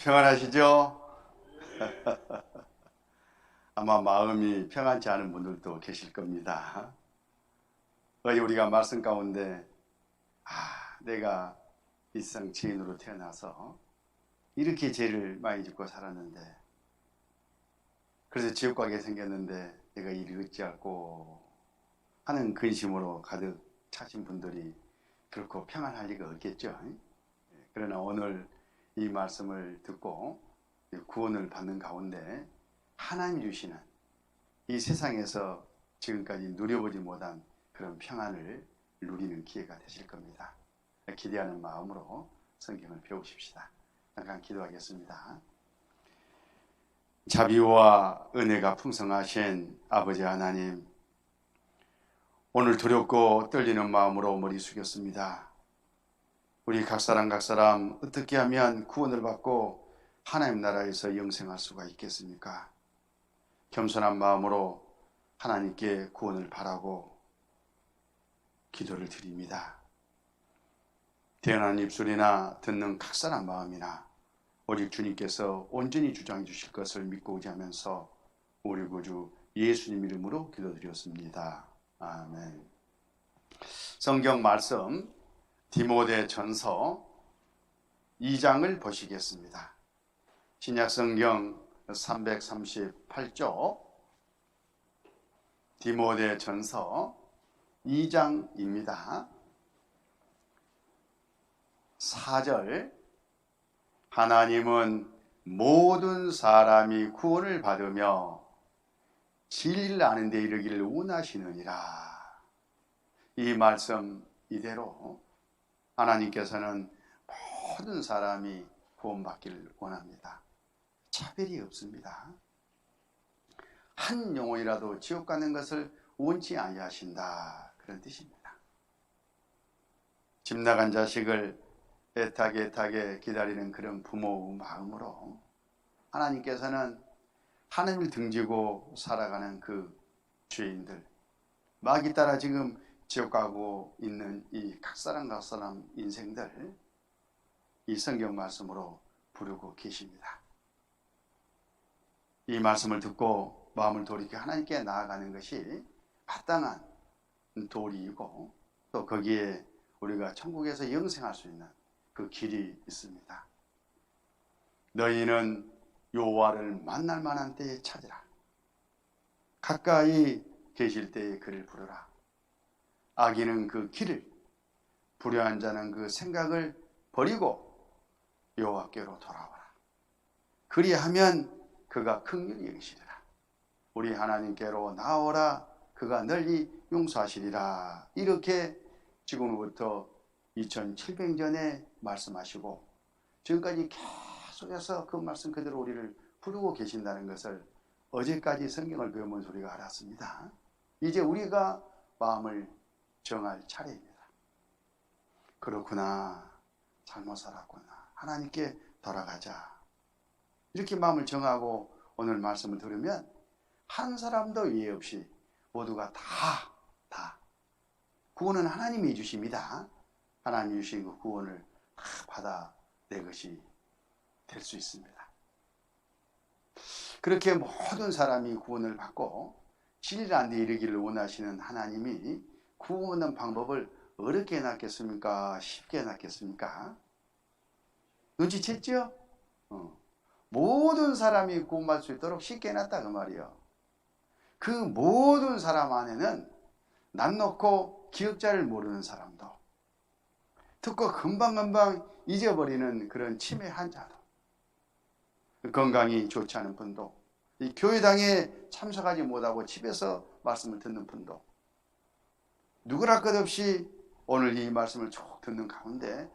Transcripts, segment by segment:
평안하시죠? 아마 마음이 평안치 않은 분들도 계실 겁니다. 어제 우리가 말씀 가운데 내가 일상 죄인으로 태어나서 이렇게 죄를 많이 짓고 살았는데, 그래서 지옥 가게 생겼는데 내가 이를 어찌할꼬 하는 근심으로 가득 차신 분들이 결코 평안할 리가 없겠죠. 그러나 오늘 이 말씀을 듣고 구원을 받는 가운데 하나님이 주시는 이 세상에서 지금까지 누려보지 못한 그런 평안을 누리는 기회가 되실 겁니다. 기대하는 마음으로 성경을 배우십시다. 잠깐 기도하겠습니다. 자비와 은혜가 풍성하신 아버지 하나님, 오늘 두렵고 떨리는 마음으로 머리 숙였습니다. 우리 각 사람 어떻게 하면 구원을 받고 하나님 나라에서 영생할 수가 있겠습니까? 겸손한 마음으로 하나님께 구원을 바라고 기도를 드립니다. 태어난 입술이나 듣는 각 사람 마음이나 오직 주님께서 온전히 주장해 주실 것을 믿고 의지하면서 우리 구주 예수님 이름으로 기도드렸습니다. 아멘. 성경 말씀 디모데전서 2장을 보시겠습니다. 신약성경 338쪽 디모데전서 2장입니다. 4절, 하나님은 모든 사람이 구원을 받으며 진리를 아는 데 이르기를 원하시느니라. 이 말씀 이대로 하나님께서는 모든 사람이 구원받기를 원합니다. 차별이 없습니다. 한 영혼이라도 지옥 가는 것을 원치 아니하신다, 그런 뜻입니다. 집 나간 자식을 애타게 기다리는 그런 부모의 마음으로 하나님께서는 하나님을 등지고 살아가는 그 죄인들, 마귀 따라 지금 지옥 가고 있는 이 각 사람 인생들, 이 성경 말씀으로 부르고 계십니다. 이 말씀을 듣고 마음을 돌이켜 하나님께 나아가는 것이 마땅한 도리이고, 또 거기에 우리가 천국에서 영생할 수 있는 그 길이 있습니다. 너희는 여호와를 만날 만한 때에 찾으라. 가까이 계실 때에 그를 부르라. 악인은 그 길을, 불의한 자는 그 생각을 버리고 여호와께로 돌아오라. 그리하면 그가 긍휼히 여기시리라. 우리 하나님께로 나오라. 그가 널리 용서하시리라. 이렇게 지금으로부터 2700년에 말씀하시고 지금까지 계속해서 그 말씀 그대로 우리를 부르고 계신다는 것을 어제까지 성경을 배우면서 우리가 알았습니다. 이제 우리가 마음을 정할 차례입니다. 그렇구나, 잘못 살았구나, 하나님께 돌아가자, 이렇게 마음을 정하고 오늘 말씀을 들으면 한 사람도 예외 없이 모두가 다 구원은 하나님이 주십니다. 하나님이 주신 그 구원을 다 받아 내 것이 될 수 있습니다. 그렇게 모든 사람이 구원을 받고 진리를 아는 데 이르기를 원하시는 하나님이 구원하는 방법을 어렵게 해놨겠습니까? 쉽게 해놨겠습니까? 눈치챘죠? 모든 사람이 구원받을 수 있도록 쉽게 해놨다 그 말이에요. 그 모든 사람 안에는 난 놓고 기억자를 모르는 사람도, 듣고 금방금방 잊어버리는 그런 치매 환자도, 건강이 좋지 않은 분도, 이 교회당에 참석하지 못하고 집에서 말씀을 듣는 분도, 누구나 것 없이 오늘 이 말씀을 쭉 듣는 가운데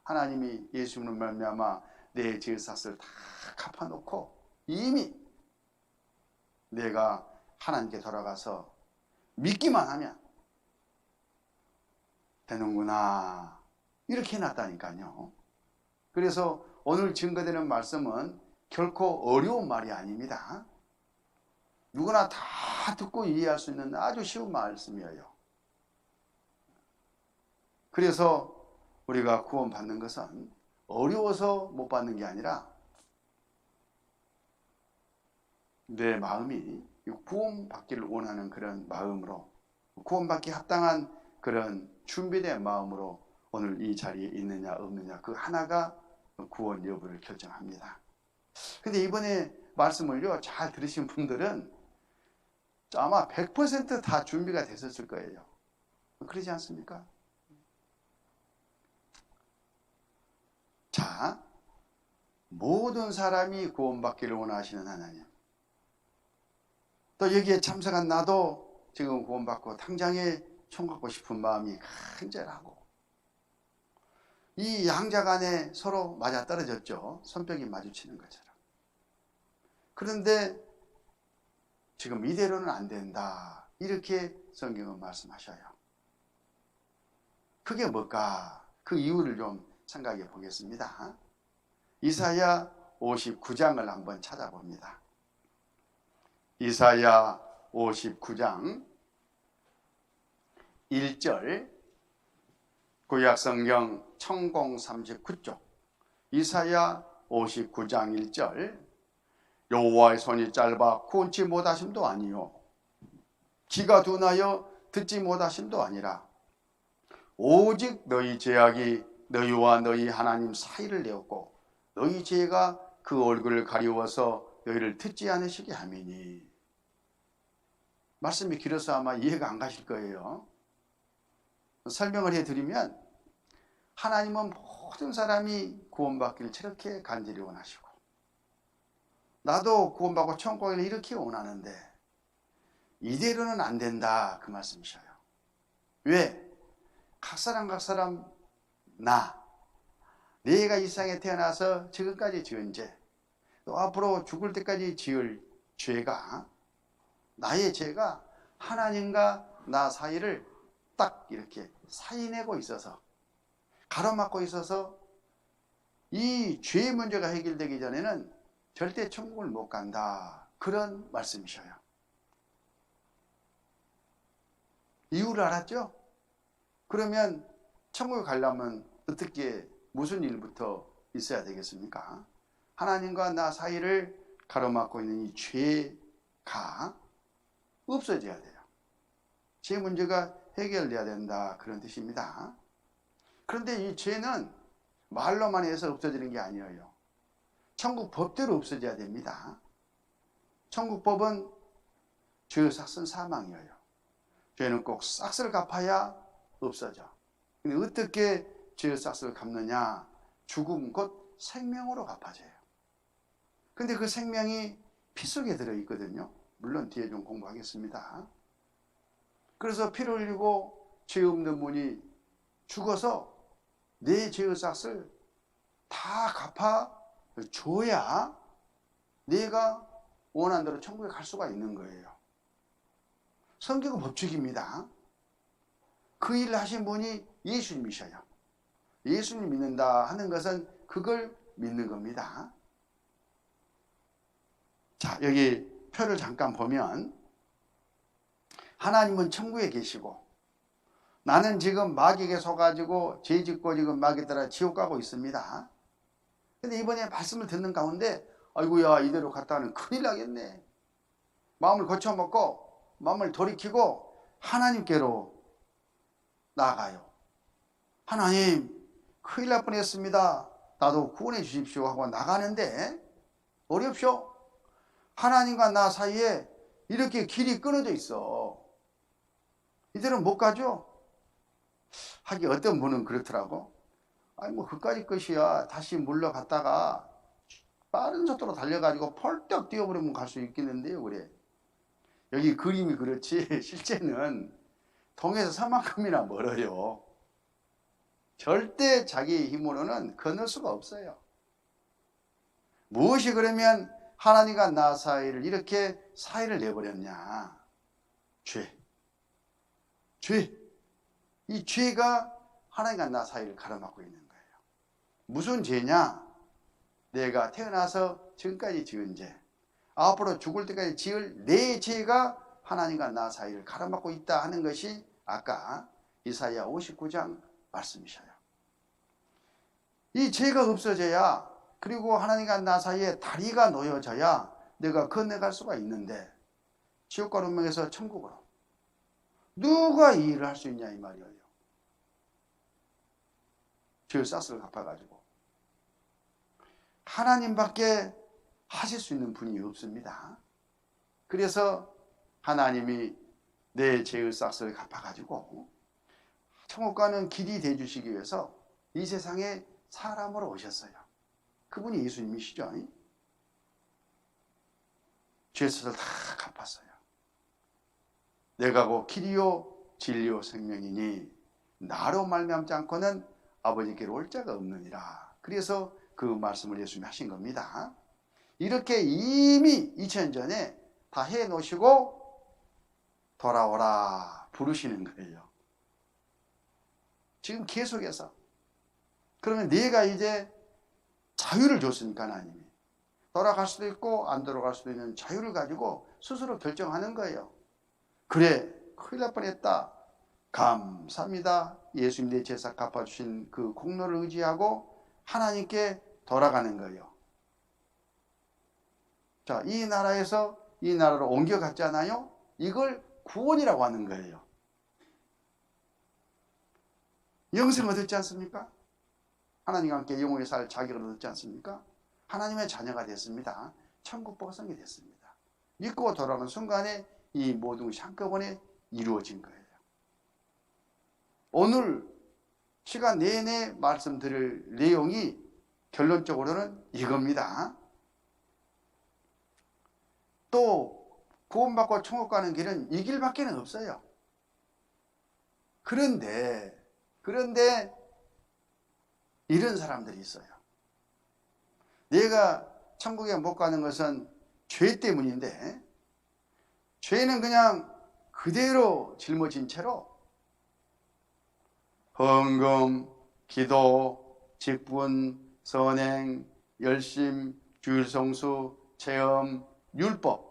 하나님이 예수님을 말미암아 내 죄사슬 다 갚아놓고 이미 내가 하나님께 돌아가서 믿기만 하면 되는구나, 이렇게 해놨다니까요. 그래서 오늘 증거되는 말씀은 결코 어려운 말이 아닙니다. 누구나 다 듣고 이해할 수 있는 아주 쉬운 말씀이에요. 그래서 우리가 구원받는 것은 어려워서 못 받는 게 아니라 내 마음이 구원받기를 원하는 그런 마음으로, 구원받기 합당한 그런 준비된 마음으로 오늘 이 자리에 있느냐 없느냐, 그 하나가 구원 여부를 결정합니다. 근데 이번에 말씀을요 잘 들으신 분들은 아마 100% 다 준비가 됐었을 거예요. 그러지 않습니까? 자, 모든 사람이 구원받기를 원하시는 하나님, 또 여기에 참석한 나도 지금 구원받고 당장에 총받고 싶은 마음이 간절하고, 이 양자 간에 서로 맞아떨어졌죠. 손뼉이 마주치는 것처럼. 그런데 지금 이대로는 안 된다, 이렇게 성경은 말씀하셔요. 그게 뭘까? 그 이유를 좀 생각해 보겠습니다. 이사야 59장을 한번 찾아봅니다. 이사야 59장 1절, 구약성경 1039쪽 이사야 59장 1절, 여호와의 손이 짧아 구원치 못하심도 아니요 귀가 둔하여 듣지 못하심도 아니라 오직 너희 죄악이 너희와 너희 하나님 사이를 내었고 너희 죄가 그 얼굴을 가리워서 너희를 듣지 않으시게 함이니. 말씀이 길어서 아마 이해가 안 가실 거예요. 설명을 해드리면, 하나님은 모든 사람이 구원받기를 저렇게 간절히 원하시고, 나도 구원받고 천국 가기를 이렇게 원하는데 이대로는 안 된다, 그 말씀이셔요. 왜? 각 사람 내가 이 세상에 태어나서 지금까지 지은 죄, 또 앞으로 죽을 때까지 지을 죄가, 나의 죄가 하나님과 나 사이를 딱 이렇게 사이내고 있어서, 가로막고 있어서 이 죄의 문제가 해결되기 전에는 절대 천국을 못 간다, 그런 말씀이셔요. 이유를 알았죠? 그러면 천국에 가려면 어떻게, 무슨 일부터 있어야 되겠습니까? 하나님과 나 사이를 가로막고 있는 이 죄가 없어져야 돼요. 죄 문제가 해결돼야 된다, 그런 뜻입니다. 그런데 이 죄는 말로만 해서 없어지는 게 아니에요. 천국 법대로 없어져야 됩니다. 천국 법은 죄의 삭은 사망이에요. 죄는 꼭 삭을 갚아야 없어져. 근데 어떻게 죄의 삭을 갚느냐? 죽음 곧 생명으로 갚아져요. 근데 그 생명이 피 속에 들어있거든요. 물론 뒤에 좀 공부하겠습니다. 그래서 피를 흘리고 죄 없는 분이 죽어서 내 죄의 삭을 다 갚아줘야 내가 원하는 대로 천국에 갈 수가 있는 거예요. 성경은 법칙입니다. 그 일을 하신 분이 예수님이셔요. 예수님 믿는다 하는 것은 그걸 믿는 겁니다. 자, 여기 표를 잠깐 보면, 하나님은 천국에 계시고 나는 지금 마귀에게 속아가지고 죄 짓고 지금 마귀 따라 지옥 가고 있습니다. 근데 이번에 말씀을 듣는 가운데, 아이고야, 이대로 갔다가는 큰일 나겠네. 마음을 고쳐먹고 마음을 돌이키고 하나님께로 나아가요. 하나님, 큰일 날 뻔했습니다. 나도 구원해 주십시오 하고 나가는데 어렵쇼? 하나님과 나 사이에 이렇게 길이 끊어져 있어. 이대로 못 가죠? 하긴 어떤 분은 그렇더라고. 아니 뭐 그까짓 것이야. 다시 물러갔다가 빠른 속도로 달려가지고 펄떡 뛰어버리면 갈 수 있겠는데요, 그래. 여기 그림이 그렇지 실제는 동에서 서만큼이나 멀어요. 절대 자기의 힘으로는 건널 수가 없어요. 무엇이 그러면 하나님과 나 사이를 이렇게 사이를 내버렸냐? 죄. 이 죄가 하나님과 나 사이를 가로막고 있는 거예요. 무슨 죄냐? 내가 태어나서 지금까지 지은 죄, 앞으로 죽을 때까지 지을 내 죄가 하나님과 나 사이를 가로막고 있다 하는 것이 아까 이사야 59장 말씀이셔요. 이 죄가 없어져야, 그리고 하나님과 나 사이에 다리가 놓여져야 내가 건너갈 수가 있는데, 지옥과 운명에서 천국으로 누가 이 일을 할 수 있냐 이 말이에요. 죄의 싹스를 갚아가지고. 하나님밖에 하실 수 있는 분이 없습니다. 그래서 하나님이 내 죄의 싹스를 갚아가지고 천국 가는 길이 되어주시기 위해서 이 세상에 사람으로 오셨어요. 그분이 예수님이시죠. 죄의 싹스를 다 갚았어요. 내가 곧 길이요 진리요 생명이니 나로 말미암지 않고는 아버지께로 올 자가 없느니라. 그래서 그 말씀을 예수님이 하신 겁니다. 이렇게 이미 2000년 전에 다 해놓으시고 돌아오라 부르시는 거예요. 지금 계속해서. 그러면 내가 이제 자유를 줬으니까 하나님이 돌아갈 수도 있고 안 돌아갈 수도 있는 자유를 가지고 스스로 결정하는 거예요. 그래, 큰일 날 뻔했다. 감사합니다. 예수님 내 제사 갚아주신 그 공로를 의지하고 하나님께 돌아가는 거예요. 자, 이 나라에서 이 나라로 옮겨갔잖아요. 이걸 구원이라고 하는 거예요. 영생 얻었지 않습니까? 하나님과 함께 영원히 살 자격을 얻었지 않습니까? 하나님의 자녀가 됐습니다. 천국 백성이 됐습니다. 믿고 돌아가는 순간에 이 모든 것이 한꺼번에 이루어진 거예요. 오늘 시간 내내 말씀드릴 내용이 결론적으로는 이겁니다. 또 구원받고 천국 가는 길은 이 길밖에 없어요. 그런데 이런 사람들이 있어요. 내가 천국에 못 가는 것은 죄 때문인데, 죄는 그냥 그대로 짊어진 채로 헌금, 기도, 직분, 선행, 열심, 주일성수, 체험, 율법,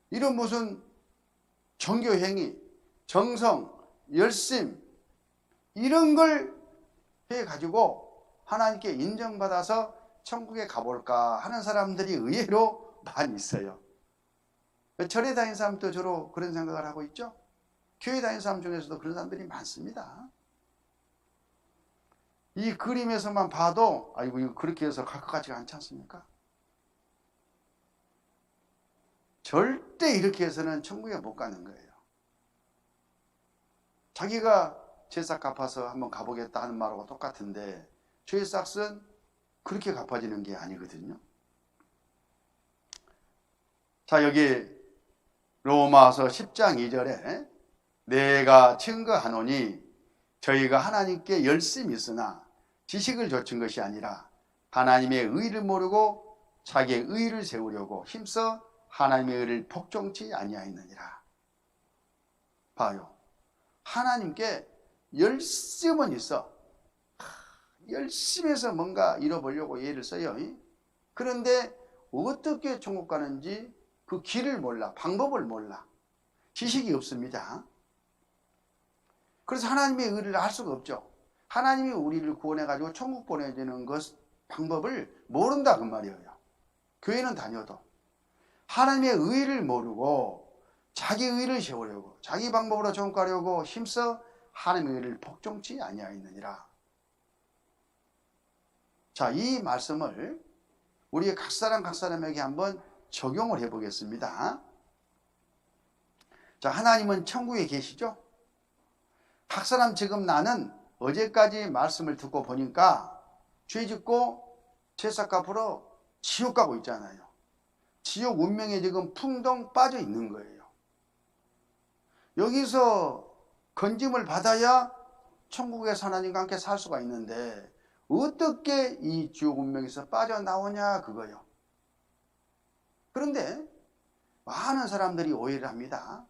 이런 무슨 종교행위, 정성, 열심, 이런 걸 해가지고 하나님께 인정받아서 천국에 가볼까 하는 사람들이 의외로 많이 있어요. 절에 다니는 사람도 주로 그런 생각을 하고 있죠. 교회 다니는 사람 중에서도 그런 사람들이 많습니다. 이 그림에서만 봐도 아이고 이거 그렇게 해서 갈 것 같지가 않지 않습니까? 절대 이렇게 해서는 천국에 못 가는 거예요. 자기가 제사 갚아서 한번 가보겠다 하는 말하고 똑같은데 죄의 싹은 그렇게 갚아지는 게 아니거든요. 자, 여기 로마서 10장 2절에 내가 증거하노니 저희가 하나님께 열심히 있으나 지식을 좇은 것이 아니라 하나님의 의를 모르고 자기의 의를 세우려고 힘써 하나님의 의를 복종치 아니하였느니라. 봐요. 하나님께 열심은 있어. 열심히 해서 뭔가 이뤄보려고 예를 써요. 그런데 어떻게 천국 가는지 그 길을 몰라. 방법을 몰라. 지식이 없습니다. 그래서 하나님의 의를 알 수가 없죠. 하나님이 우리를 구원해가지고 천국 보내주는 것 방법을 모른다 그 말이에요. 교회는 다녀도 하나님의 의를 모르고 자기 의를 세우려고 자기 방법으로 천국 가려고 힘써 하나님의 의를 복종치 아니하였느니라. 자, 이 말씀을 우리 각 사람에게 한번 적용을 해 보겠습니다. 자, 하나님은 천국에 계시죠? 각 사람 지금 나는 어제까지 말씀을 듣고 보니까 죄 짓고 제사 갚으러 지옥 가고 있잖아요. 지옥 운명에 지금 풍덩 빠져 있는 거예요. 여기서 건짐을 받아야 천국에서 하나님과 함께 살 수가 있는데 어떻게 이 지옥 운명에서 빠져나오냐 그거요. 그런데 많은 사람들이 오해를 합니다.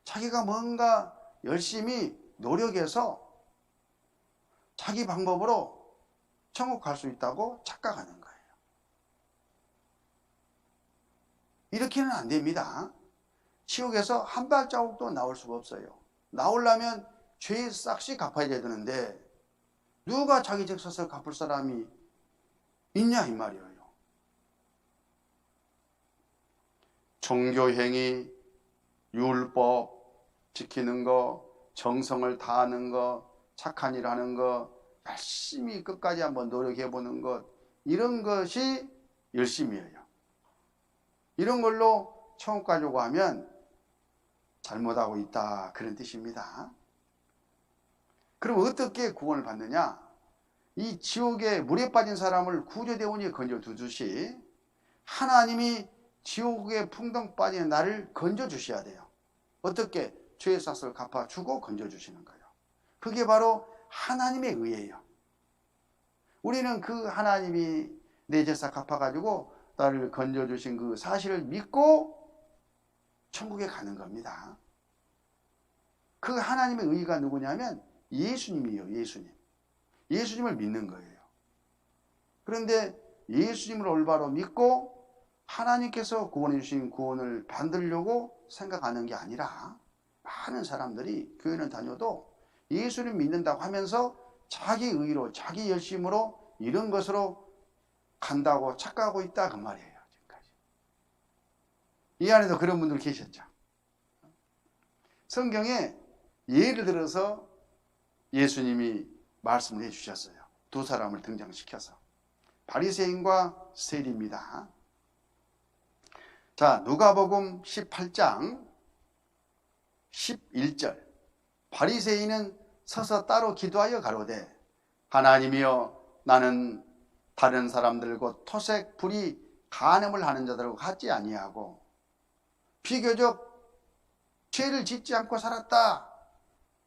자기가 뭔가 열심히 노력해서 자기 방법으로 천국 갈 수 있다고 착각하는 거예요. 이렇게는 안 됩니다. 지옥에서 한 발자국도 나올 수가 없어요. 나오려면 죄의 싹시 갚아야 되는데 누가 자기 죄 삭을 갚을 사람이 있냐 이 말이에요. 종교행위, 율법 지키는 거, 정성을 다하는 거, 착한 일 하는 거, 열심히 끝까지 한번 노력해 보는 것, 이런 것이 열심이에요. 이런 걸로 천국 가려고 하면 잘못하고 있다, 그런 뜻입니다. 그럼 어떻게 구원을 받느냐? 이 지옥에 물에 빠진 사람을 구조대원이 건져두듯이 하나님이 지옥에 풍덩 빠진 나를 건져주셔야 돼요. 어떻게? 죄의 삭을 갚아주고 건져주시는 거예요. 그게 바로 하나님의 의예요. 우리는 그 하나님이 내 죄사 갚아가지고 나를 건져주신 그 사실을 믿고 천국에 가는 겁니다. 그 하나님의 의가 누구냐면 예수님이에요. 예수님을 믿는 거예요. 그런데 예수님을 올바로 믿고 하나님께서 구원해 주신 구원을 받으려고 생각하는 게 아니라 많은 사람들이 교회는 다녀도 예수님 믿는다고 하면서 자기 의로, 자기 열심으로 이런 것으로 간다고 착각하고 있다 그 말이에요. 지금까지. 이 안에도 그런 분들 계셨죠. 성경에 예를 들어서 예수님이 말씀을 해주셨어요. 두 사람을 등장시켜서. 바리새인과 세리입니다. 자, 누가복음 18장 11절. 바리새인은 서서 따로 기도하여 가로되 하나님이여 나는 다른 사람들 곧 토색 불의 간음을 하는 자들과 같지 아니하고 비교적 죄를 짓지 않고 살았다,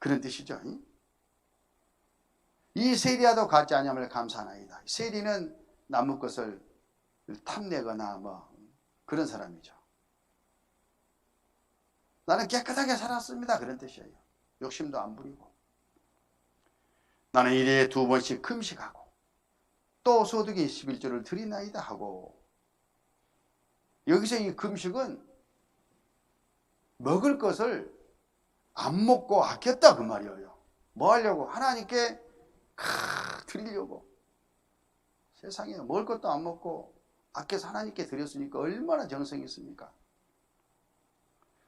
그런 뜻이죠. 이 세리와도 같지 아니함을 감사하나이다. 세리는 남의 것을 탐내거나 뭐 그런 사람이죠. 나는 깨끗하게 살았습니다, 그런 뜻이에요. 욕심도 안 부리고 나는 1일에 2번씩 금식하고 또 소득의 11조를 드리나이다 하고. 여기서 이 금식은 먹을 것을 안 먹고 아꼈다 그 말이에요. 뭐 하려고? 하나님께 드리려고. 세상에 먹을 것도 안 먹고 아껴서 하나님께 드렸으니까 얼마나 정성이 있습니까?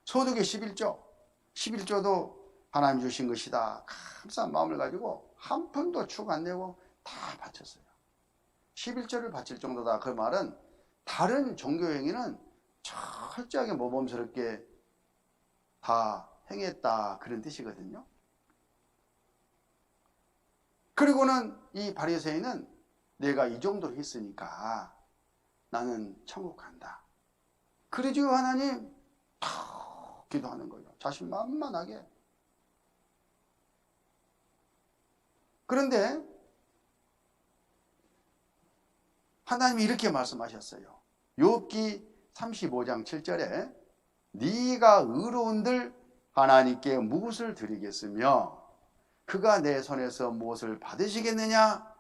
소득의 11조도 하나님 주신 것이다, 감사한 마음을 가지고 한 푼도 축 안 내고 다 바쳤어요. 11조를 바칠 정도다, 그 말은 다른 종교 행위는 철저하게 모범스럽게 다 행했다, 그런 뜻이거든요. 그리고는 이 바리새인은 내가 이 정도로 했으니까 나는 천국 간다, 그러지요 하나님, 기도하는 거예요. 자신만만하게. 그런데 하나님이 이렇게 말씀하셨어요. 욥기 35장 7절에 네가 의로운들 하나님께 무엇을 드리겠으며 그가 내 손에서 무엇을 받으시겠느냐?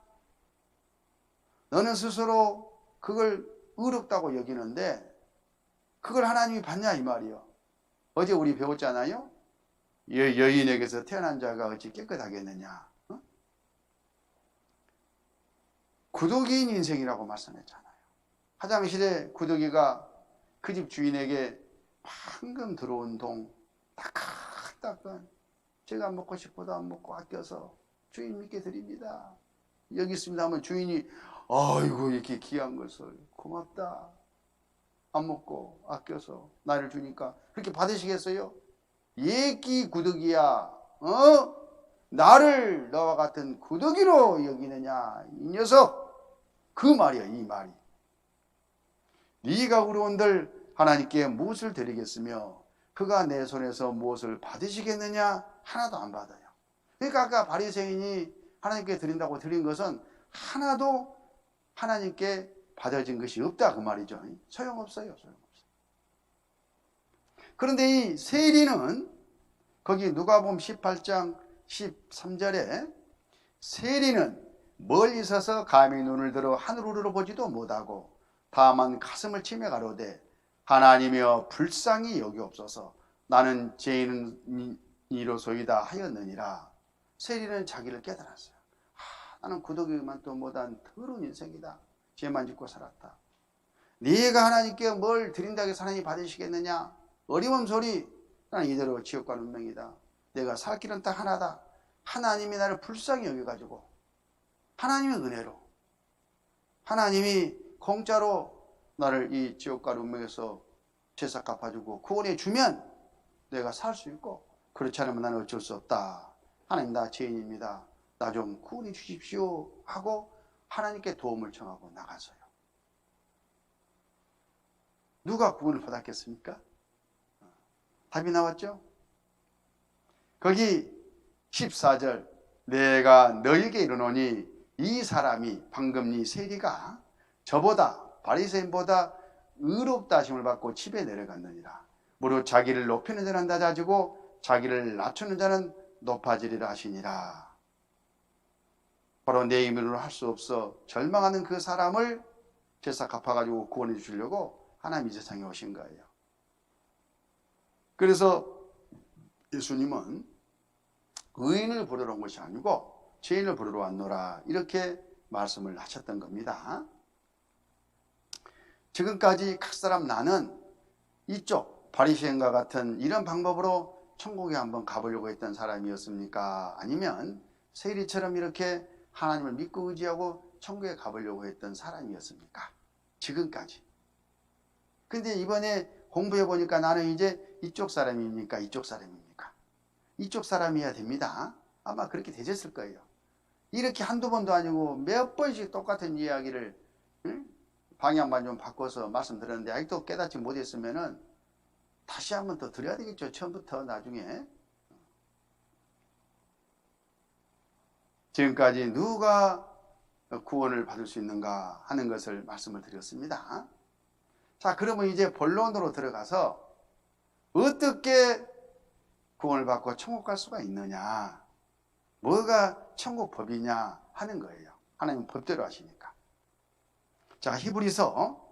너는 스스로 그걸 의롭다고 여기는데 그걸 하나님이 받냐 이 말이요. 어제 우리 배웠잖아요. 여인에게서 태어난 자가 어찌 깨끗하겠느냐. 구더기인 인생이라고 말씀했잖아요. 화장실에 구더기가 그 집 주인에게 방금 들어온 동 따끈따끈 제가 먹고 싶어도 안 먹고 아껴서 주인님께 드립니다, 여기 있습니다 하면 주인이 아이고 이렇게 귀한 것을 고맙다, 안 먹고 아껴서 나를 주니까 그렇게 받으시겠어요? 예끼 구더기야, 나를 너와 같은 구더기로 여기느냐 이 녀석, 그 말이야. 이 말이 네가 의로운들 하나님께 무엇을 드리겠으며 그가 내 손에서 무엇을 받으시겠느냐? 하나도 안 받아요. 그러니까 아까 바리새인이 하나님께 드린다고 드린 것은 하나도 하나님께 받아진 것이 없다 그 말이죠. 소용없어요. 그런데 이 세리는 거기 누가복음 18장 13절에 세리는 멀리 서서 감히 눈을 들어 하늘으로 보지도 못하고 다만 가슴을 치며 가로되 하나님이여 불쌍히 여기옵소서 나는 죄인이로소이다 하였느니라. 세리는 자기를 깨달았어요. 나는 구더기만 또 못한 더러운 인생이다. 죄만 짓고 살았다. 네가 하나님께 뭘 드린다고 해서 하나님 받으시겠느냐? 어림없는 소리. 나는 이대로 지옥 가는 운명이다. 내가 살 길은 딱 하나다. 하나님이 나를 불쌍히 여겨가지고 하나님의 은혜로 하나님이 공짜로 나를 이 지옥 가는 운명에서 죄싹 갚아주고 구원해 주면 내가 살 수 있고, 그렇지 않으면 나는 어쩔 수 없다. 하나님, 나 죄인입니다. 나 좀 구원해 주십시오 하고 하나님께 도움을 청하고 나가서요. 누가 구원을 받았겠습니까? 답이 나왔죠? 거기 14절, 내가 너에게 이르노니 이 사람이, 방금 이 세리가 저보다, 바리새인보다 의롭다 하심을 받고 집에 내려갔느니라. 무릇 자기를 높이는 자는 낮아지고 자기를 낮추는 자는 높아지리라 하시니라. 바로 내 힘으로 할 수 없어 절망하는 그 사람을 죄싹 갚아가지고 구원해 주시려고 하나님이 세상에 오신 거예요. 그래서 예수님은 의인을 부르러 온 것이 아니고 죄인을 부르러 왔노라, 이렇게 말씀을 하셨던 겁니다. 지금까지 각 사람 나는 이쪽 바리새인과 같은 이런 방법으로 천국에 한번 가보려고 했던 사람이었습니까? 아니면 세리처럼 이렇게 하나님을 믿고 의지하고 천국에 가보려고 했던 사람이었습니까? 지금까지. 근데 이번에 공부해 보니까 나는 이제 이쪽 사람입니까? 이쪽 사람입니까? 이쪽 사람이어야 됩니다. 아마 그렇게 되셨을 거예요. 이렇게 한두 번도 아니고 몇 번씩 똑같은 이야기를, 방향만 좀 바꿔서 말씀드렸는데 아직도 깨닫지 못했으면은 다시 한번 더 드려야 되겠죠. 처음부터 나중에. 지금까지 누가 구원을 받을 수 있는가 하는 것을 말씀을 드렸습니다. 자, 그러면 이제 본론으로 들어가서 어떻게 구원을 받고 천국 갈 수가 있느냐, 뭐가 천국 법이냐 하는 거예요. 하나님 법대로 하시니까. 자, 히브리서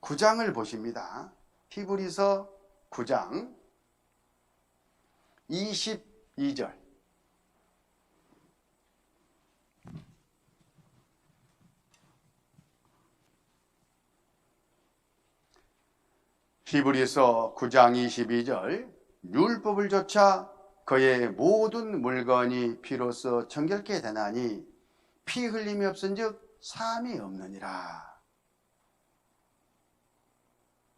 9장을 보십니다. 히브리서 9장 22절. 히브리서 9장 22절. 율법을 조차 그의 모든 물건이 피로써 정결케 되나니 피 흘림이 없은즉 사함이 없느니라.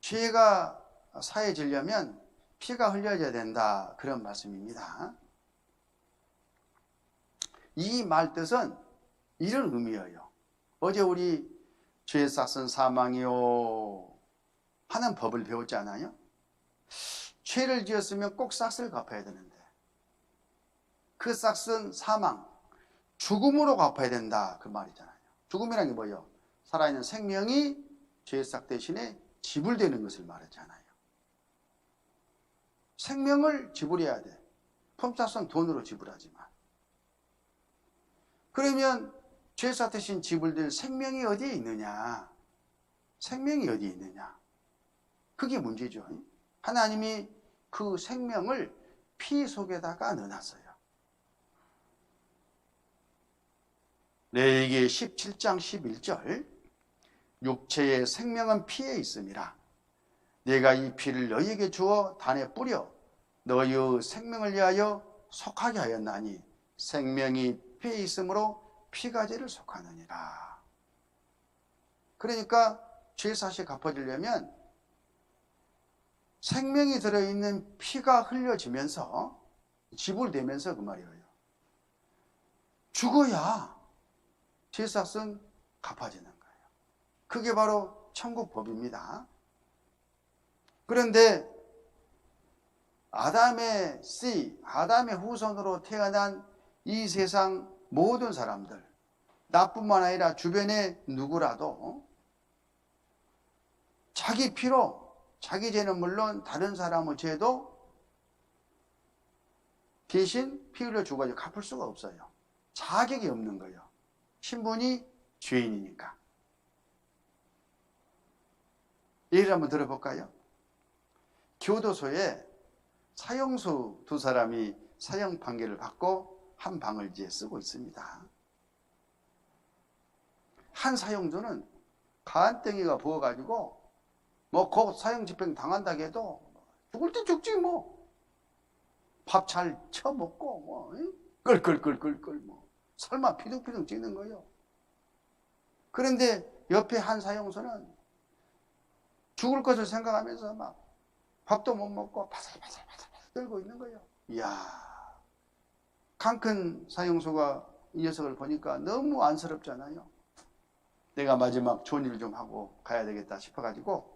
죄가 사해지려면 피가 흘려져야 된다, 그런 말씀입니다. 이 말 뜻은 이런 의미예요. 어제 우리 죄 삭은 사망이요 하는 법을 배웠지 않아요? 죄를 지었으면 꼭 삭을 갚아야 되는데 그 삭은 사망, 죽음으로 갚아야 된다, 그 말이잖아요. 죽음이란 게 뭐예요? 살아있는 생명이 죄삭 대신에 지불되는 것을 말하잖아요. 생명을 지불해야 돼. 품삯은 돈으로 지불하지만. 그러면 죄삭 대신 지불될 생명이 어디에 있느냐? 생명이 어디에 있느냐? 그게 문제죠. 하나님이 그 생명을 피 속에다가 넣어놨어요. 레위기 17장 11절. 육체의 생명은 피에 있음이라. 내가 이 피를 너희에게 주어 단에 뿌려 너희의 생명을 위하여 속하게 하였나니 생명이 피에 있으므로 피가지를 속하느니라. 그러니까 죄사시 갚아주려면 생명이 들어있는 피가 흘려지면서 지불되면서, 그 말이에요. 죽어야 죄삭은 갚아지는 거예요. 그게 바로 천국 법입니다. 그런데 아담의 후손으로 태어난 이 세상 모든 사람들, 나뿐만 아니라 주변에 누구라도 자기 피로, 자기 죄는 물론 다른 사람의 죄도 대신 피 흘려 죽어가지고 갚을 수가 없어요. 자격이 없는 거예요. 신분이 죄인이니까. 예를 한번 들어볼까요? 교도소에 사형수 두 사람이 사형 판결을 받고 한 방을 이제 쓰고 있습니다. 한 사형조는 간땡이가 부어가지고 뭐 곧 사형 집행 당한다 해도 죽을 때 죽지 뭐. 밥 잘 쳐먹고 뭐 끌끌끌끌끌 뭐 설마 피둥피둥 찍는 거요. 그런데 옆에 한 사형수는 죽을 것을 생각하면서 막 밥도 못 먹고 바살바살바살 떨고 있는 거예요. 이야, 강 큰 사형수가 이 녀석을 보니까 너무 안쓰럽잖아요. 내가 마지막 좋은 일 좀 하고 가야 되겠다 싶어가지고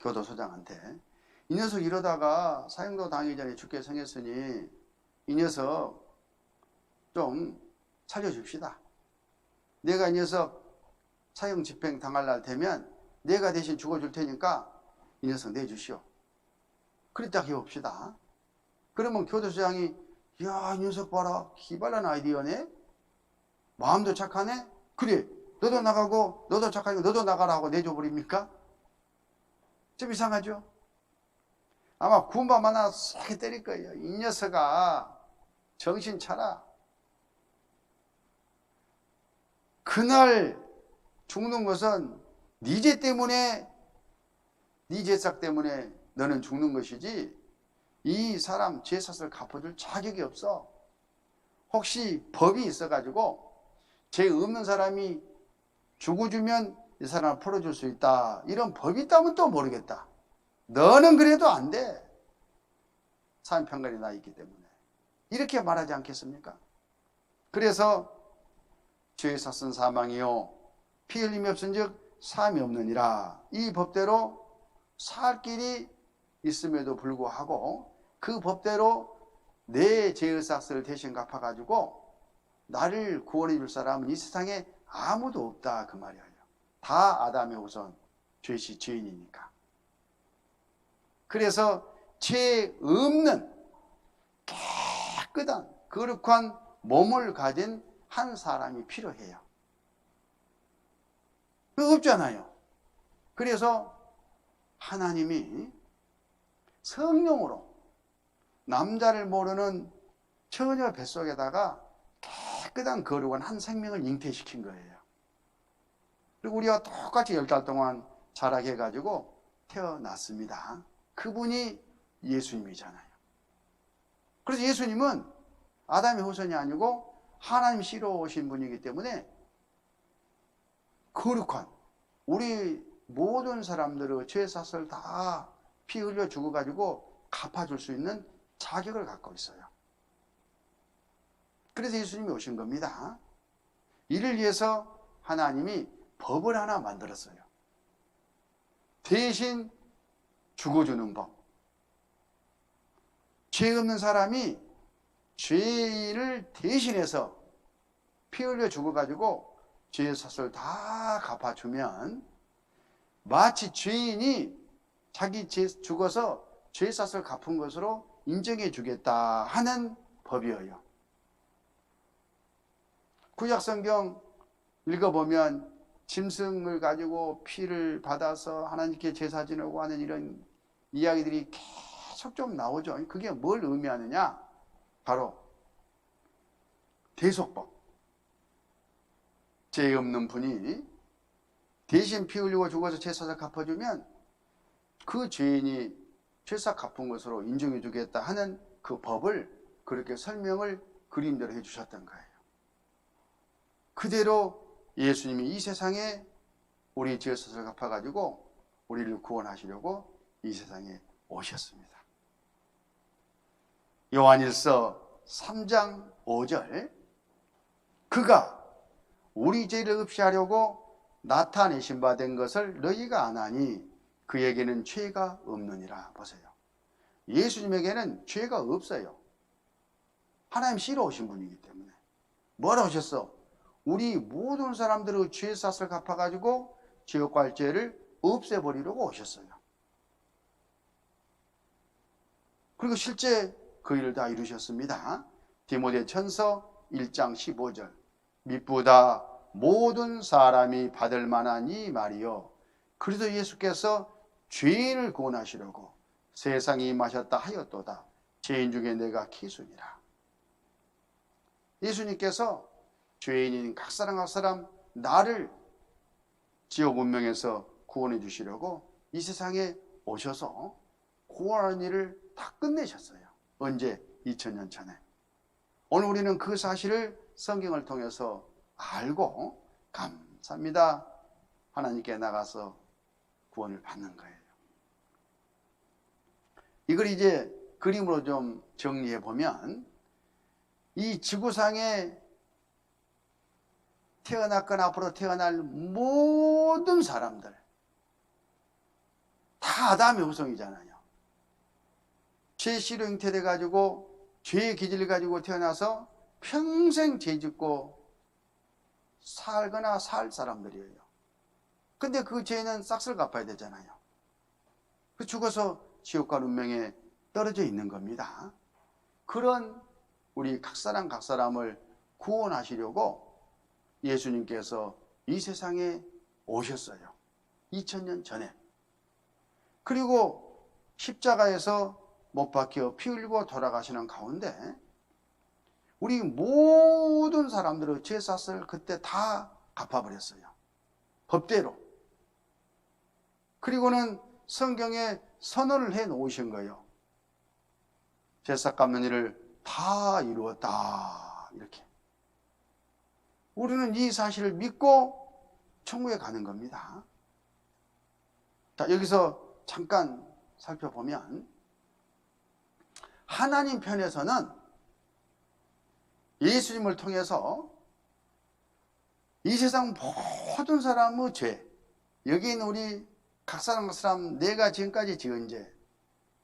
교도소장한테 이 녀석 이러다가 사형도 당하기 전에 죽게 생겼으니 이 녀석 좀 살려줍시다. 내가 이 녀석 사형 집행 당할 날 되면 내가 대신 죽어줄 테니까 이 녀석 내주시오. 그랬다 해봅시다. 그러면 교도소장이 야, 이 녀석 봐라. 기발한 아이디어네. 마음도 착하네. 그래, 너도 나가고 너도 착하니까 너도 나가라 하고 내줘버립니까? 좀 이상하죠? 아마 군밤 하나 세게 때릴 거예요. 이 녀석아, 정신 차라. 그날 죽는 것은 네 죄 때문에, 네 죄싹 때문에 너는 죽는 것이지 이 사람 죄사슬 갚아줄 자격이 없어. 혹시 법이 있어가지고 죄 없는 사람이 죽어주면 이 사람을 풀어줄 수 있다, 이런 법이 있다면 또 모르겠다. 너는 그래도 안 돼. 사형판결이 나 있기 때문에. 이렇게 말하지 않겠습니까? 그래서 죄 샀은 사망이요 피 흘림이 없은즉 사함이 없느니라. 이 법대로 살 길이 있음에도 불구하고 그 법대로 내 죄의 삭스를 대신 갚아가지고 나를 구원해 줄 사람은 이 세상에 아무도 없다, 그 말이에요. 다 아담의 후손, 죄시 죄인이니까. 그래서 죄 없는 깨끗한 거룩한 몸을 가진 한 사람이 필요해요. 그거 없잖아요. 그래서 하나님이 성령으로 남자를 모르는 처녀 뱃속에다가 깨끗한 거룩한 한 생명을 잉태시킨 거예요. 그리고 우리와 똑같이 10달 동안 자라게 해가지고 태어났습니다. 그분이 예수님이잖아요. 그래서 예수님은 아담의 후손이 아니고 하나님 씨로 오신 분이기 때문에 거룩한 우리 모든 사람들의 죄사슬 다 피 흘려 죽어가지고 갚아줄 수 있는 자격을 갖고 있어요. 그래서 예수님이 오신 겁니다. 이를 위해서 하나님이 법을 하나 만들었어요. 대신 죽어주는 법. 죄 없는 사람이 죄인을 대신해서 피 흘려 죽어가지고 죄의 사슬 다 갚아주면 마치 죄인이 자기 죄 죽어서 죄의 사슬 갚은 것으로 인정해 주겠다 하는 법이에요. 구약성경 읽어보면 짐승을 가지고 피를 받아서 하나님께 제사 지내고 하는 이런 이야기들이 계속 좀 나오죠. 그게 뭘 의미하느냐? 바로 대속법. 죄 없는 분이 대신 피 흘리고 죽어서 제사를 갚아주면 그 죄인이 죄사 갚은 것으로 인정해 주겠다 하는 그 법을 그렇게 설명을 그림대로 해 주셨던 거예요. 그대로 예수님이 이 세상에 우리 죄사를 갚아가지고 우리를 구원하시려고 이 세상에 오셨습니다. 요한일서 3장 5절, 그가 우리 죄를 없이하려고 나타내신 바 된 것을 너희가 아나니 그에게는 죄가 없느니라. 보세요. 예수님에게는 죄가 없어요. 하나님 씨로 오신 분이기 때문에. 뭐라 하셨어? 우리 모든 사람들의 죄사슬 갚아가지고 지옥과 죄를 없애버리려고 오셨어요. 그리고 실제 그 일을 다 이루셨습니다. 디모데전서 1장 15절, 미쁘다 모든 사람이 받을 만한 이 말이요 그리스도 예수께서 죄인을 구원하시려고 세상에 임하셨다 하였도다. 죄인 중에 내가 키순이라. 예수님께서 죄인인 각 사람 나를 지옥 운명에서 구원해 주시려고 이 세상에 오셔서 구원하는 일을 다 끝내셨어요. 언제? 2000년 전에. 오늘 우리는 그 사실을 성경을 통해서 알고 감사합니다. 하나님께 나가서 구원을 받는 거예요. 이걸 이제 그림으로 좀 정리해 보면 이 지구상에 태어났거나 앞으로 태어날 모든 사람들 다 아담의 후손이잖아요. 죄 씨로 잉태돼 가지고 죄의 기질을 가지고 태어나서 평생 죄 짓고 살거나 살 사람들이에요. 근데 그 죄는 싹쓸 갚아야 되잖아요. 그 죽어서 지옥과 운명에 떨어져 있는 겁니다. 그런 우리 각 사람을 구원하시려고 예수님께서 이 세상에 오셨어요. 2000년 전에. 그리고 십자가에서 못 박혀 피 흘리고 돌아가시는 가운데 우리 모든 사람들의 죄사슬을 그때 다 갚아버렸어요. 법대로. 그리고는 성경에 선언을 해 놓으신 거예요. 죄사 갚는 일을 다 이루었다. 이렇게. 우리는 이 사실을 믿고 천국에 가는 겁니다. 자, 여기서 잠깐 살펴보면 하나님 편에서는 예수님을 통해서 이 세상 모든 사람의 죄, 여기 있는 우리 각 사람 내가 지금까지 지은 죄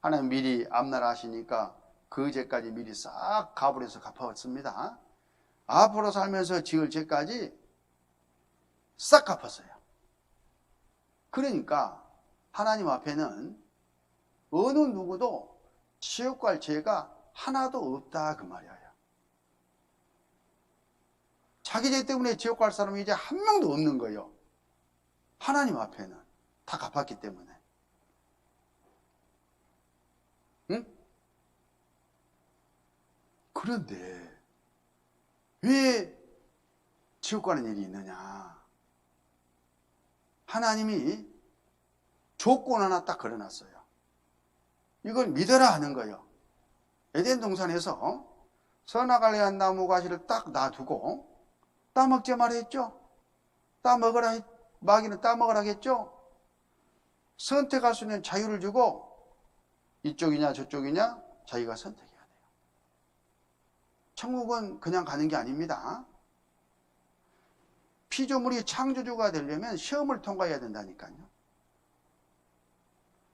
하나님 미리 앞날하시니까 그 죄까지 미리 싹 갚으려서 갚았습니다. 앞으로 살면서 지을 죄까지 싹 갚았어요. 그러니까 하나님 앞에는 어느 누구도 지옥 갈 죄가 하나도 없다 그 말이에요. 자기 죄 때문에 지옥 갈 사람이 이제 한 명도 없는 거예요. 하나님 앞에는 다 갚았기 때문에. 응? 그런데 왜 지옥 가는 일이 있느냐? 하나님이 조건 하나 딱 걸어놨어요. 이걸 믿어라 하는 거예요. 에덴 동산에서 선악을 향한 나무 가시를 딱 놔두고 따먹지 말했죠. 따먹으라, 마귀는 따먹으라 했죠. 선택할 수 있는 자유를 주고 이쪽이냐 저쪽이냐 자기가 선택해야 돼요. 천국은 그냥 가는 게 아닙니다. 피조물이 창조주가 되려면 시험을 통과해야 된다니까요.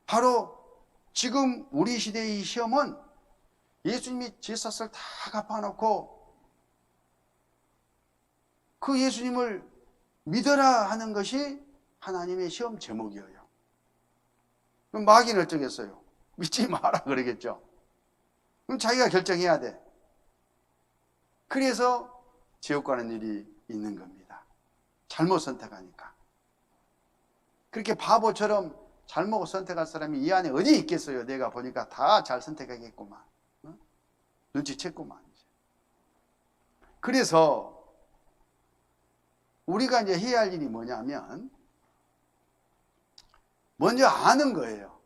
바로 지금 우리 시대의 시험은 예수님이 제사를 다 갚아놓고 그 예수님을 믿어라 하는 것이 하나님의 시험 제목이에요. 그럼 마귀는 어쩌겠어요? 믿지 마라 그러겠죠. 그럼 자기가 결정해야 돼. 그래서 지옥 가는 일이 있는 겁니다. 잘못 선택하니까. 그렇게 바보처럼 잘못 선택할 사람이 이 안에 어디 있겠어요? 내가 보니까 다 잘 선택하겠구만. 눈치챘구만. 그래서 우리가 이제 해야 할 일이 뭐냐면 먼저 아는 거예요.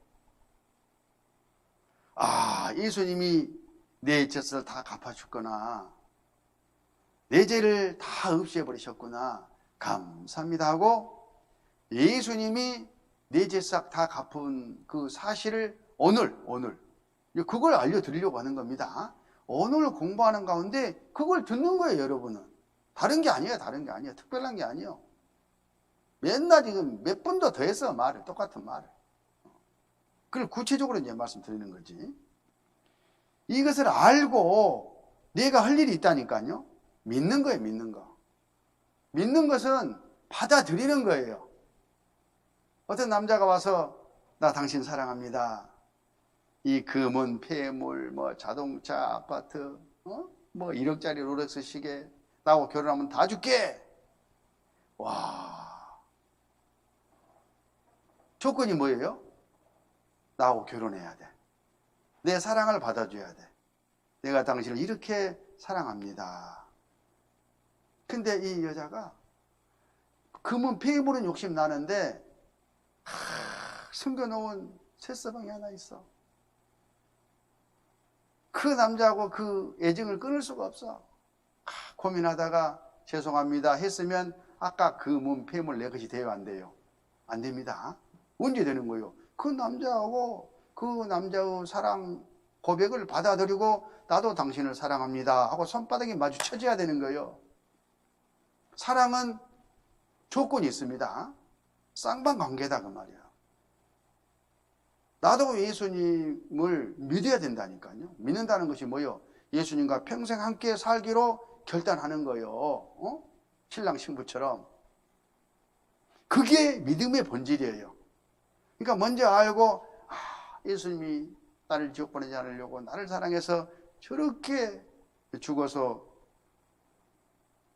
아, 예수님이 내 죄를 다 갚아줬구나. 내 죄를 다 없애버리셨구나. 감사합니다 하고 예수님이 내 죄 싹 다 갚은 그 사실을 오늘 그걸 알려드리려고 하는 겁니다. 오늘 공부하는 가운데 그걸 듣는 거예요, 여러분은. 다른 게 아니에요, 다른 게 아니에요. 특별한 게 아니에요. 맨날 지금 몇 번도 더 했어, 말을. 똑같은 말을. 그걸 구체적으로 이제 말씀드리는 거지. 이것을 알고 내가 할 일이 있다니까요. 믿는 거예요, 믿는 거. 믿는 것은 받아들이는 거예요. 어떤 남자가 와서 나 당신 사랑합니다. 이 금은 폐물, 뭐 자동차, 아파트, 뭐 1억짜리 롤렉스 시계 나하고 결혼하면 다 줄게. 와. 조건이 뭐예요? 나하고 결혼해야 돼. 내 사랑을 받아줘야 돼. 내가 당신을 이렇게 사랑합니다. 근데 이 여자가 금은 폐물은 욕심 나는데 숨겨놓은 쇠서방이 하나 있어. 그 남자하고 그 애정을 끊을 수가 없어. 고민하다가 죄송합니다 했으면 아까 금은 폐물 내 것이 돼요, 안 돼요? 안 됩니다. 언제 되는 거예요? 그 남자하고 그 남자의 사랑 고백을 받아들이고 나도 당신을 사랑합니다 하고 손바닥에 마주쳐져야 되는 거예요. 사랑은 조건이 있습니다. 쌍방관계다 그 말이야. 나도 예수님을 믿어야 된다니까요. 믿는다는 것이 뭐예요? 예수님과 평생 함께 살기로 결단하는 거예요. 신랑 신부처럼. 그게 믿음의 본질이에요. 그러니까 먼저 알고 예수님이 나를 지옥 보내지 않으려고 나를 사랑해서 저렇게 죽어서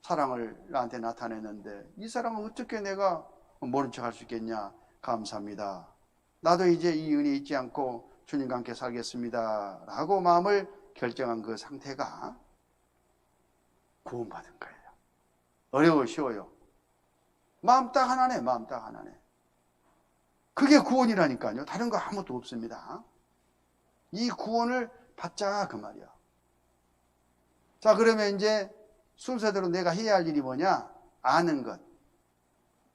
사랑을 나한테 나타냈는데 이 사랑을 어떻게 내가 모른 척 할 수 있겠냐. 감사합니다. 나도 이제 이 은혜 잊지 않고 주님과 함께 살겠습니다 라고 마음을 결정한 그 상태가 구원받은 거예요. 어려워 쉬워요? 마음 딱 하나네. 마음 딱 하나네. 그게 구원이라니까요. 다른 거 아무것도 없습니다. 이 구원을 받자 그 말이야. 자, 그러면 이제 순서대로 내가 해야 할 일이 뭐냐? 아는 것.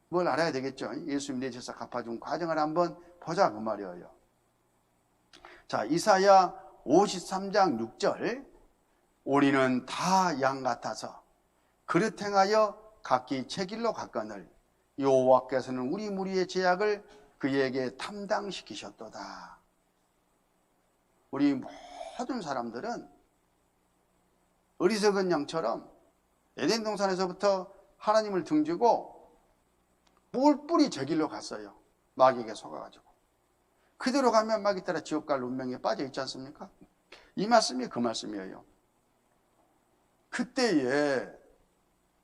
뭘 알아야 되겠죠? 예수님 내 죄사 갚아준 과정을 한번 보자 그 말이에요. 자, 이사야 53장 6절. 우리는 다 양 같아서 그릇 행하여 각기 제 길로 갔거늘 여호와께서는 우리 무리의 죄악을 그에게 담당시키셨도다. 우리 모든 사람들은 어리석은 양처럼 에덴 동산에서부터 하나님을 등지고 뿔뿔이 저 길로 갔어요. 마귀에게 속아가지고. 그대로 가면 마귀 따라 지옥 갈 운명에 빠져 있지 않습니까? 이 말씀이 그 말씀이에요. 그때에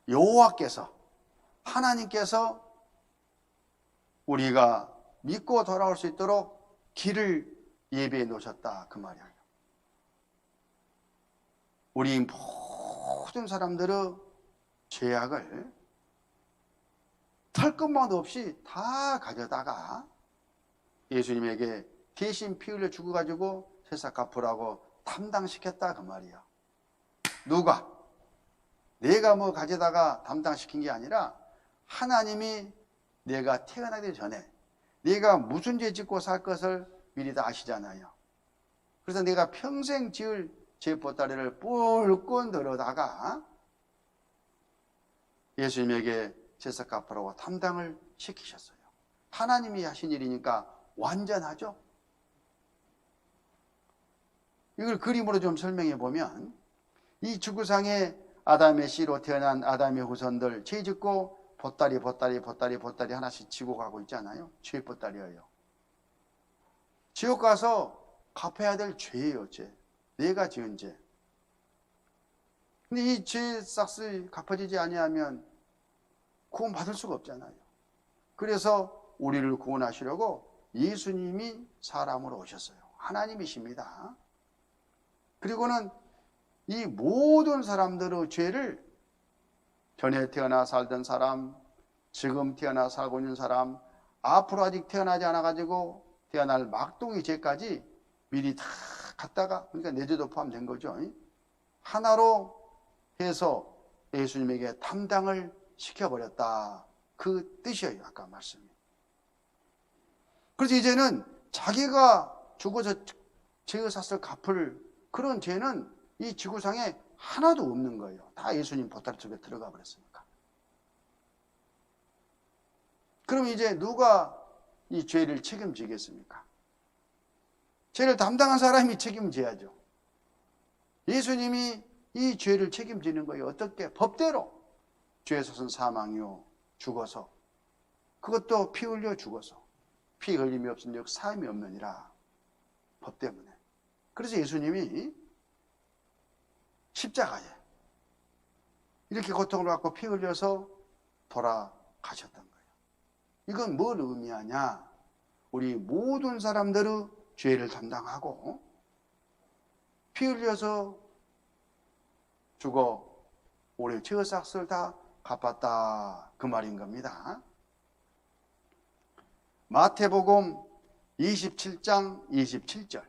여호와께서 하나님께서 우리가 믿고 돌아올 수 있도록 길을 예비해 놓으셨다 그 말이에요. 우리 모든 사람들의 죄악을 털 것만도 없이 다 가져다가 예수님에게 대신 피 흘려 죽어가지고 세상 갚으라고 담당시켰다 그 말이에요. 누가? 내가 뭐 가져다가 담당시킨 게 아니라 하나님이 내가 태어나기 전에 내가 무슨 죄 짓고 살 것을 미리 다 아시잖아요. 그래서 내가 평생 지을 죄 보따리를 뿔꾼 들어다가 예수님에게 제사 갚으라고 담당을 시키셨어요. 하나님이 하신 일이니까 완전하죠. 이걸 그림으로 좀 설명해 보면 이 지구상에 아담의 씨로 태어난 아담의 후손들 죄 짓고 보따리 하나씩 지고 가고 있잖아요. 죄 보따리예요. 지옥 가서 갚아야 될 죄예요. 죄. 내가 지은 죄. 근데 이 죄 싹쓸이 갚아지지 아니하면 구원 받을 수가 없잖아요. 그래서 우리를 구원하시려고 예수님이 사람으로 오셨어요. 하나님이십니다. 그리고는 이 모든 사람들의 죄를 전에 태어나 살던 사람, 지금 태어나 살고 있는 사람, 앞으로 아직 태어나지 않아가지고 태어날 막둥이 죄까지 미리 다 갖다가, 그러니까 내 죄도 포함된 거죠. 하나로 해서 예수님에게 담당을 시켜버렸다. 그 뜻이에요. 아까 말씀이. 그래서 이제는 자기가 죽어서 죄의 삭을 갚을 그런 죄는 이 지구상에 하나도 없는 거예요. 다 예수님 보따리 속에 들어가 버렸으니까. 그럼 이제 누가 이 죄를 책임지겠습니까? 죄를 담당한 사람이 책임져야죠. 예수님이 이 죄를 책임지는 거예요. 어떻게? 법대로. 죄의 삭은 사망이요. 죽어서. 그것도 피 흘려 죽어서. 피 흘림이 없으면 사함이 없느니라. 법 때문에. 그래서 예수님이 십자가에 이렇게 고통을 받고 피 흘려서 돌아가셨던 거예요. 이건 뭘 의미하냐? 우리 모든 사람들의 죄를 담당하고 피 흘려서 죽어 우리 죄의 삭을 다 갚았다 그 말인 겁니다. 마태복음 27장 27절.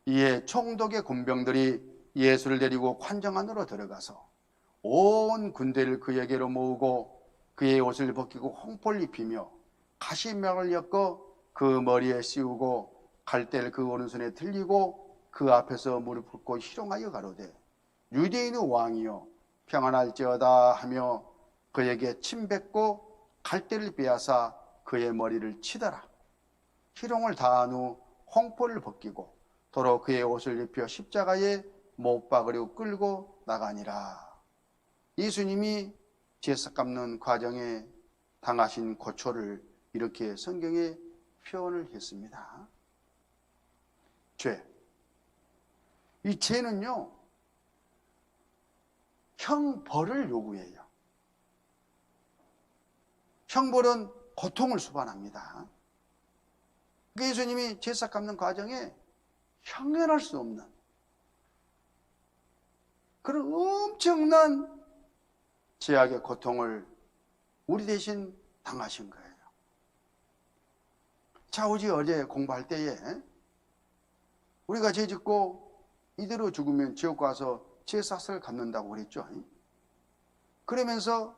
이에 총독의 군병들이 예수를 데리고 관정 안으로 들어가서 온 군대를 그에게로 모으고 그의 옷을 벗기고 홍포를 입히며 가시명을 엮어 그 머리에 씌우고 갈대를 그 오른손에 들리고 그 앞에서 무릎 꿇고 희롱하여 가로되 유대인의 왕이여 평안할지어다 하며 그에게 침 뱉고 갈대를 빼앗아 그의 머리를 치더라. 희롱을 다한 후 홍포를 벗기고 도로 그의 옷을 입혀 십자가에 못 박으려 끌고 나가니라. 예수님이 제사 깎는 과정에 당하신 고초를 이렇게 성경에 표현을 했습니다. 죄. 이 죄는요, 형벌을 요구해요. 형벌은 고통을 수반합니다. 그러니까 예수님이 제사 깎는 과정에 형연할 수 없는 그런 엄청난 죄악의 고통을 우리 대신 당하신 거예요. 자, 우리 어제 공부할 때에 우리가 죄 짓고 이대로 죽으면 지옥 가서 제사를 갚는다고 그랬죠. 그러면서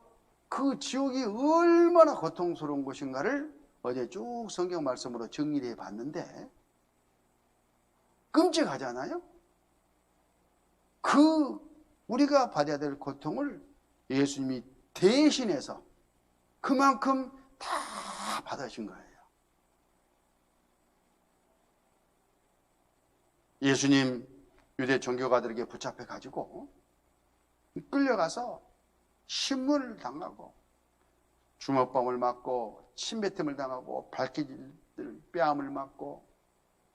그 지옥이 얼마나 고통스러운 것인가를 어제 쭉 성경 말씀으로 정리를 해봤는데 끔찍하잖아요. 그 우리가 받아야 될 고통을 예수님이 대신해서 그만큼 다 받으신 거예요. 예수님 유대 종교가들에게 붙잡혀 가지고 끌려가서 신문을 당하고 주먹밤을 맞고 침뱉음을 당하고 발기질 뺨을 맞고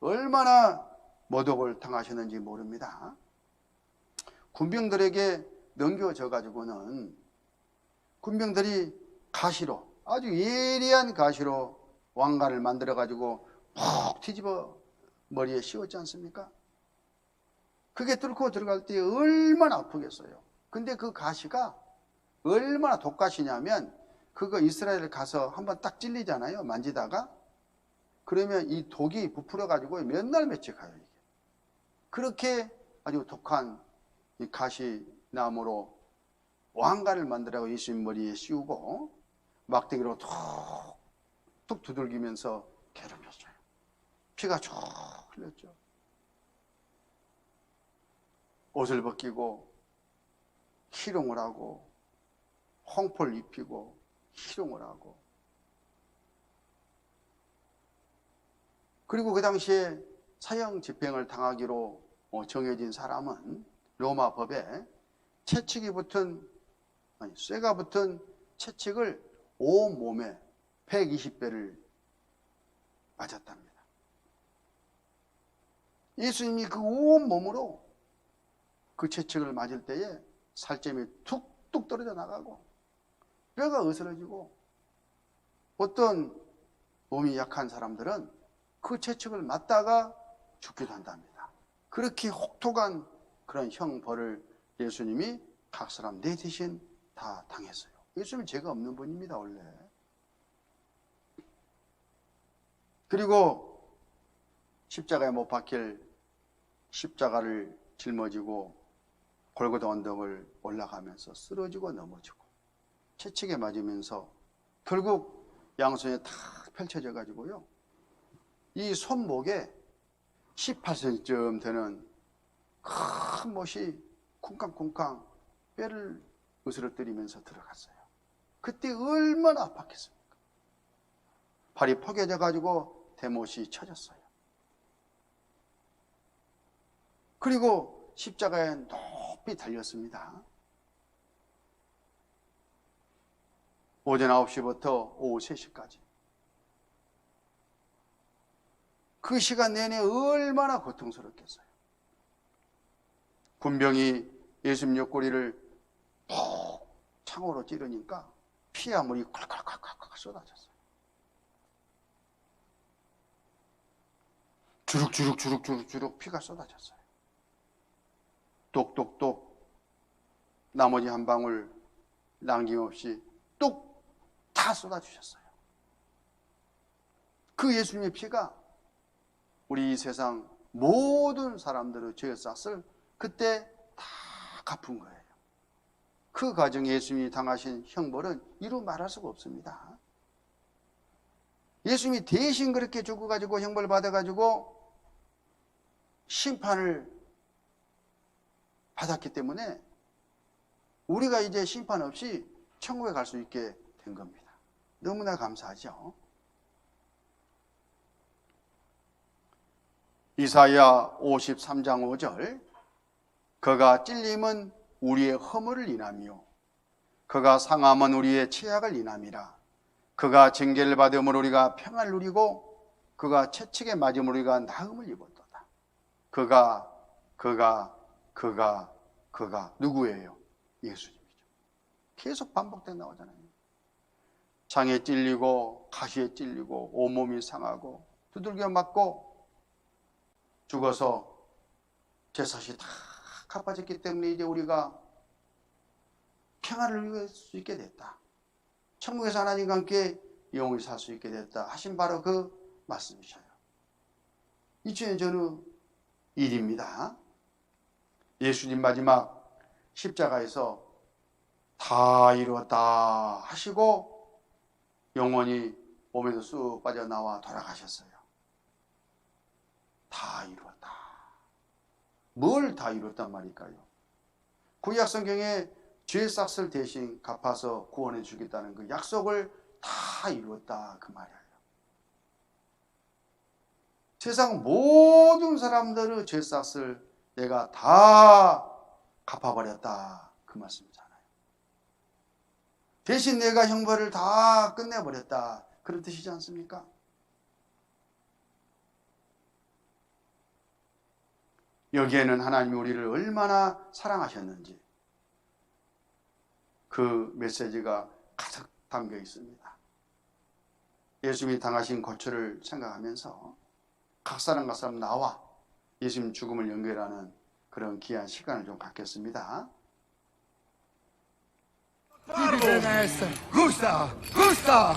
얼마나 모독을 당하셨는지 모릅니다. 군병들에게 넘겨져 가지고는 군병들이 가시로 아주 예리한 가시로 왕관을 만들어 가지고 푹 뒤집어 머리에 씌웠지 않습니까? 그게 뚫고 들어갈 때 얼마나 아프겠어요. 근데 그 가시가 얼마나 독가시냐면 그거 이스라엘 가서 한번 딱 찔리잖아요. 만지다가 그러면 이 독이 부풀어 가지고 몇 날 며칠 가요. 이게. 그렇게 아주 독한 이 가시나무로 왕관을 만들어 예수님 머리에 씌우고 막대기로 툭툭 두들기면서 괴롭혔어요. 피가 쭉 흘렸죠. 옷을 벗기고 희롱을 하고 홍포를 입히고 희롱을 하고 그리고 그 당시에 사형 집행을 당하기로 정해진 사람은 로마 법에 채찍이 붙은 쇠가 붙은 채찍을 온 몸에 120배를 맞았답니다. 예수님이 그 온 몸으로 그 채찍을 맞을 때에 살점이 툭툭 떨어져 나가고 뼈가 으스러지고 어떤 몸이 약한 사람들은 그 채찍을 맞다가 죽기도 한답니다. 그렇게 혹독한 그런 형벌을 예수님이 각 사람 내 대신 다 당했어요. 예수님은 죄가 없는 분입니다, 원래. 그리고 십자가에 못 박힐 십자가를 짊어지고 골고다 언덕을 올라가면서 쓰러지고 넘어지고 채찍에 맞으면서 결국 양손에 탁 펼쳐져 가지고요. 이 손목에 18cm쯤 되는 큰 못이 쿵쾅쿵쾅 뼈를 으스러뜨리면서 들어갔어요. 그때 얼마나 아팠겠습니까? 발이 포개져 가지고 대못이 쳐졌어요. 그리고 십자가에 높이 달렸습니다. 오전 9시부터 오후 3시까지. 그 시간 내내 얼마나 고통스럽겠어요. 군병이 예수님 옆구리를 푹 창으로 찌르니까 피와 물이 콸콸콸콸 쏟아졌어요. 주룩주룩 피가 쏟아졌어요. 똑똑똑 나머지 한 방울 남김없이 뚝 다 쏟아주셨어요. 그 예수님의 피가 우리 이 세상 모든 사람들의 죄의 싹을 그때 다 갚은 거예요. 그 과정에 예수님이 당하신 형벌은 이루 말할 수가 없습니다. 예수님이 대신 그렇게 죽어가지고 형벌 받아가지고 심판을 받았기 때문에 우리가 이제 심판 없이 천국에 갈 수 있게 된 겁니다. 너무나 감사하죠. 이사야 53장 5절 그가 찔림은 우리의 허물을 인하며 그가 상함은 우리의 죄악을 인함이라. 그가 징계를 받음으로 우리가 평안을 누리고 그가 채찍에 맞음으로 우리가 나음을 입었도다. 그가 누구예요? 예수님이죠. 계속 반복돼 나오잖아요. 장에 찔리고 가시에 찔리고 온몸이 상하고 두들겨 맞고 죽어서 제사시 다 갚아졌기 때문에 이제 우리가 평안을 누릴 수 있게 됐다. 천국에서 하나님과 함께 영원히 살 수 있게 됐다 하신 바로 그 말씀이셔요. 이 주에 저는 일입니다. 예수님 마지막 십자가에서 다 이루었다 하시고 영원히 몸에서 쑥 빠져나와 돌아가셨어요. 다 이루었다. 뭘 다 이뤘단 말일까요? 구약 성경에 죄의 싹을 대신 갚아서 구원해 주겠다는 그 약속을 다 이루었다 그 말이에요. 세상 모든 사람들의 죄의 싹을 내가 다 갚아버렸다 그 말씀이잖아요. 대신 내가 형벌을 다 끝내버렸다 그런 뜻이지 않습니까? 여기에는 하나님이 우리를 얼마나 사랑하셨는지 그 메시지가 가득 담겨 있습니다. 예수님이 당하신 고초를 생각하면서 각 사람 나와 예수님 죽음을 연결하는 그런 귀한 시간을 좀 갖겠습니다. Gusta! Gusta!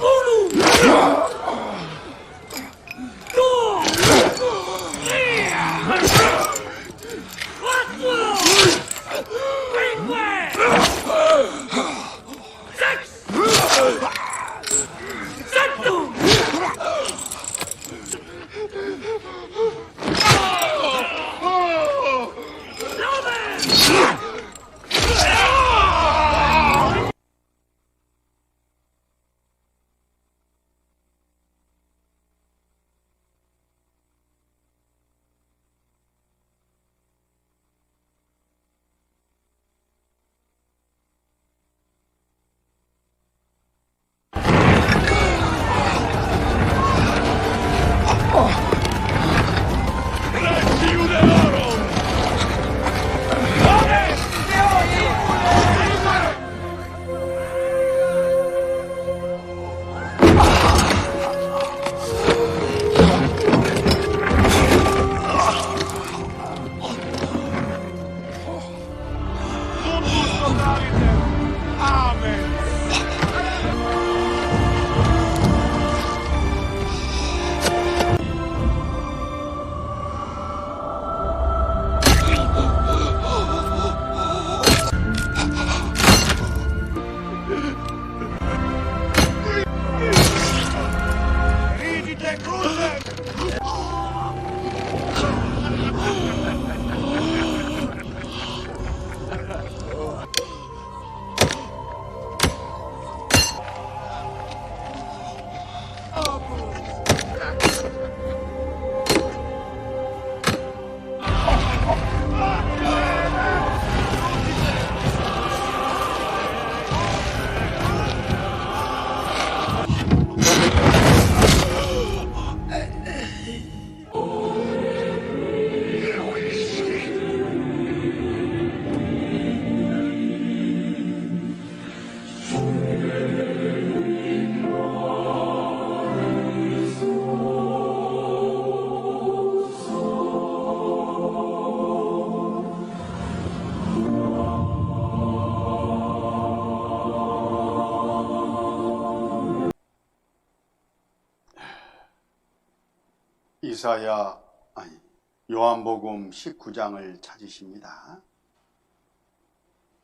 요한복음 19장을 찾으십니다.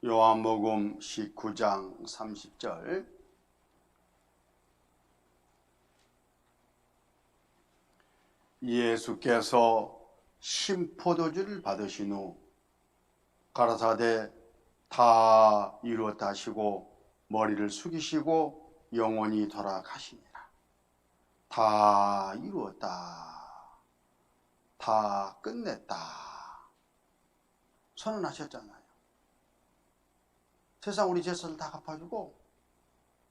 요한복음 19장 30절. 예수께서 신포도주를 받으신 후 가라사대 다 이루었다 하시고 머리를 숙이시고 영원히 돌아가시니라. 다 이루었다. 다 끝냈다. 선언하셨잖아요. 세상 우리 죄를 다 갚아주고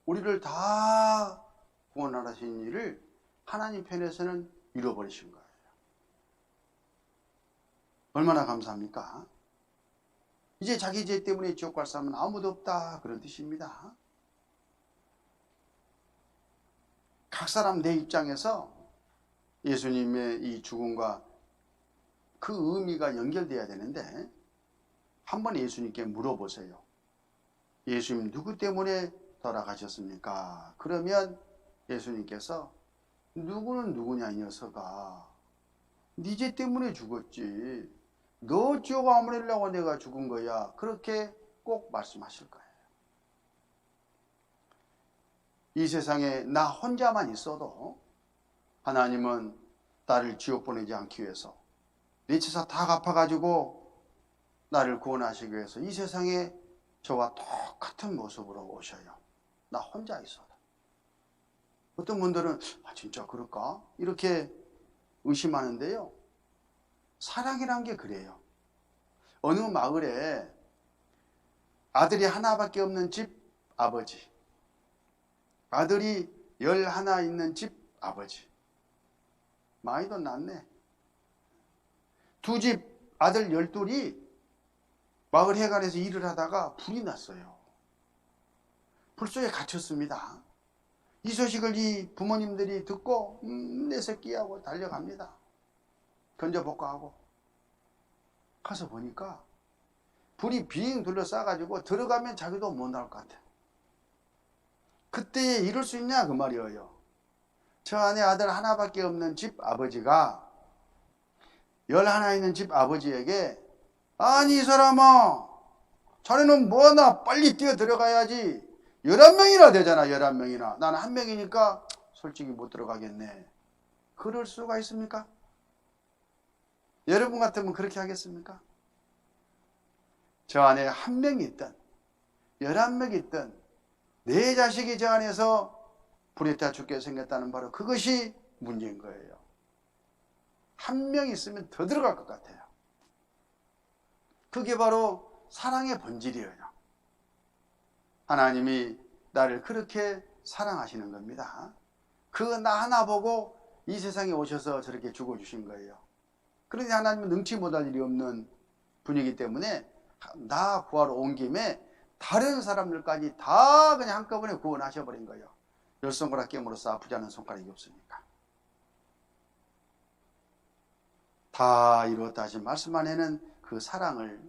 우리를 다 구원하신 일을 하나님 편에서는 이뤄버리신 거예요. 얼마나 감사합니까? 이제 자기 죄 때문에 지옥 갈 사람은 아무도 없다, 그런 뜻입니다. 각 사람 내 입장에서 예수님의 이 죽음과 그 의미가 연결돼야 되는데 한번 예수님께 물어보세요. 예수님 누구 때문에 돌아가셨습니까? 그러면 예수님께서 누구는 누구냐 이 녀석아, 네 죄 때문에 죽었지, 너 지옥 안 보내려고 내가 죽은 거야, 그렇게 꼭 말씀하실 거예요. 이 세상에 나 혼자만 있어도 하나님은 나를 지옥 보내지 않기 위해서 내 죄사 다 갚아가지고 나를 구원하시기 위해서 이 세상에 저와 똑같은 모습으로 오셔요. 나 혼자 있어도. 어떤 분들은 진짜 그럴까? 이렇게 의심하는데요. 사랑이란 게 그래요. 어느 마을에 아들이 하나밖에 없는 집 아버지, 아들이 11 있는 집 아버지, 많이도 낫네. 두 집 아들 12이 마을 해관에서 일을 하다가 불이 났어요. 불 속에 갇혔습니다. 이 소식을 이 부모님들이 듣고 내 새끼하고 달려갑니다. 견져복구하고 가서 보니까 불이 빙 둘러싸가지고 들어가면 자기도 못 나올 것 같아요. 그때 이럴 수 있냐 그 말이에요. 저 안에 아들 하나밖에 없는 집 아버지가 11 있는 집 아버지에게 아니 이 사람아, 자네는 뭐하나 빨리 뛰어 들어가야지. 11명이나 되잖아. 11명이나. 나는 1명이니까 솔직히 못 들어가겠네. 그럴 수가 있습니까? 여러분 같으면 그렇게 하겠습니까? 저 안에 1명이 있든 11명이 있든 내 자식이 저 안에서 불에 타 죽게 생겼다는 바로 그것이 문제인 거예요. 1명 있으면 더 들어갈 것 같아요. 그게 바로 사랑의 본질이에요. 하나님이 나를 그렇게 사랑하시는 겁니다. 그 나 하나 보고 이 세상에 오셔서 저렇게 죽어주신 거예요. 그런데 하나님은 능치 못할 일이 없는 분이기 때문에 나 구하러 온 김에 다른 사람들까지 다 그냥 한꺼번에 구원하셔버린 거예요. 10손가락 깨물어서 아프지 않은 손가락이 없으니까. 다 이루었다 하신 말씀 안에는 그 사랑을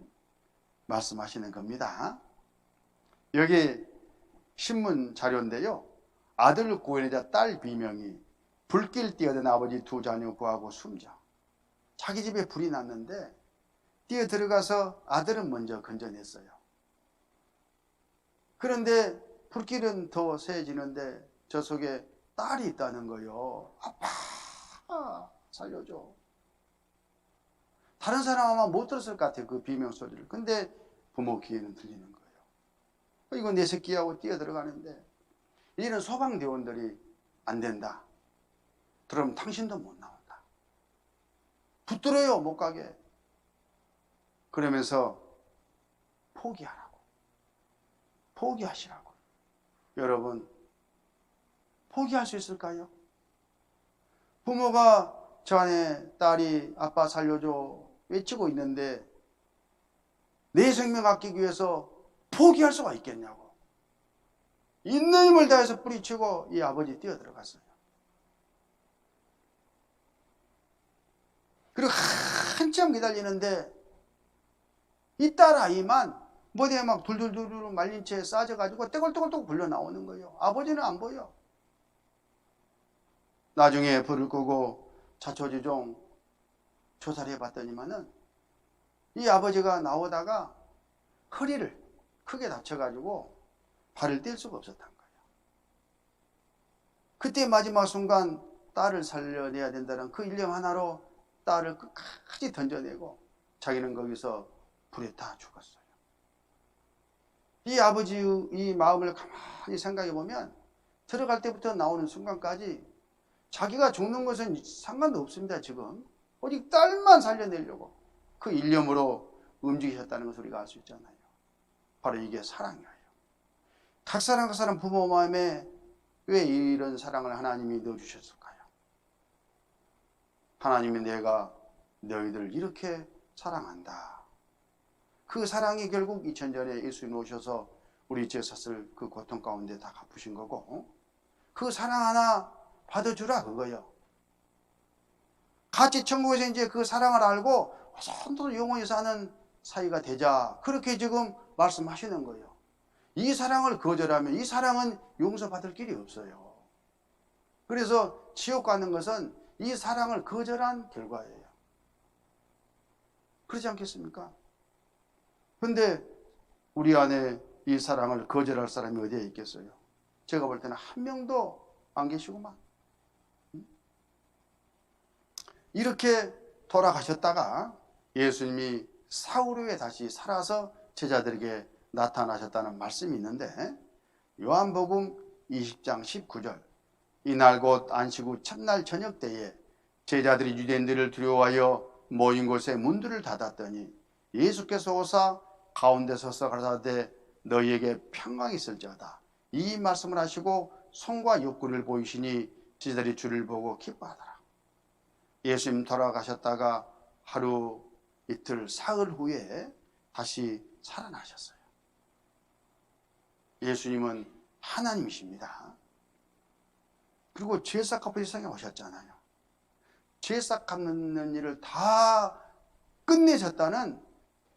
말씀하시는 겁니다. 여기 신문 자료인데요. 아들 구원이자 딸 비명이 불길 뛰어든 아버지 두 자녀 구하고 숨져. 자기 집에 불이 났는데 뛰어 들어가서 아들은 먼저 건져냈어요. 그런데 불길은 더 세지는데 저 속에 딸이 있다는 거예요. 아빠 살려줘. 다른 사람 아마 못 들었을 것 같아요. 그 비명 소리를. 근데 부모 귀에는 들리는 거예요. 이거 내 새끼하고 뛰어 들어가는데 이런 소방대원들이 안 된다. 그럼 당신도 못 나온다. 붙들어요, 못 가게. 그러면서 포기하라고. 포기하시라고. 여러분, 포기할 수 있을까요? 부모가 저 안에 딸이 아빠 살려줘 외치고 있는데 내 생명 아끼기 위해서 포기할 수가 있겠냐고. 있는 힘을 다해서 뿌리치고 이 아버지 뛰어들어갔어요. 그리고 한참 기다리는데 이 딸 아이만 머리에 막 둘둘둘 말린 채 싸져가지고 떼굴떼굴떼굴 굴려 나오는 거예요. 아버지는 안 보여. 나중에 불을 끄고 자초지종 조사를 해봤더니만은 이 아버지가 나오다가 허리를 크게 다쳐가지고 발을 뗄 수가 없었던 거예요. 그때 마지막 순간 딸을 살려내야 된다는 그 일념 하나로 딸을 끝까지 던져내고 자기는 거기서 불에 타 죽었어요. 이 아버지의 이 마음을 가만히 생각해 보면 들어갈 때부터 나오는 순간까지 자기가 죽는 것은 상관도 없습니다. 지금 오직 딸만 살려내려고 그 일념으로 움직이셨다는 것을 우리가 알 수 있잖아요. 바로 이게 사랑이에요. 각 사람 부모 마음에 왜 이런 사랑을 하나님이 넣어주셨을까요? 하나님이 내가 너희들을 이렇게 사랑한다. 그 사랑이 결국 2000년에 예수님 오셔서 우리 죄 샀을 그 고통 가운데 다 갚으신 거고, 그 사랑 하나 받아주라 그거요. 같이 천국에서 이제 그 사랑을 알고 선도 영원히 사는 사이가 되자, 그렇게 지금 말씀하시는 거예요. 이 사랑을 거절하면 이 사랑은 용서받을 길이 없어요. 그래서 지옥 가는 것은 이 사랑을 거절한 결과예요. 그렇지 않겠습니까? 근데 우리 안에 이 사랑을 거절할 사람이 어디에 있겠어요? 제가 볼 때는 한 명도 안 계시구만. 이렇게 돌아가셨다가 예수님이 사흘 후에 다시 살아서 제자들에게 나타나셨다는 말씀이 있는데, 요한복음 20장 19절, 이날 곧 안식 후 첫날 저녁 때에 제자들이 유대인들을 두려워하여 모인 곳에 문들을 닫았더니 예수께서 오사 가운데 서서 가라사대 너희에게 평강이 있을지어다. 이 말씀을 하시고 손과 옆구리를 보이시니 제자들이 주를 보고 기뻐하더라. 예수님 돌아가셨다가 하루 이틀 사흘 후에 다시 살아나셨어요. 예수님은 하나님이십니다. 그리고 죄싹 갚을 세상에 오셨잖아요. 죄싹 갚는 일을 다 끝내셨다는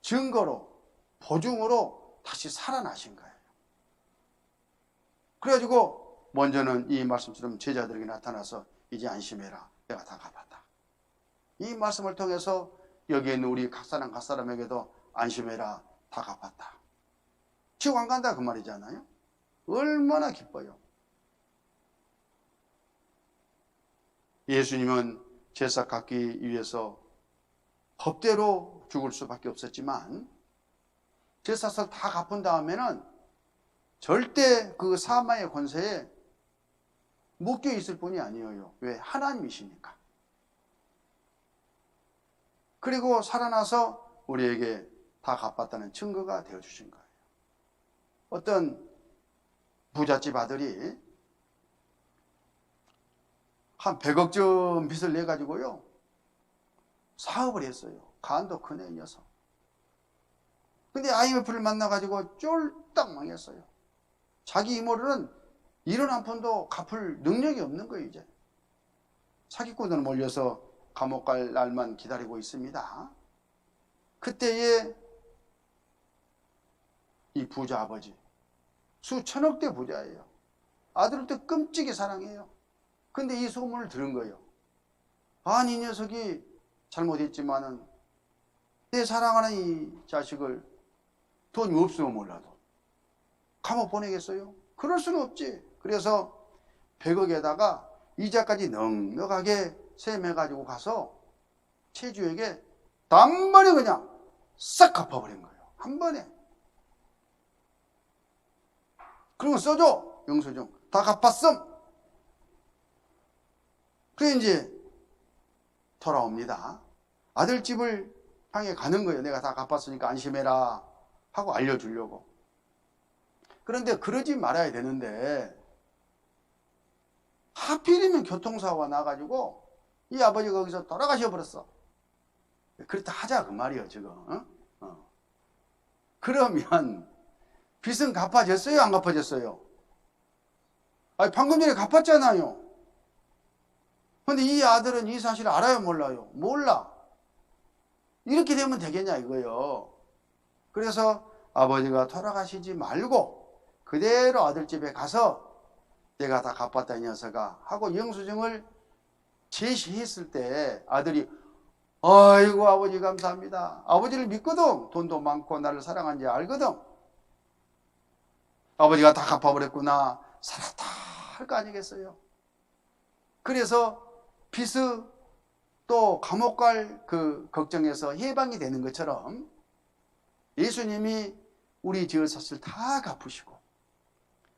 증거로, 보증으로 다시 살아나신 거예요. 그래가지고 먼저는 이 말씀처럼 제자들에게 나타나서 이제 안심해라, 내가 다 갚았다. 이 말씀을 통해서 여기에 있는 우리 각 사람에게도 안심해라, 다 갚았다. 지옥 안 간다 그 말이잖아요. 얼마나 기뻐요. 예수님은 제사 갚기 위해서 법대로 죽을 수밖에 없었지만 제사를 다 갚은 다음에는 절대 그 사마의 권세에 묶여 있을 뿐이 아니에요. 왜? 하나님이시니까. 그리고 살아나서 우리에게 다 갚았다는 증거가 되어주신 거예요. 어떤 부잣집 아들이 한 100억쯤 빚을 내가지고요, 사업을 했어요. 간도 크네, 이 녀석. 근데 IMF를 만나가지고 쫄딱 망했어요. 자기 이모들은 이런 한 푼도 갚을 능력이 없는 거예요, 이제. 사기꾼들 몰려서 감옥 갈 날만 기다리고 있습니다. 그때에 이 부자 아버지, 수천억대 부자예요. 아들도 끔찍이 사랑해요. 근데 이 소문을 들은 거예요. 아니, 이 녀석이 잘못했지만은 내 사랑하는 이 자식을 돈이 없으면 몰라도 감옥 보내겠어요? 그럴 수는 없지. 그래서 100억에다가 이자까지 넉넉하게 셈해가지고 가서 채주에게 단번에 그냥 싹 갚아버린 거예요. 한 번에. 그러면 써줘, 영수증. 다 갚았음. 그래 이제 돌아옵니다. 아들 집을 향해 가는 거예요. 내가 다 갚았으니까 안심해라 하고 알려주려고. 그런데 그러지 말아야 되는데 하필이면 교통사고가 나가지고 이 아버지가 거기서 돌아가셔 버렸어. 그렇다 하자 그 말이에요 지금. 그러면 빚은 갚아졌어요, 안 갚아졌어요? 아니, 방금 전에 갚았잖아요. 근데 이 아들은 이 사실을 알아요, 몰라요? 몰라. 이렇게 되면 되겠냐 이거요. 그래서 아버지가 돌아가시지 말고 그대로 아들 집에 가서 내가 다 갚았다 이 녀석아 하고 영수증을 제시했을 때 아들이 아이고 아버지 감사합니다. 아버지를 믿거든. 돈도 많고 나를 사랑한지 알거든. 아버지가 다 갚아버렸구나. 살았다 할 거 아니겠어요. 그래서 빚을 또 감옥 갈 그 걱정에서 해방이 되는 것처럼 예수님이 우리 지을 샀을 다 갚으시고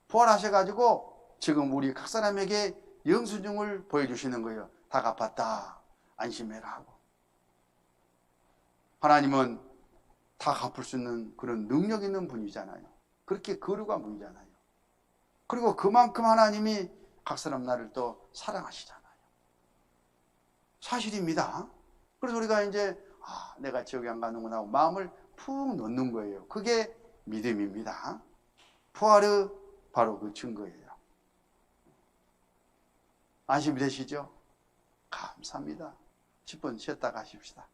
부활하셔가지고 지금 우리 각 사람에게 영수증을 보여주시는 거예요. 다 갚았다. 안심해라 하고. 하나님은 다 갚을 수 있는 그런 능력 있는 분이잖아요. 그렇게 거룩한 분이잖아요. 그리고 그만큼 하나님이 각 사람 나를 또 사랑하시잖아요. 사실입니다. 그래서 우리가 이제 내가 지옥에 안 가는구나 하고 마음을 푹 놓는 거예요. 그게 믿음입니다. 부활의 바로 그 증거예요. 안심이 되시죠? 감사합니다. 10분 쉬었다 가십시다.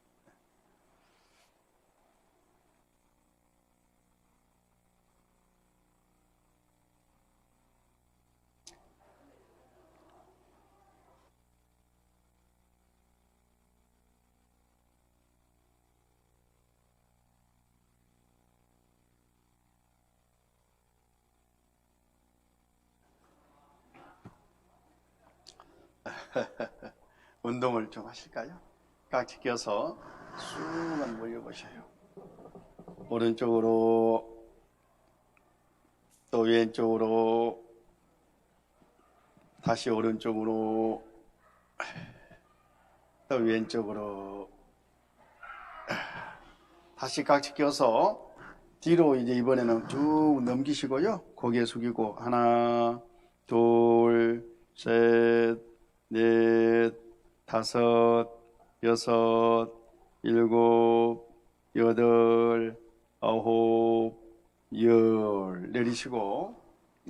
운동을 좀 하실까요? 깍지 껴서 쑥 몰려보셔요. 오른쪽으로 또 왼쪽으로 다시 오른쪽으로 또 왼쪽으로 다시 깍지 껴서 뒤로 이제 이번에는 쭉 넘기시고요. 고개 숙이고 하나 둘 셋 넷 다섯 여섯 일곱 여덟 아홉 열 내리시고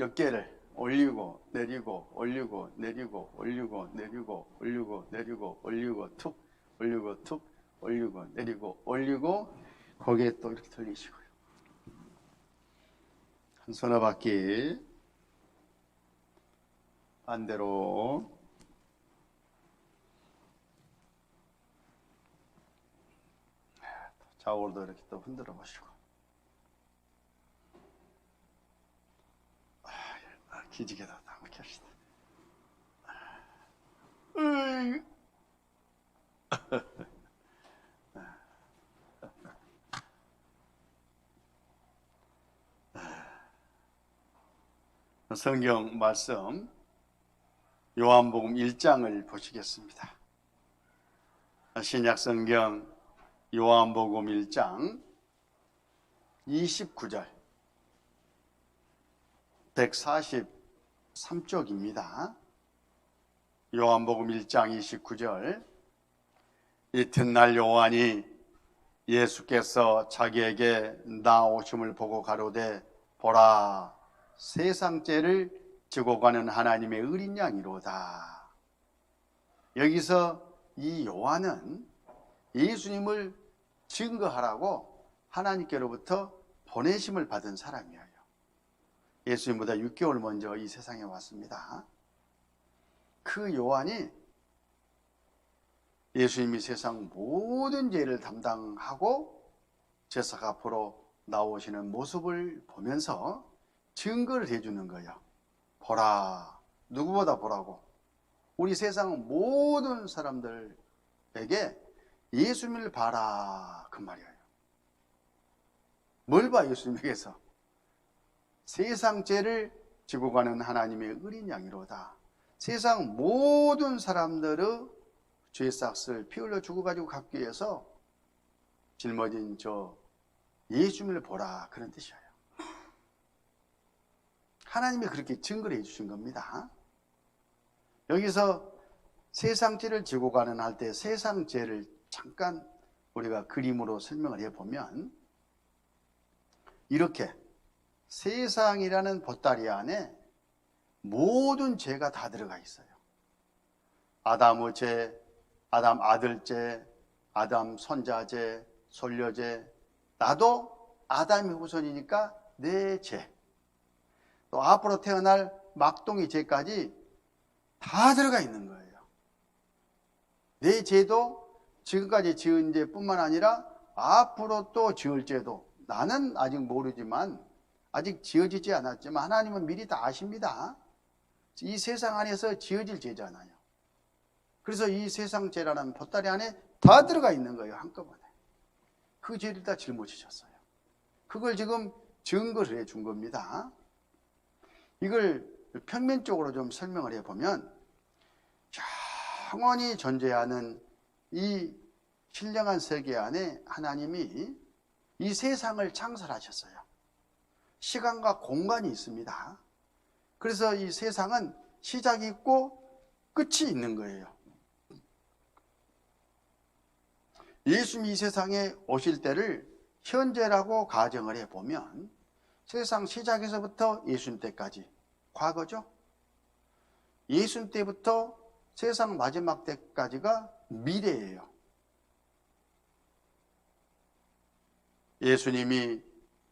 어깨를 올리고 내리고 올리고 내리고 올리고 내리고 올리고 내리고 올리고 툭 올리고 툭 올리고 내리고 올리고 고개 또 이렇게 돌리시고요. 한 손에 받기 반대로 좌우로도 이렇게 또 흔들어 보시고 기지개다 다 막힙시다. 성경 말씀 요한복음 1장을 보시겠습니다. 신약 성경 요한복음 1장 29절 143쪽입니다. 요한복음 1장 29절 이튿날 요한이 예수께서 자기에게 나오심을 보고 가로되 보라 세상 죄를 지고 가는 하나님의 어린 양이로다. 여기서 이 요한은 예수님을 증거하라고 하나님께로부터 보내심을 받은 사람이에요. 예수님보다 6개월 먼저 이 세상에 왔습니다. 그 요한이 예수님이 세상 모든 죄를 담당하고 제사장 앞으로 나오시는 모습을 보면서 증거를 해주는 거예요. 보라, 누구보다 보라고. 우리 세상 모든 사람들에게 예수님을 봐라 그 말이에요. 뭘 봐 예수님에게서? 세상 죄를 지고 가는 하나님의 어린 양이로다. 세상 모든 사람들의 죄싹을 피 흘려 죽어가지고 갚기 위해서 짊어진 저 예수님을 보라 그런 뜻이에요. 하나님이 그렇게 증거를 해주신 겁니다. 여기서 세상 죄를 지고 가는 할 때 세상 죄를 잠깐 우리가 그림으로 설명을 해보면 이렇게 세상이라는 보따리 안에 모든 죄가 다 들어가 있어요. 아담의 죄, 아담 아들죄, 아담 손자죄, 손녀죄, 나도 아담의 후손이니까 내 죄, 또 앞으로 태어날 막둥이 죄까지 다 들어가 있는 거예요. 내 죄도 지금까지 지은 죄뿐만 아니라 앞으로 또 지을 죄도 나는 아직 모르지만 아직 지어지지 않았지만 하나님은 미리 다 아십니다. 이 세상 안에서 지어질 죄잖아요. 그래서 이 세상 죄라는 보따리 안에 다 들어가 있는 거예요. 한꺼번에. 그 죄를 다 짊어지셨어요. 그걸 지금 증거를 해준 겁니다. 이걸 평면적으로 좀 설명을 해보면 영원히 존재하는 이 신령한 세계 안에 하나님이 이 세상을 창설하셨어요. 시간과 공간이 있습니다. 그래서 이 세상은 시작이 있고 끝이 있는 거예요. 예수님이 이 세상에 오실 때를 현재라고 가정을 해보면 세상 시작에서부터 예수님 때까지 과거죠. 예수님 때부터 세상 마지막 때까지가 미래예요. 예수님이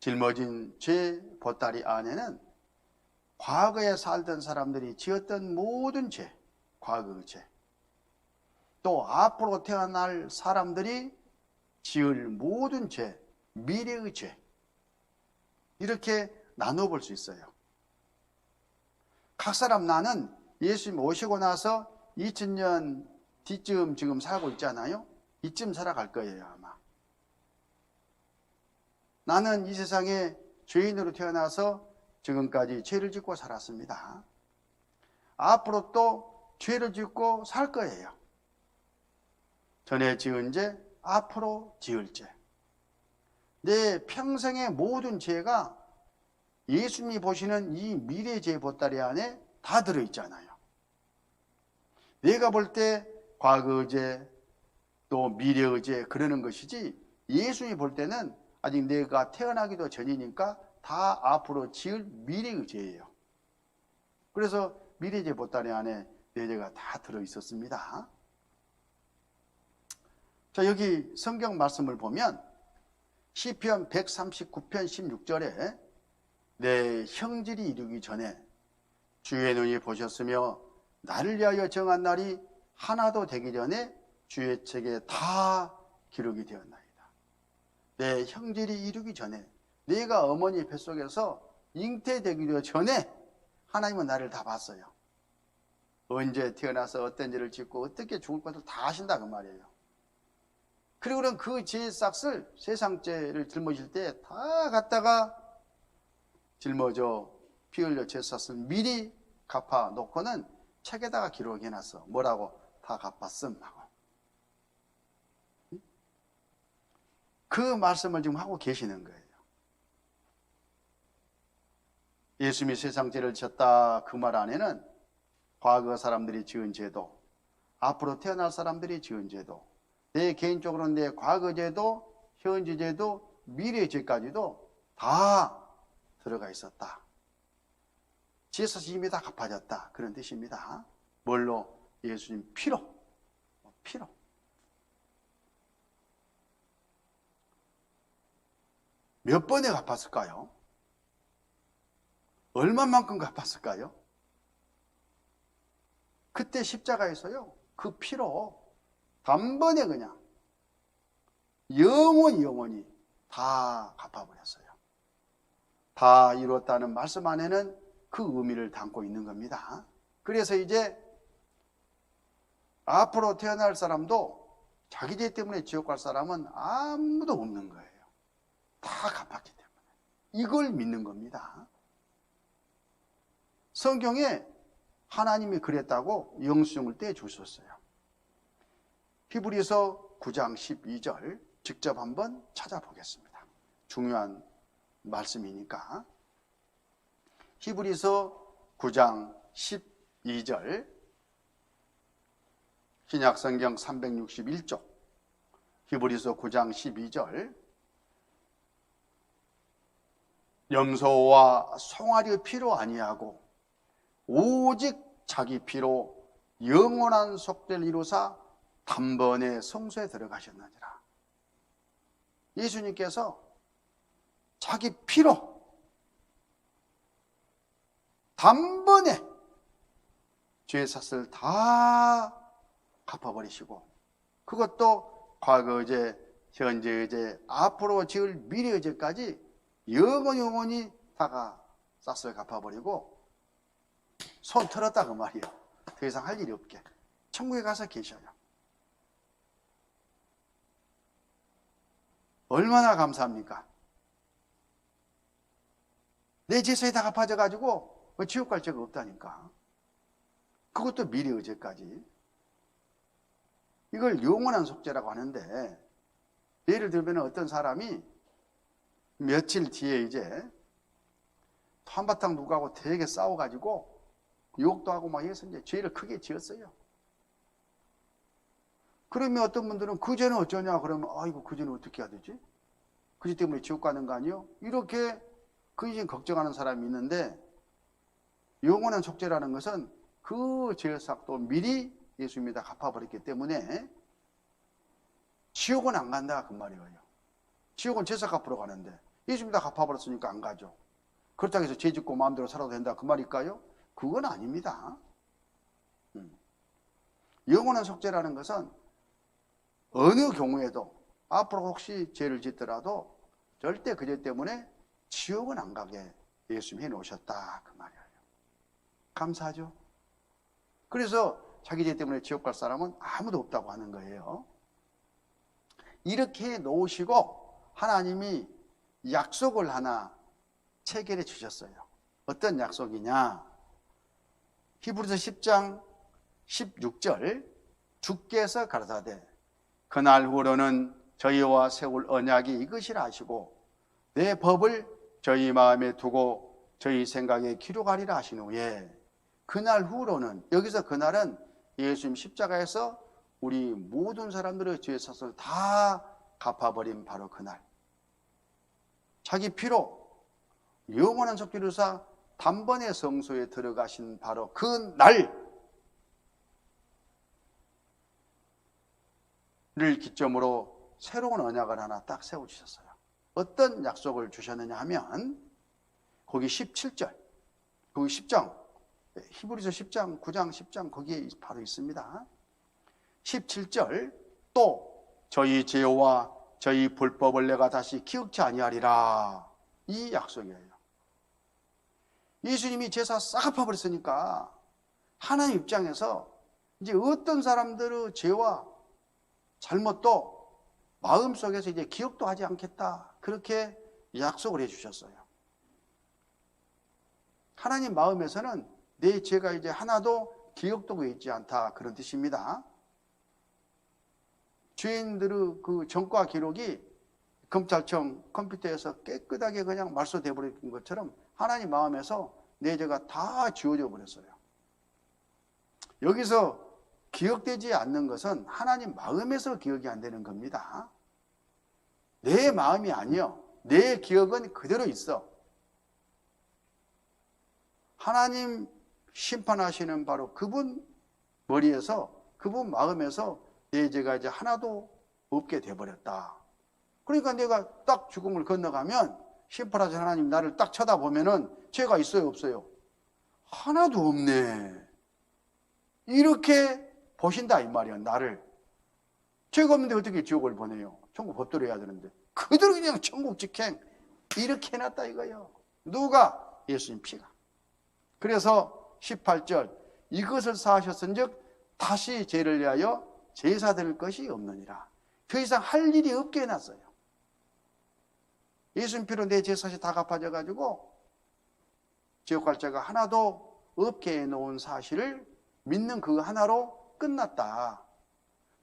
짊어진 죄 보따리 안에는 과거에 살던 사람들이 지었던 모든 죄, 과거의 죄, 또 앞으로 태어날 사람들이 지을 모든 죄, 미래의 죄, 이렇게 나눠볼 수 있어요. 각 사람 나는 예수님 오시고 나서 2000년 뒤쯤 지금 살고 있잖아요. 이쯤 살아갈 거예요, 아마. 나는 이 세상에 죄인으로 태어나서 지금까지 죄를 짓고 살았습니다. 앞으로 또 죄를 짓고 살 거예요. 전에 지은 죄, 앞으로 지을 죄. 내 평생의 모든 죄가 예수님이 보시는 이 미래 죄 보따리 안에 다 들어있잖아요. 내가 볼 때 과거의 죄, 또 미래의 죄 그러는 것이지 예수님이 볼 때는 아직 내가 태어나기도 전이니까 다 앞으로 지을 미래의 죄예요. 그래서 미래 죄 보따리 안에 내 죄가 다 들어있었습니다. 자, 여기 성경 말씀을 보면 시편 139편 16절에 내 형질이 이르기 전에 주의 눈이 보셨으며 나를 위하여 정한 날이 하나도 되기 전에 주의 책에 다 기록이 되었나이다. 내 형질이 이르기 전에, 내가 어머니 뱃속에서 잉태되기도 전에 하나님은 나를 다 봤어요. 언제 태어나서 어떤 죄를 짓고 어떻게 죽을 것을 다 아신다 그 말이에요. 그리고는 그 죄의 싹을, 세상 죄를 짊어질 때 다 갖다가 짊어져 피 흘려 죄 싹을 미리 갚아 놓고는 책에다가 기록해 놨어. 뭐라고? 다 갚았음 하고. 그 말씀을 지금 하고 계시는 거예요. 예수님이 세상 죄를 졌다 그 말 안에는 과거 사람들이 지은 죄도, 앞으로 태어날 사람들이 지은 죄도, 내 개인적으로는 내 과거 죄도, 현재 죄도, 미래 죄까지도 다 들어가 있었다. 죄에서 이미 다 갚아졌다. 그런 뜻입니다. 뭘로? 예수님 피로. 피로. 몇 번에 갚았을까요? 얼마만큼 갚았을까요? 그때 십자가에서요, 그 피로 단번에 그냥 영원히 다 갚아버렸어요. 다 이뤘다는 말씀 안에는 그 의미를 담고 있는 겁니다. 그래서 이제 앞으로 태어날 사람도 자기 죄 때문에 지옥 갈 사람은 아무도 없는 거예요. 다 갚았기 때문에. 이걸 믿는 겁니다. 성경에 하나님이 그랬다고 영수증을 떼주셨어요. 히브리서 9장 12절 직접 한번 찾아보겠습니다. 중요한 말씀이니까. 히브리서 9장 12절 신약성경 361쪽 히브리서 9장 12절 염소와 송아리의 피로 아니하고 오직 자기 피로 영원한 속죄를 이루사 단번에 성소에 들어가셨느니라. 예수님께서 자기 피로 단번에 죄의 삭을 다 갚아버리시고 그것도 과거제, 현재제, 앞으로 지을 미래제까지 영원히 다가 싹을 갚아버리고 손 털었다 그 말이에요. 더 이상 할 일이 없게 천국에 가서 계셔요. 얼마나 감사합니까? 내 재산이 다 갚아져 가지고 지옥 갈 죄가 없다니까. 그것도 미래의제까지. 이걸 영원한 속죄라고 하는데, 예를 들면 어떤 사람이 며칠 뒤에 이제 한바탕 누구하고 되게 싸워가지고 욕도 하고 막 해서 이제 죄를 크게 지었어요. 그러면 어떤 분들은 그 죄는 어쩌냐 그러면 아이고 그 죄는 어떻게 해야 되지? 그 죄 때문에 지옥 가는 거 아니요? 이렇게 근심 걱정하는 사람이 있는데, 영원한 속죄라는 것은 그 죄삭도 미리 예수님이 다 갚아버렸기 때문에 지옥은 안 간다 그 말이에요. 지옥은 죄삭 갚으러 가는데 예수님이 다 갚아버렸으니까 안 가죠. 그렇다고 해서 죄 짓고 마음대로 살아도 된다 그 말일까요? 그건 아닙니다. 영원한 속죄라는 것은 어느 경우에도 앞으로 혹시 죄를 짓더라도 절대 그 죄 때문에 지옥은 안 가게 예수님이 해놓으셨다 그 말이에요. 감사하죠? 그래서 자기 죄 때문에 지옥 갈 사람은 아무도 없다고 하는 거예요. 이렇게 놓으시고 하나님이 약속을 하나 체결해 주셨어요. 어떤 약속이냐? 히브리서 10장 16절, 주께서 가라사대 그날 후로는 저희와 세울 언약이 이것이라 하시고 내 법을 저희 마음에 두고 저희 생각에 기록하리라 하신 후에, 그날 후로는, 여기서 그날은 예수님 십자가에서 우리 모든 사람들의 죄 삭을 다 갚아버린 바로 그날, 자기 피로 영원한 속죄를 사 단번에 성소에 들어가신 바로 그날을 기점으로 새로운 언약을 하나 딱 세워주셨어요. 어떤 약속을 주셨느냐 하면 거기 17절, 거기 10장, 히브리서 10장, 9장, 10장 거기에 바로 있습니다. 17절, 또 저희 죄와 저희 불법을 내가 다시 기억치 아니하리라. 이 약속이에요. 예수님이 제사 싹 갚아버렸으니까 하나님 입장에서 이제 어떤 사람들의 죄와 잘못도 마음속에서 이제 기억도 하지 않겠다, 그렇게 약속을 해주셨어요. 하나님 마음에서는 내 죄가 이제 하나도 기억되고 있지 않다, 그런 뜻입니다. 죄인들의 그 전과 기록이 검찰청 컴퓨터에서 깨끗하게 그냥 말소돼 버린 것처럼 하나님 마음에서 내 죄가 다 지워져 버렸어요. 여기서 기억되지 않는 것은 하나님 마음에서 기억이 안 되는 겁니다. 내 마음이 아니요, 내 기억은 그대로 있어. 하나님 심판하시는 바로 그분 머리에서, 그분 마음에서 내 죄가 이제 하나도 없게 돼버렸다. 그러니까 내가 딱 죽음을 건너가면 심판하신 하나님 나를 딱 쳐다보면은 죄가 있어요, 없어요? 하나도 없네, 이렇게 보신다 이 말이야. 나를 죄가 없는데 어떻게 지옥을 보내요? 천국 법대로 해야 되는데 그대로 그냥 천국 직행 이렇게 해놨다 이거예요. 누가? 예수님 피가. 그래서 18절, 이것을 사하셨은즉 다시 죄를 위하여 제사 드릴 것이 없느니라. 더 이상 할 일이 없게 해놨어요. 예수님 피로 내 제사시 다 갚아져 가지고 지옥 갈 죄가 하나도 없게 해놓은 사실을 믿는 그 하나로 끝났다.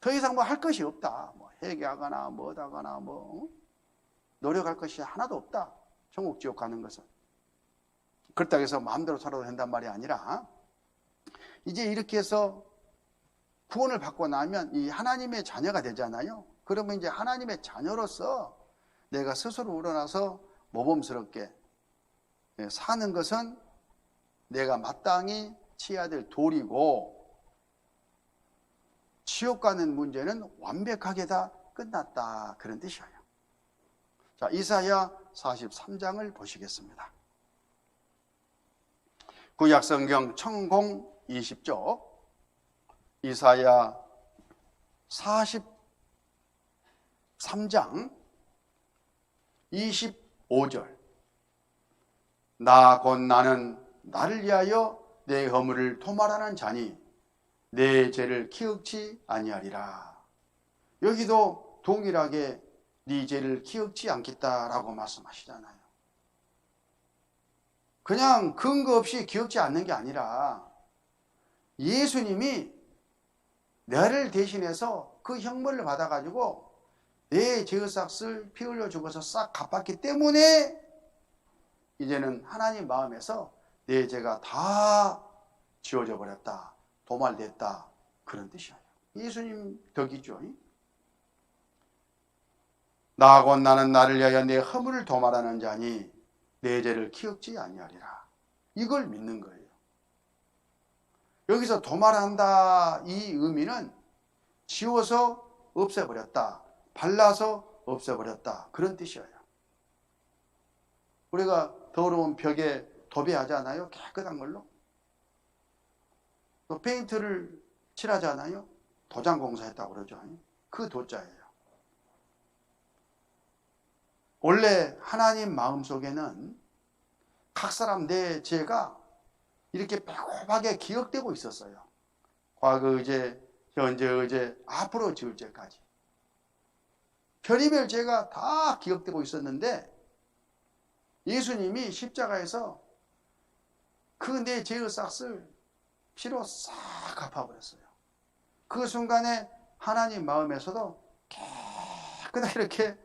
더 이상 뭐 할 것이 없다. 뭐 회개하거나 뭐하거나 뭐 노력할 것이 하나도 없다. 천국 지옥 가는 것은. 그렇다고 해서 마음대로 살아도 된단 말이 아니라, 이제 이렇게 해서 구원을 받고 나면 이 하나님의 자녀가 되잖아요. 그러면 이제 하나님의 자녀로서 내가 스스로 우러나서 모범스럽게 사는 것은 내가 마땅히 치어야 될 도리고, 지옥 가는 문제는 완벽하게 다 끝났다, 그런 뜻이에요. 자, 이사야 43장을 보시겠습니다. 구약성경 천공 20쪽 이사야 43장 3장 25절. 나 곧 나는 나를 위하여 내 허물을 도말하는 자니 내 죄를 기억지 아니하리라. 여기도 동일하게 네 죄를 기억지 않겠다라고 말씀하시잖아요. 그냥 근거 없이 기억지 않는 게 아니라 예수님이 나를 대신해서 그 형벌을 받아가지고 내 죄의삭을 피 흘려 죽어서 싹 갚았기 때문에 이제는 하나님 마음에서 내 죄가 다 지워져 버렸다, 도말됐다, 그런 뜻이에요. 예수님 덕이죠. 나 곧 나는 나를 위하여 내 허물을 도말하는 자니 내 죄를 기억지 아니하리라. 이걸 믿는 거예요. 여기서 도말한다, 이 의미는 지워서 없애버렸다, 발라서 없애버렸다, 그런 뜻이에요. 우리가 더러운 벽에 도배하잖아요. 깨끗한 걸로. 또 페인트를 칠하잖아요. 도장 공사했다고 그러죠. 그 도자예요. 원래 하나님 마음속에는 각 사람 내 죄가 이렇게 빼곡하게 기억되고 있었어요. 과거, 의제, 현재, 의제, 앞으로 지을 죄까지. 별의별 죄가 다 기억되고 있었는데 예수님이 십자가에서 그 내 죄의 싹을 피로 싹 갚아버렸어요. 그 순간에 하나님 마음에서도 깨끗하게 이렇게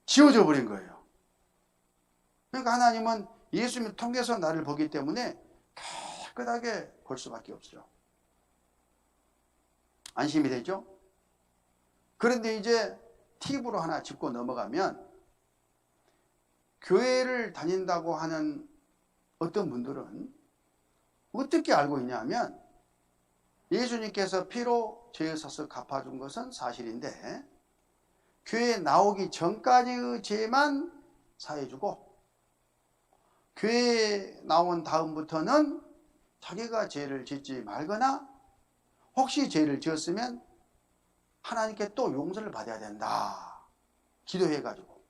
지워져 버린 거예요. 그러니까 하나님은 예수님을 통해서 나를 보기 때문에 깨끗하게 볼 수밖에 없어요. 안심이 되죠? 그런데 이제 팁으로 하나 짚고 넘어가면, 교회를 다닌다고 하는 어떤 분들은 어떻게 알고 있냐면, 예수님께서 피로 죄의 삭을 갚아준 것은 사실인데 교회에 나오기 전까지의 죄만 사해주고 교회에 나온 다음부터는 자기가 죄를 짓지 말거나 혹시 죄를 지었으면 하나님께 또 용서를 받아야 된다, 기도해가지고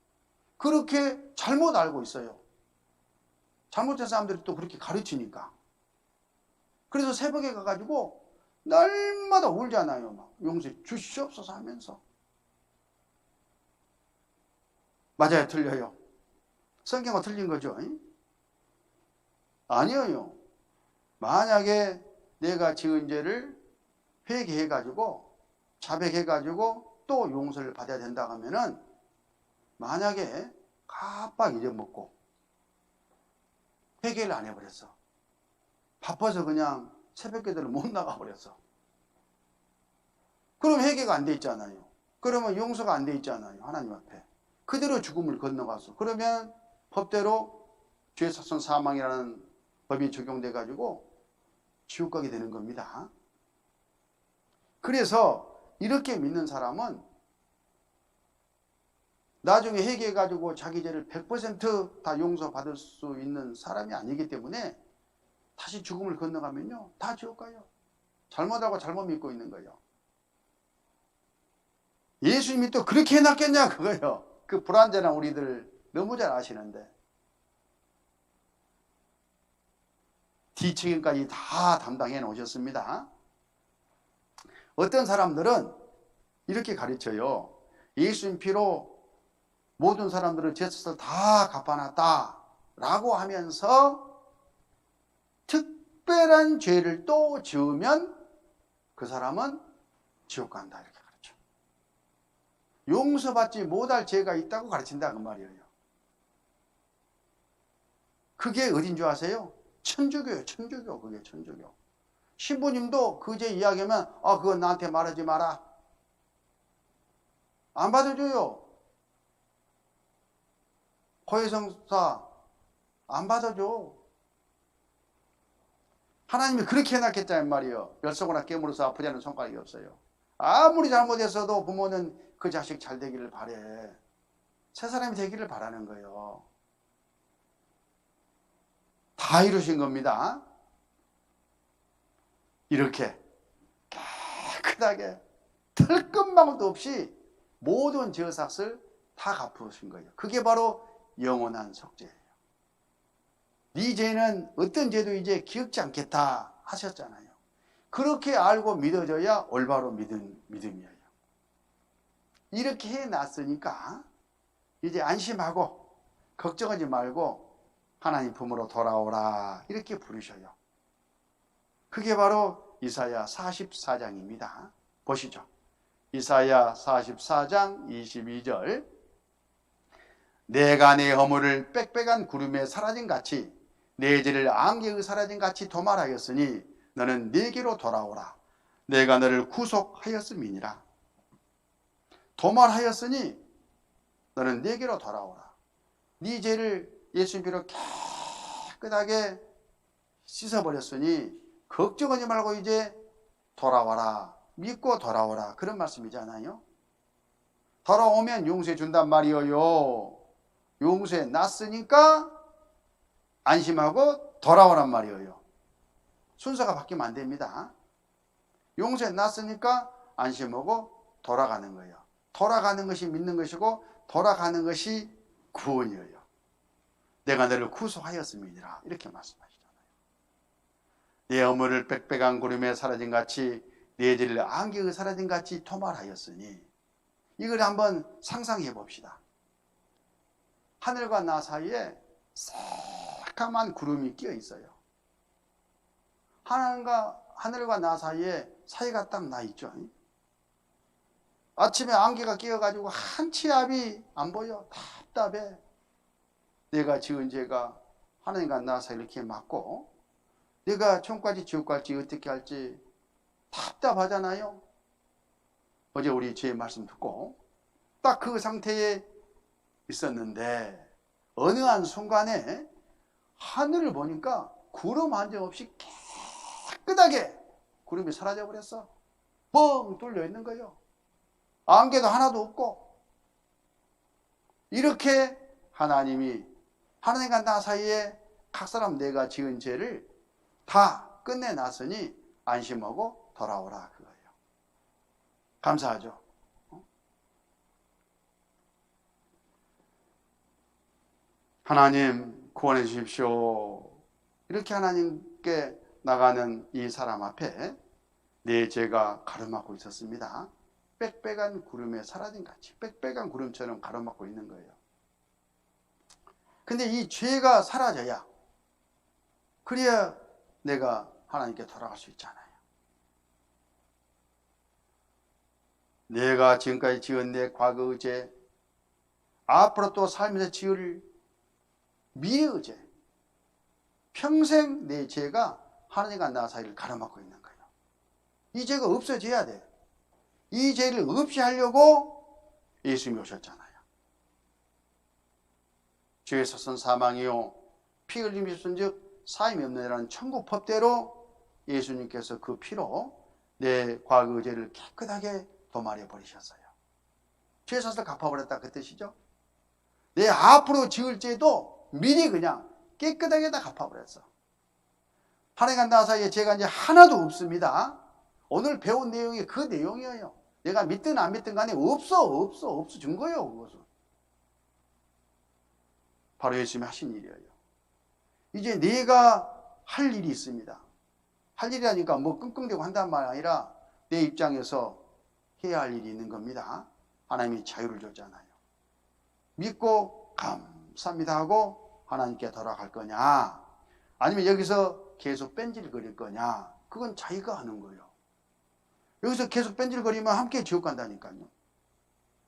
그렇게 잘못 알고 있어요. 잘못된 사람들이 또 그렇게 가르치니까. 그래서 새벽에 가가지고 날마다 울잖아요. 막 용서해 주시옵소서 하면서. 맞아요, 틀려요? 성경은 틀린 거죠? 아니에요. 만약에 내가 지은 죄를 회개해가지고 자백해가지고 또 용서를 받아야 된다 하면은, 만약에 깜빡 잊어먹고 회개를 안 해버렸어, 바빠서 그냥 새벽기도를 못 나가버렸어, 그럼 회개가 안 돼 있잖아요. 그러면 용서가 안 돼 있잖아요. 하나님 앞에 그대로 죽음을 건너갔어. 그러면 법대로 죄사선 사망이라는 법이 적용돼 가지고 지옥 가게 되는 겁니다. 그래서 이렇게 믿는 사람은 나중에 회개해 가지고 자기 죄를 100% 다 용서받을 수 있는 사람이 아니기 때문에 다시 죽음을 건너가면요 다 지옥 가요. 잘못하고 잘못 믿고 있는 거예요. 예수님이 또 그렇게 해놨겠냐 그거예요. 그 불완전한 우리들 너무 잘 아시는데 뒤책임까지 다 담당해 놓으셨습니다. 어떤 사람들은 이렇게 가르쳐요. 예수님 피로 모든 사람들은 죄값을 다 갚아놨다 라고 하면서 특별한 죄를 또 지으면 그 사람은 지옥 간다, 이렇게 가르쳐. 용서받지 못할 죄가 있다고 가르친다 그 말이에요. 그게 어딘 줄 아세요? 천주교예요. 천주교. 그게 천주교. 신부님도 그 죄 이야기하면 그건 나한테 말하지 마라, 안 받아줘요. 고해성사 안 받아줘. 하나님이 그렇게 해놨겠다는 말이에요. 멸속으나 깨물어서 아프지 않은 손가락이 없어요. 아무리 잘못했어도 부모는 그 자식 잘 되기를 바래. 새 사람이 되기를 바라는 거예요. 다 이루신 겁니다. 이렇게 깨끗하게 털끝망울도 없이 모든 저삭을 다 갚으신 거예요. 그게 바로 영원한 속죄예요. 네 죄는 어떤 죄도 이제 기억지 않겠다 하셨잖아요. 그렇게 알고 믿어져야 올바로 믿음이에요. 이렇게 해놨으니까 이제 안심하고 걱정하지 말고 하나님 품으로 돌아오라 이렇게 부르셔요. 그게 바로 이사야 44장입니다. 보시죠. 이사야 44장 22절. 내가 내 허물을 빽빽한 구름에 사라진 같이 내 죄를 안개의 사라진 같이 도말하였으니 너는 내게로 돌아오라. 내가 너를 구속하였음이니라. 도말하였으니 너는 내게로 돌아오라. 네 죄를 예수님 피로 깨끗하게 씻어버렸으니 걱정하지 말고 이제 돌아와라. 믿고 돌아오라. 그런 말씀이잖아요. 돌아오면 용서해 준단 말이에요. 용서해 놨으니까 안심하고 돌아오란 말이에요. 순서가 바뀌면 안 됩니다. 용서해 놨으니까 안심하고 돌아가는 거예요. 돌아가는 것이 믿는 것이고 돌아가는 것이 구원이에요. 내가 너를 구속하였음이니라 이렇게 말씀하시잖아요. 내 허물을 빽빽한 구름에 사라진 같이 내 죄를 안개에 사라진 같이 도말하였으니 이걸 한번 상상해 봅시다. 하늘과 나 사이에 새까만 구름이 끼어 있어요. 하늘과 나 사이에 사이가 딱 나 있죠. 아침에 안개가 끼어가지고 한 치 앞이 안 보여. 답답해. 내가 지은 죄가 하나님과 나 사이 이렇게 맞고 내가 천국까지 지옥 갈지 어떻게 할지 답답하잖아요. 어제 우리 죄의 말씀 듣고 딱 그 상태에 있었는데 어느 한 순간에 하늘을 보니까 구름 한 점 없이 깨끗하게 구름이 사라져 버렸어. 뻥 뚫려 있는 거예요. 안개도 하나도 없고. 이렇게 하나님이 하나님과 나 사이에 각 사람 내가 지은 죄를 다 끝내놨으니 안심하고 돌아오라 그거예요. 감사하죠. 하나님 구원해 주십시오. 이렇게 하나님께 나가는 이 사람 앞에 내 죄가 가로막고 있었습니다. 빽빽한 구름에 사라진 같이 빽빽한 구름처럼 가로막고 있는 거예요. 근데 이 죄가 사라져야 그래야 내가 하나님께 돌아갈 수 있잖아요. 내가 지금까지 지은 내 과거의 죄, 앞으로 또 살면서 지을 미래의 죄, 평생 내 죄가 하나님과 나 사이를 가로막고 있는 거예요. 이 죄가 없어져야 돼. 이 죄를 없이 하려고 예수님이 오셨잖아요. 죄의 섭선 사망이요 피 흘림이 있은즉 사임이 없느니라는 천국 법대로 예수님께서 그 피로 내 과거의 죄를 깨끗하게 도말해 버리셨어요. 죄의 섭선을 갚아버렸다 그 뜻이죠. 내 앞으로 지을 죄도 미리 그냥 깨끗하게 다 갚아버렸어. 하나님과 나 사이에 죄가 이제 하나도 없습니다. 오늘 배운 내용이 그 내용이에요. 내가 믿든 안 믿든 간에 없어진 거예요. 그것은 바로 예수님이 하신 일이에요. 이제 내가 할 일이 있습니다. 할 일이라니까 뭐 끙끙대고 한단 말이 아니라 내 입장에서 해야 할 일이 있는 겁니다. 하나님이 자유를 줬잖아요. 믿고 감사합니다 하고 하나님께 돌아갈 거냐, 아니면 여기서 계속 뺀질거릴 거냐, 그건 자기가 하는 거예요. 여기서 계속 뺀질거리면 함께 지옥 간다니까요.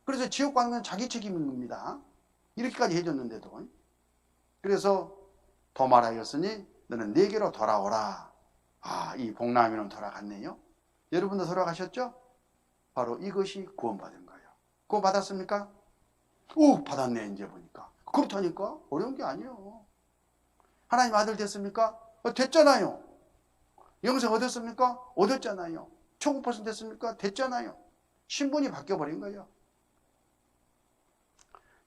그래서 지옥 가는 건 자기 책임인 겁니다. 이렇게까지 해줬는데도. 그래서 도말하였으니 너는 내게로 돌아오라. 아, 이 복남이는 돌아갔네요. 여러분도 돌아가셨죠? 바로 이것이 구원받은 거예요. 구원 받았습니까? 오, 받았네. 이제 보니까 그렇다니까 어려운 게 아니에요. 하나님 아들 됐습니까? 됐잖아요. 영생 얻었습니까? 얻었잖아요. 천국 person 됐습니까? 됐잖아요. 신분이 바뀌어버린 거예요.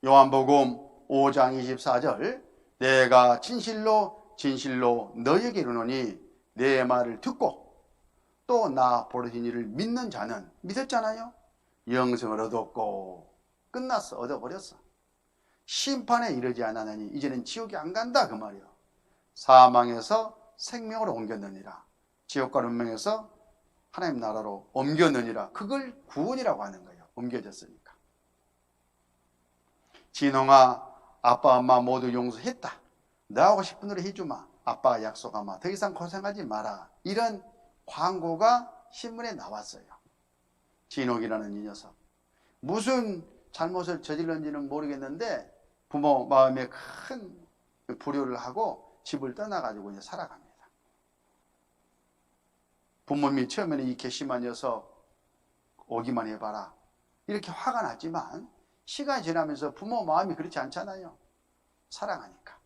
요한복음 5장 24절 내가 진실로 너희에게 이르노니 내 말을 듣고 또 나 보내신 이를 믿는 자는, 믿었잖아요. 영생을 얻었고 끝났어. 얻어버렸어. 심판에 이르지 않았느니 이제는 지옥에 안 간다 그 말이요. 사망에서 생명으로 옮겼느니라. 지옥과 운명에서 하나님 나라로 옮겼느니라. 그걸 구원이라고 하는 거예요. 옮겨졌으니까. 진홍아, 아빠 엄마 모두 용서했다. 너 하고 싶은 대로 해주마. 아빠가 약속하마. 더 이상 고생하지 마라. 이런 광고가 신문에 나왔어요. 진홍이라는 이 녀석. 무슨 잘못을 저질렀는지는 모르겠는데 부모 마음에 큰 불효를 하고 집을 떠나가지고 이제 살아갑니다. 부모님이 처음에는 이 괘씸한 녀석 오기만 해봐라. 이렇게 화가 났지만 시간이 지나면서 부모 마음이 그렇지 않잖아요. 사랑하니까.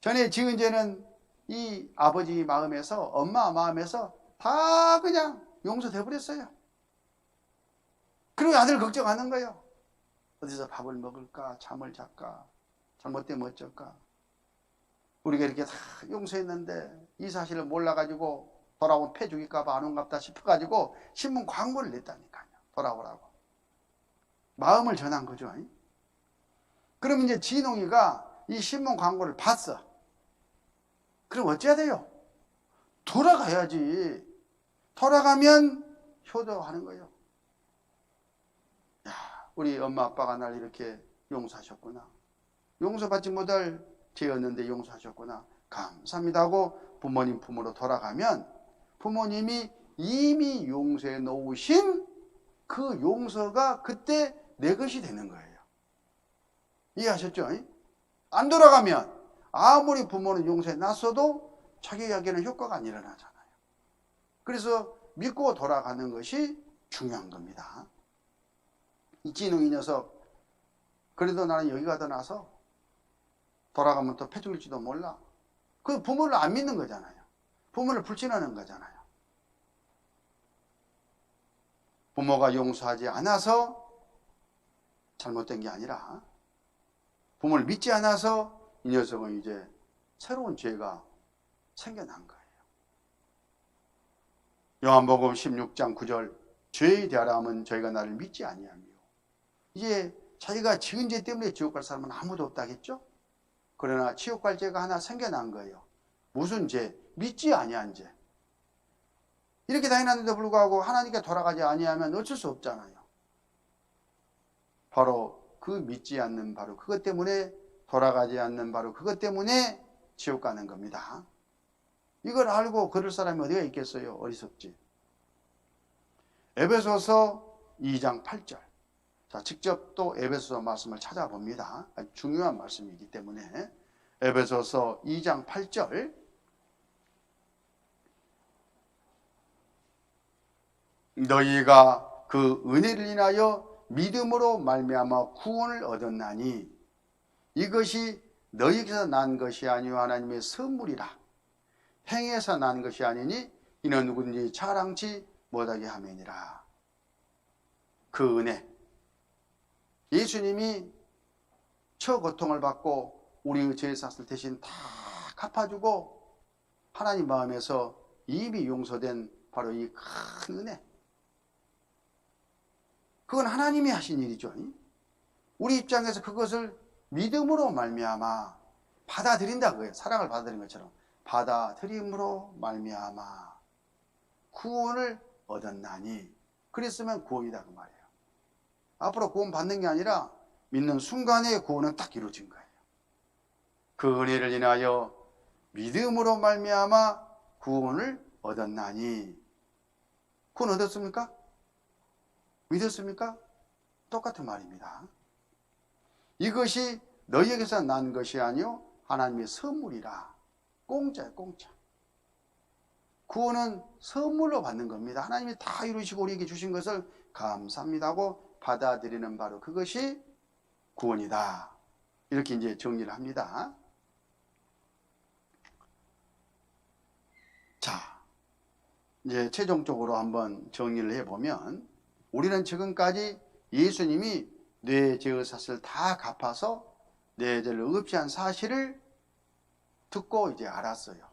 전에 지은 죄는 이 아버지 마음에서 엄마 마음에서 다 그냥 용서돼 버렸어요. 그리고 아들 걱정하는 거예요. 어디서 밥을 먹을까? 잠을 잘까? 잘못되면 어쩔까? 우리가 이렇게 다 용서했는데 이 사실을 몰라가지고 돌아오면 패 죽일까 봐 안 온갑다 싶어가지고 신문 광고를 냈다니까요. 돌아오라고. 마음을 전한 거죠. 그럼 이제 진홍이가 이 신문 광고를 봤어. 그럼 어째야 돼요? 돌아가야지. 돌아가면 효도하는 거예요. 야, 우리 엄마 아빠가 날 이렇게 용서하셨구나. 용서받지 못할 죄였는데 용서하셨구나. 감사합니다 하고 부모님 품으로 돌아가면 부모님이 이미 용서해 놓으신 그 용서가 그때 내 것이 되는 거예요. 이해하셨죠? 안 돌아가면 아무리 부모는 용서해 놨어도 자기에게는 효과가 안 일어나잖아요. 그래서 믿고 돌아가는 것이 중요한 겁니다. 이 진웅이 녀석, 그래도 나는 여기가 더 나서 돌아가면 또 패 죽일지도 몰라. 그 부모를 안 믿는 거잖아요. 부모를 불신하는 거잖아요. 부모가 용서하지 않아서 잘못된 게 아니라 부모를 믿지 않아서 이 녀석은 이제 새로운 죄가 생겨난 거예요. 요한복음 16장 9절 죄에 대하라면 저희가 나를 믿지 아니하며 이제 자기가 지은 죄 때문에 지옥 갈 사람은 아무도 없다겠죠? 그러나 지옥 갈 죄가 하나 생겨난 거예요. 무슨 죄? 믿지 아니한 죄. 이렇게 다해놨는데 불구하고 하나님께 돌아가지 아니하면 어쩔 수 없잖아요. 바로 그 믿지 않는 바로 그것 때문에 돌아가지 않는 바로 그것 때문에 지옥 가는 겁니다. 이걸 알고 그럴 사람이 어디가 있겠어요? 어리석지. 에베소서 2장 8절. 자, 직접 또 에베소서 말씀을 찾아봅니다. 아주 중요한 말씀이기 때문에 에베소서 2장 8절. 너희가 그 은혜를 인하여 믿음으로 말미암아 구원을 얻었나니 이것이 너희에게서 난 것이 아니요 하나님의 선물이라. 행해서 난 것이 아니니 이는 누구든지 자랑치 못하게 함이니라. 그 은혜. 예수님이 처고통을 받고 우리의 죄 삭을 대신 다 갚아주고 하나님 마음에서 이미 용서된 바로 이 큰 은혜. 그건 하나님이 하신 일이죠. 우리 입장에서 그것을 믿음으로 말미암아 받아들인다 그거예요. 사랑을 받아들인 것처럼 받아들임으로 말미암아 구원을 얻었나니 그랬으면 구원이다 그 말이에요. 앞으로 구원 받는 게 아니라 믿는 순간에 구원은 딱 이루어진 거예요. 그 은혜를 인하여 믿음으로 말미암아 구원을 얻었나니 구원 얻었습니까? 믿었습니까? 똑같은 말입니다. 이것이 너희에게서 난 것이 아니요 하나님의 선물이라. 공짜예요, 공짜. 구원은 선물로 받는 겁니다. 하나님이 다 이루시고 우리에게 주신 것을 감사합니다 하고 받아들이는 바로 그것이 구원이다. 이렇게 이제 정리를 합니다. 자, 이제 최종적으로 한번 정리를 해보면 우리는 지금까지 예수님이 내 죄의 삭을 다 갚아서 내 죄를 없이 한 사실을 듣고 이제 알았어요.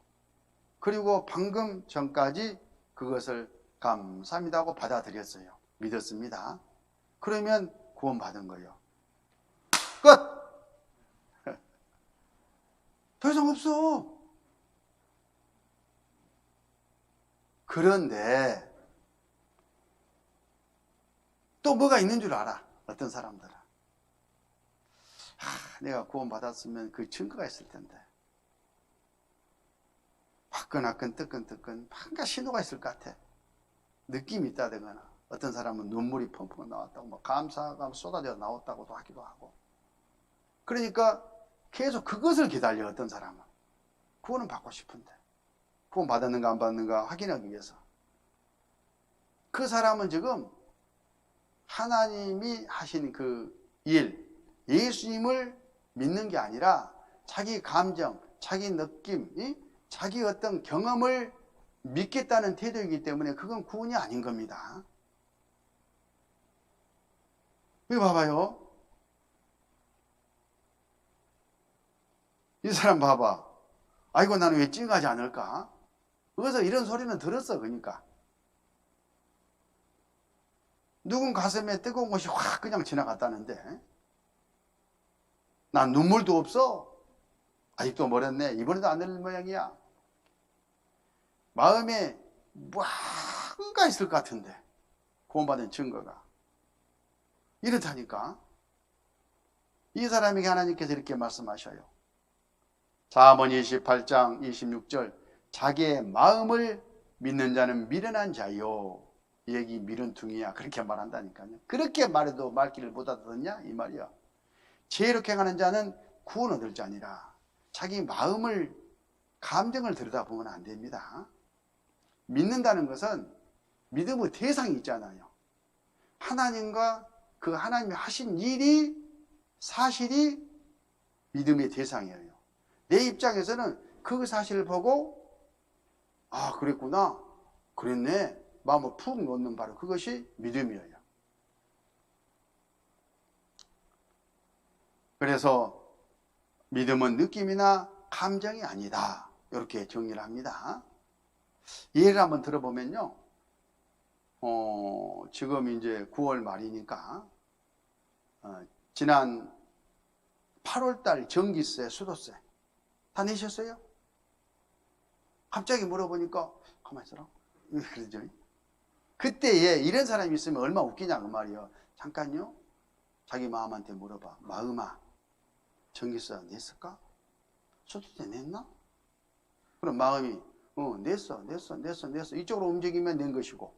그리고 방금 전까지 그것을 감사합니다 하고 받아들였어요. 믿었습니다. 그러면 구원받은 거예요. 끝! 더 이상 없어. 그런데 또 뭐가 있는 줄 알아. 어떤 사람들은. 내가 구원받았으면 그 증거가 있을 텐데. 화끈화끈 뜨끈뜨끈 뭔가 신호가 있을 것 같아. 느낌이 있다거나 어떤 사람은 눈물이 펑펑 나왔다고 뭐 감사가 쏟아져 나왔다고도 하기도 하고. 그러니까 계속 그것을 기다려. 어떤 사람은 구원은 받고 싶은데 구원 받았는가 안 받는가 확인하기 위해서. 그 사람은 지금 하나님이 하신 그 일, 예수님을 믿는 게 아니라 자기 감정, 자기 느낌, 자기 어떤 경험을 믿겠다는 태도이기 때문에 그건 구원이 아닌 겁니다. 이거 봐봐요. 이 사람 봐봐. 아이고 나는 왜 찡하지 않을까? 그래서 이런 소리는 들었어. 그러니까 누군 가슴에 뜨거운 것이 확 그냥 지나갔다는데 난 눈물도 없어. 아직도 멀었네. 이번에도 안 들릴 모양이야. 마음에 뭔가 있을 것 같은데 구원받은 증거가 이렇다니까. 이 사람에게 하나님께서 이렇게 말씀하셔요. 잠언 28장 26절 자기의 마음을 믿는 자는 미련한 자요. 이 얘기 미련둥이야. 그렇게 말한다니까요. 그렇게 말해도 말귀를 못 알아듣냐 이 말이야. 지혜롭게 행하는 자는 구원 얻을 자니라. 자기 마음을 감정을 들여다보면 안 됩니다. 믿는다는 것은 믿음의 대상이 있잖아요. 하나님과 그 하나님이 하신 일이 사실이 믿음의 대상이에요. 내 입장에서는 그 사실을 보고 아 그랬구나 그랬네 마음을 푹 놓는 바로 그것이 믿음이에요. 그래서 믿음은 느낌이나 감정이 아니다. 이렇게 정리를 합니다. 예를 한번 들어보면요. 지금 이제 9월 말이니까 지난 8월달 전기세, 수도세 다 내셨어요? 갑자기 물어보니까 가만히 있어라. 그러죠. 그때에 이런 사람이 있으면 얼마나 웃기냐 그 말이에요. 잠깐요. 자기 마음한테 물어봐. 마음아, 전기세 냈을까? 수도세 냈나? 그럼 마음이 냈어. 이쪽으로 움직이면 낸 것이고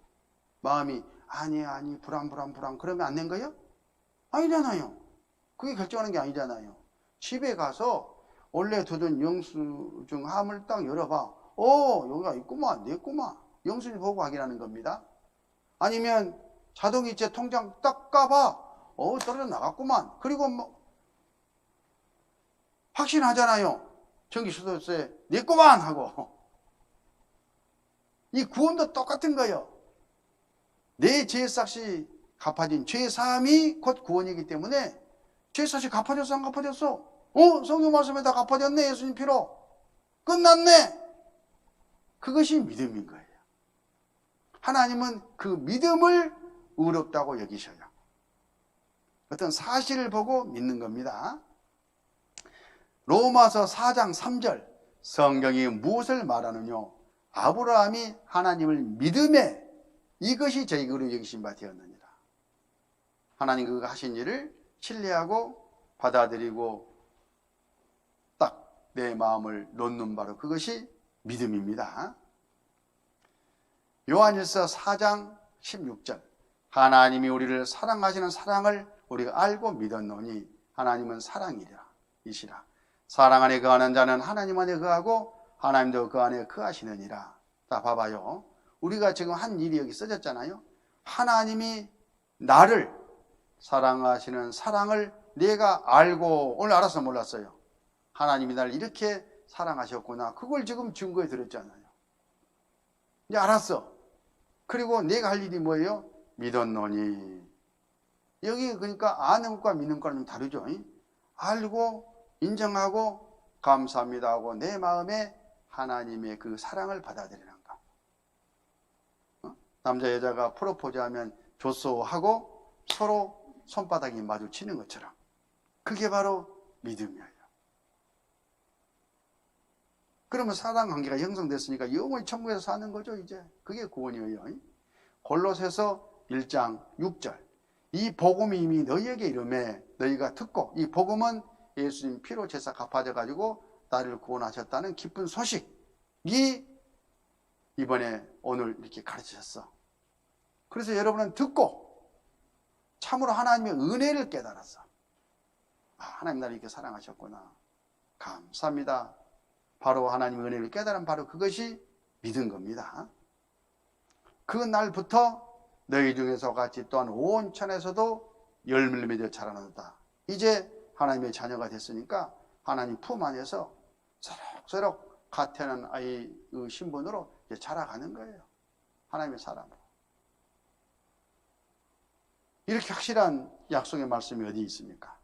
마음이 아니 불안 그러면 안 낸 거예요? 아니잖아요. 그게 결정하는 게 아니잖아요. 집에 가서 원래 두던 영수증 함을 딱 열어봐. 여기가 있구만 냈구만. 영수증 보고 확인하는 겁니다. 아니면 자동이체 통장 딱 까봐. 떨어져 나갔구만. 그리고 뭐 확신하잖아요. 전기수도세 냈구만 하고. 이 구원도 똑같은 거예요. 내 죄삭시 갚아진 죄사함이 곧 구원이기 때문에 죄삭시 갚아졌어 안 갚아졌어? 성경 말씀에 다 갚아졌네. 예수님 피로 끝났네. 그것이 믿음인 거예요. 하나님은 그 믿음을 의롭다고 여기셔요. 어떤 사실을 보고 믿는 겁니다. 로마서 4장 3절 성경이 무엇을 말하느냐? 아브라함이 하나님을 믿음에 이것이 저희로 여기신 바 되었느니라. 하나님 그가 하신 일을 신뢰하고 받아들이고 딱 내 마음을 놓는 바로 그것이 믿음입니다. 요한일서 4장 16절 하나님이 우리를 사랑하시는 사랑을 우리가 알고 믿었노니 하나님은 사랑이라 이시라. 사랑 안에 거하는 자는 하나님 안에 거하고 하나님도 그 안에 거하시느니라. 자 봐봐요. 우리가 지금 한 일이 여기 써졌잖아요. 하나님이 나를 사랑하시는 사랑을 내가 알고 오늘 알았어 몰랐어요? 하나님이 나를 이렇게 사랑하셨구나. 그걸 지금 증거에 들었잖아요. 이제 알았어. 그리고 내가 할 일이 뭐예요? 믿었노니. 여기 그러니까 아는 것과 믿는 것과는 좀 다르죠. 알고 인정하고 감사합니다 하고 내 마음에 하나님의 그 사랑을 받아들이는 거. 남자 여자가 프로포즈하면 조소하고 서로 손바닥이 마주치는 것처럼, 그게 바로 믿음이에요. 그러면 사랑관계가 형성됐으니까 영원히 천국에서 사는 거죠. 이제 그게 구원이에요. 골로새서 1장 6절, 이 복음이 이미 너희에게 이르매 너희가 듣고, 이 복음은 예수님 피로 제사 갚아져 가지고 나를 구원하셨다는 기쁜 소식이 이번에 오늘 이렇게 가르치셨어. 그래서 여러분은 듣고 참으로 하나님의 은혜를 깨달았어. 아, 하나님 나를 이렇게 사랑하셨구나, 감사합니다. 바로 하나님의 은혜를 깨달은 바로 그것이 믿은 겁니다. 그 날부터 너희 중에서 같이 또한 온 천에서도 열매를 맺어 자라는다. 이제 하나님의 자녀가 됐으니까 하나님 품 안에서 새록새록 갓 태어난 아이의 신분으로 이제 자라가는 거예요. 하나님의 사람으로. 이렇게 확실한 약속의 말씀이 어디 있습니까?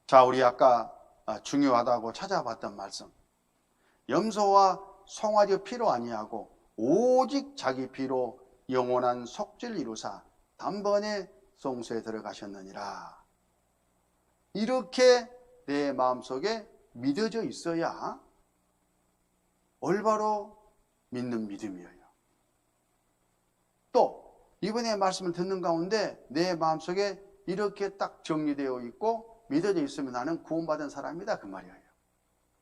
자, 우리 아까 중요하다고 찾아봤던 말씀, 염소와 송아지 피로 아니하고 오직 자기 피로 영원한 속죄를 이루사 단번에 성소에 들어가셨느니라. 이렇게 내 마음속에 믿어져 있어야 올바로 믿는 믿음이에요. 또 이번에 말씀을 듣는 가운데 내 마음속에 이렇게 딱 정리되어 있고 믿어져 있으면 나는 구원받은 사람이다, 그 말이에요.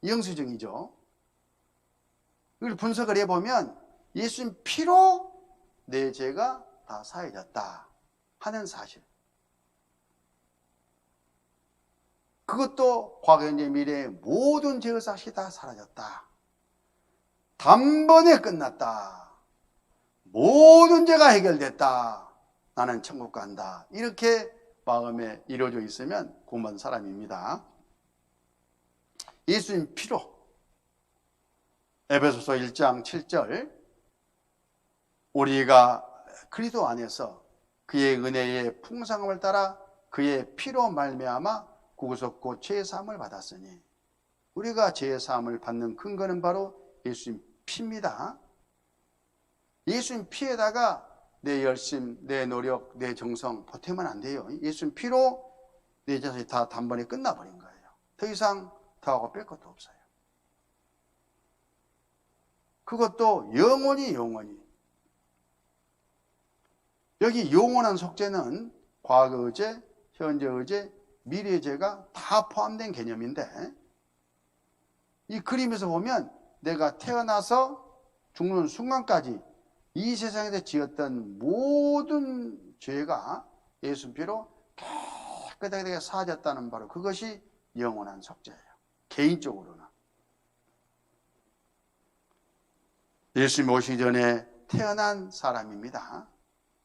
영수증이죠. 이걸 분석을 해보면 예수님 피로 내 죄가 다 사해졌다 하는 사실, 그것도 과거 현재 미래의 모든 죄의 삭이 다 사라졌다, 단번에 끝났다, 모든 죄가 해결됐다, 나는 천국 간다, 이렇게 마음에 이루어져 있으면 구원받은 사람입니다. 예수님 피로, 에베소서 1장 7절, 우리가 그리스도 안에서 그의 은혜의 풍성함을 따라 그의 피로 말미암아 구속고 죄의 사함을 받았으니, 우리가 죄의 사함을 받는 근거는 바로 예수님 피입니다. 예수님 피에다가 내 열심, 내 노력, 내 정성 보태면 안 돼요. 예수님 피로 내 자신이 다 단번에 끝나버린 거예요. 더 이상 더하고 뺄 것도 없어요. 그것도 영원히. 여기 영원한 속죄는 과거 죄, 현재 죄, 미래 죄가 다 포함된 개념인데, 이 그림에서 보면 내가 태어나서 죽는 순간까지 이 세상에서 지었던 모든 죄가 예수 피로 깨끗하게 사하졌다는 바로 그것이 영원한 속죄예요. 개인적으로는 예수님 오시기 전에 태어난 사람입니다.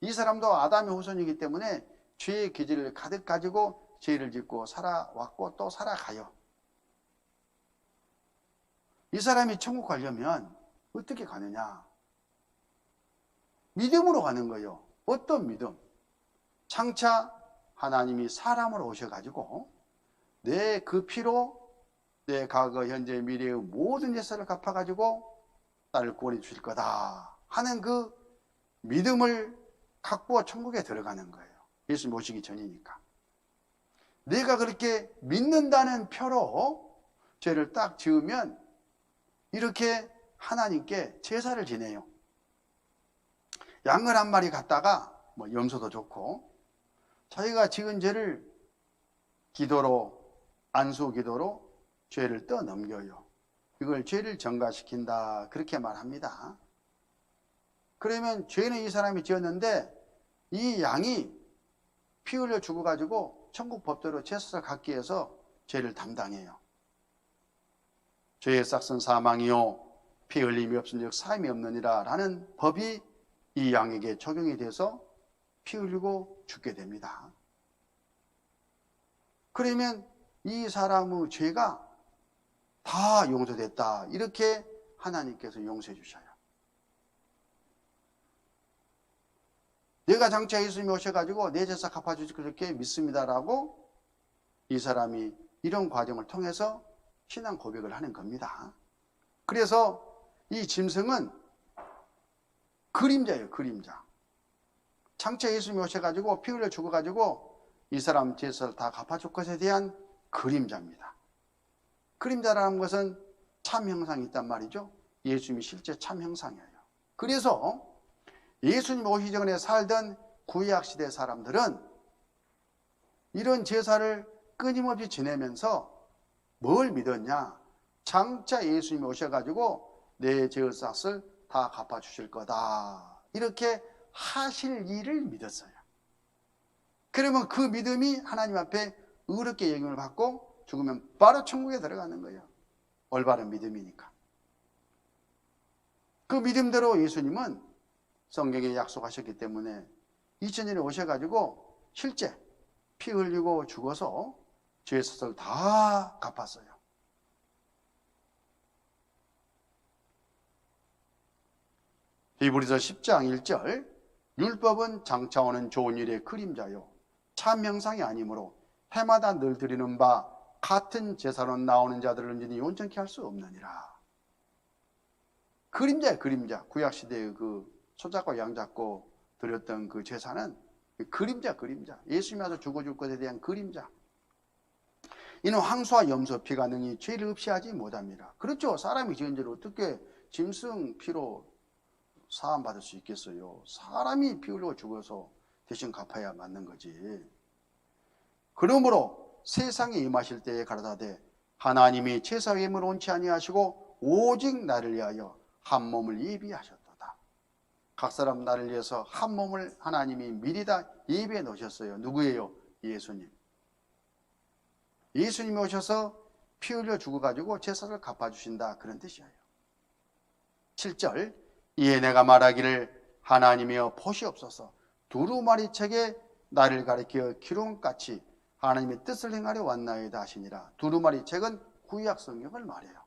이 사람도 아담의 후손이기 때문에 죄의 기질을 가득 가지고 죄를 짓고 살아왔고 또 살아가요. 이 사람이 천국 가려면 어떻게 가느냐? 믿음으로 가는 거예요. 어떤 믿음? 장차 하나님이 사람으로 오셔가지고 내 그 피로 내 과거, 현재, 미래의 모든 예사를 갚아가지고 나를 구원해 주실 거다 하는 그 믿음을 갖고 천국에 들어가는 거예요. 예수 모시기 전이니까. 내가 그렇게 믿는다는 표로 죄를 딱 지으면 이렇게 하나님께 제사를 지내요. 양을 한 마리 갖다가 염소도 좋고 자기가 지은 죄를 기도로, 안수 기도로 죄를 떠넘겨요. 이걸 죄를 전가시킨다 그렇게 말합니다. 그러면 죄는 이 사람이 지었는데 이 양이 피 흘려 죽어가지고 천국 법대로 제사를 갖기 위해서 죄를 담당해요. 죄의 싹은 사망이요 피 흘림이 없은즉 사함이 없느니라 라는 법이 이 양에게 적용이 돼서 피 흘리고 죽게 됩니다. 그러면 이 사람의 죄가 다 용서됐다 이렇게 하나님께서 용서해 주셔요. 내가 장차 예수님이 오셔가지고 내 제사 갚아주실 그렇게 믿습니다라고 이 사람이 이런 과정을 통해서 신앙 고백을 하는 겁니다. 그래서 이 짐승은 그림자예요, 그림자. 장차 예수님이 오셔가지고 피 흘려 죽어가지고 이 사람 죄를 다 갚아줄 것에 대한 그림자입니다. 그림자라는 것은 참 형상이 있단 말이죠. 예수님이 실제 참 형상이에요. 그래서 예수님 오시기 전에 살던 구약시대 사람들은 이런 제사를 끊임없이 지내면서 뭘 믿었냐? 장차 예수님이 오셔가지고 내 죄값을 다 갚아주실 거다. 이렇게 하실 일을 믿었어요. 그러면 그 믿음이 하나님 앞에 의롭게 여김을 받고 죽으면 바로 천국에 들어가는 거예요. 올바른 믿음이니까. 그 믿음대로 예수님은 성경에 약속하셨기 때문에 2000년에 오셔가지고 실제 피 흘리고 죽어서 죄의 빚을 다 갚았어요. 히브리서 10장 1절 율법은 장차 오는 좋은 일의 그림자요 참 형상이 아니므로 해마다 늘 드리는 바 같은 제사로 나오는 자들을 온전히 온전케 할 수 없느니라. 그림자예요, 그림자. 구약시대의 그 소잡고 양잡고 드렸던 그 제사는 그림자. 예수님이 와서 죽어줄 것에 대한 그림자. 이는 황소와 염소 피가 능히 죄를 없이 하지 못합니다. 그렇죠. 사람이 지은 죄를 어떻게 짐승 피로 사함 받을 수 있겠어요. 사람이 피 흘려 죽어서 대신 갚아야 맞는 거지. 그러므로 세상에 임하실 때에 가라사대 하나님이 제사 예물을 원치 아니하시고 오직 나를 위하여 한 몸을 예비하셨도다. 각 사람 나를 위해서 한 몸을 하나님이 미리 다 예비해 놓으셨어요. 누구예요? 예수님. 예수님이 오셔서 피 흘려 죽어가지고 제사를 갚아주신다. 그런 뜻이에요. 7절 이에 내가 말하기를 하나님이여 보시옵소서 두루마리 책에 나를 가리켜 기록같이 하나님의 뜻을 행하려 왔나이다 하시니라. 두루마리 책은 구약 성경을 말해요.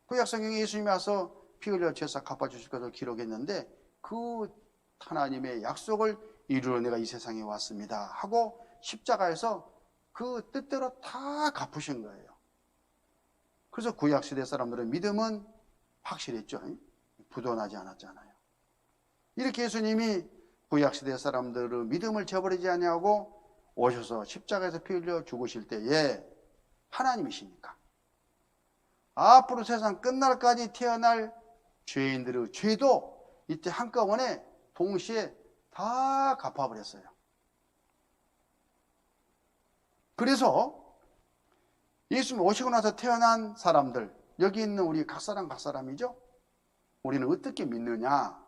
구약 성경에 예수님이 와서 피 흘려 제사 갚아주실 것을 기록했는데 그 하나님의 약속을 이루러 내가 이 세상에 왔습니다 하고 십자가에서 그 뜻대로 다 갚으신 거예요. 그래서 구약시대 사람들의 믿음은 확실했죠. 부도나지 않았잖아요. 이렇게 예수님이 구약시대 사람들의 믿음을 저버리지 아니하고 오셔서 십자가에서 피 흘려 죽으실 때에 하나님이시니까 앞으로 세상 끝날까지 태어날 죄인들의 죄도 이때 한꺼번에 동시에 다 갚아버렸어요. 그래서 예수님 오시고 나서 태어난 사람들, 여기 있는 우리 각 사람이죠. 우리는 어떻게 믿느냐?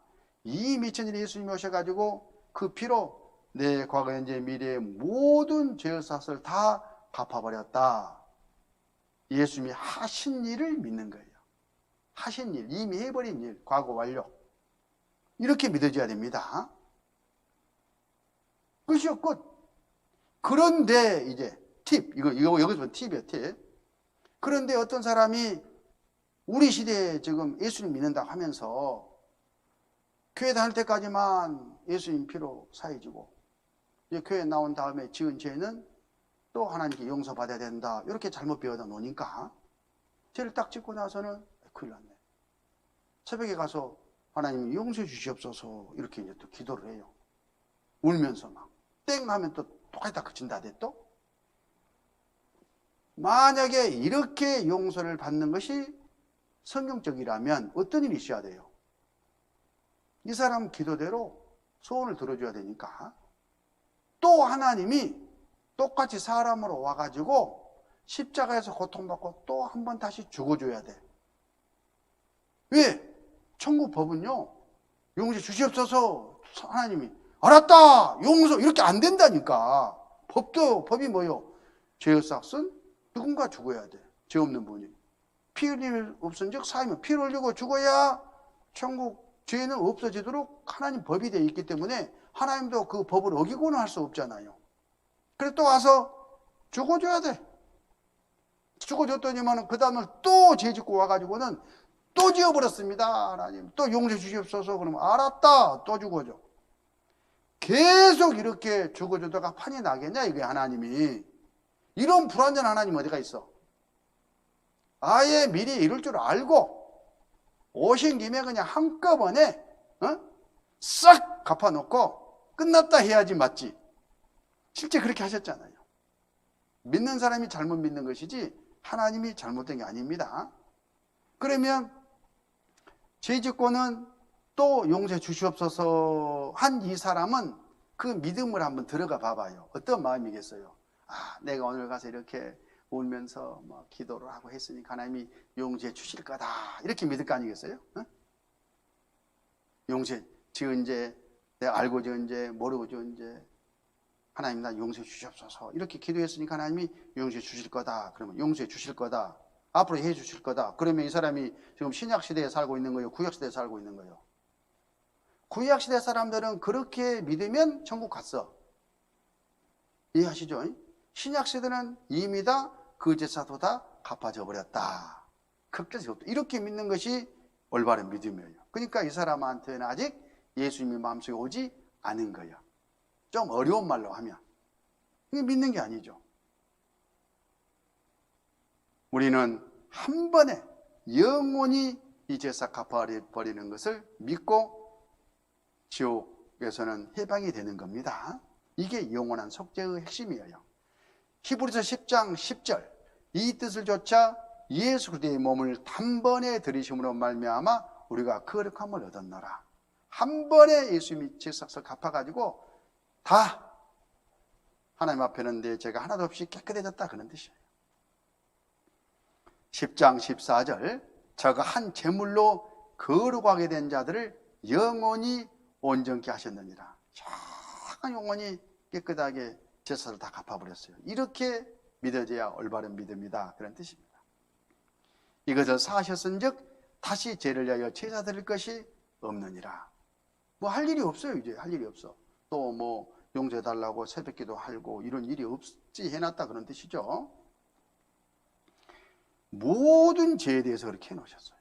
이 미천일에 예수님이 오셔가지고 그 피로 내 과거, 현재, 미래의 모든 죄의 삭을 다 갚아버렸다. 예수님이 하신 일을 믿는 거예요. 하신 일, 이미 해버린 일, 과거 완료. 이렇게 믿어져야 됩니다. 끝이요, 끝. 그런데 이제 팁, 여기서 팁이에요, 팁. 그런데 어떤 사람이 우리 시대에 지금 예수님 믿는다고 하면서 교회 다닐 때까지만 예수님 피로 사해지고 교회 나온 다음에 지은 죄는 또 하나님께 용서받아야 된다. 이렇게 잘못 배워다 놓으니까 죄를 딱 짓고 나서는 큰일 났네. 새벽에 가서 하나님 용서해 주시옵소서 이렇게 이제 또 기도를 해요. 울면서 막 땡 하면 또 똑같이 다 그친다 돼 또. 만약에 이렇게 용서를 받는 것이 성경적이라면 어떤 일이 있어야 돼요? 이 사람 기도대로 소원을 들어줘야 되니까 또 하나님이 똑같이 사람으로 와가지고 십자가에서 고통받고 또 한 번 다시 죽어줘야 돼. 왜? 천국 법은요 용서 주시옵소서 하나님이 알았다 용서 이렇게 안 된다니까. 법이 뭐요? 죄의 삭은 누군가 죽어야 돼. 죄 없는 분이. 피 흘림 없은즉 사이면 피를 흘리고 죽어야 천국 죄는 없어지도록 하나님 법이 되어 있기 때문에 하나님도 그 법을 어기고는 할 수 없잖아요. 그래서 또 와서 죽어줘야 돼. 죽어줬더니만 그 다음날 또 죄 짓고 와가지고는 또 지어버렸습니다. 하나님 또 용서해 주시옵소서. 그러면 알았다. 또 죽어줘. 계속 이렇게 죽어주다가 판이 나겠냐 이게 하나님이. 이런 불완전 하나님 어디가 있어? 아예 미리 이럴 줄 알고 오신 김에 그냥 한꺼번에 싹 갚아놓고 끝났다 해야지 맞지. 실제 그렇게 하셨잖아요. 믿는 사람이 잘못 믿는 것이지 하나님이 잘못된 게 아닙니다. 그러면 죄 짓고는 또 용서해 주시옵소서 한 이 사람은 그 믿음을 한번 들어가 봐봐요. 어떤 마음이겠어요? 아, 내가 오늘 가서 이렇게 울면서 뭐 기도를 하고 했으니까 하나님이 용서해 주실 거다. 이렇게 믿을 거 아니겠어요? 용서해, 지은 죄, 내가 알고 지은 죄, 모르고 지은 죄, 하나님 나 용서해 주시옵소서. 이렇게 기도했으니까 하나님이 용서해 주실 거다. 그러면 용서해 주실 거다. 앞으로 해 주실 거다. 그러면 이 사람이 지금 신약 시대에 살고 있는 거예요? 구약 시대에 살고 있는 거예요? 구약 시대 사람들은 그렇게 믿으면 천국 갔어. 이해하시죠? 신약 시대는 이미 다 그 제사도 다 갚아져 버렸다. 걱정이 없다. 이렇게 믿는 것이 올바른 믿음이에요. 그러니까 이 사람한테는 아직 예수님이 마음속에 오지 않은 거예요. 좀 어려운 말로 하면 이게 믿는 게 아니죠. 우리는 한 번에 영원히 이 제사 갚아버리는 것을 믿고 지옥에서는 해방이 되는 겁니다. 이게 영원한 속죄의 핵심이에요. 히브리서 10장 10절 이 뜻을 조차 예수 그리스도의 몸을 단번에 들이심으로 말미암아 우리가 거룩함을 얻었노라. 한 번에 예수님이 제사를 갚아가지고 다 하나님 앞에는 내 죄가 하나도 없이 깨끗해졌다 그런 뜻이에요. 10장 14절 저가 한 제물로 거룩하게 된 자들을 영원히 온전케 하셨느니라. 영원히 깨끗하게 제사를 다 갚아버렸어요. 이렇게 믿어져야 올바른 믿음이다 그런 뜻입니다. 이것을 사하셨은즉 다시 죄를 위하여 제사 드릴 것이 없느니라. 뭐 할 일이 없어요. 이제 할 일이 없어. 또 뭐 용서해달라고 새벽기도 하고 이런 일이 없지 해놨다 그런 뜻이죠. 모든 죄에 대해서 그렇게 해놓으셨어요.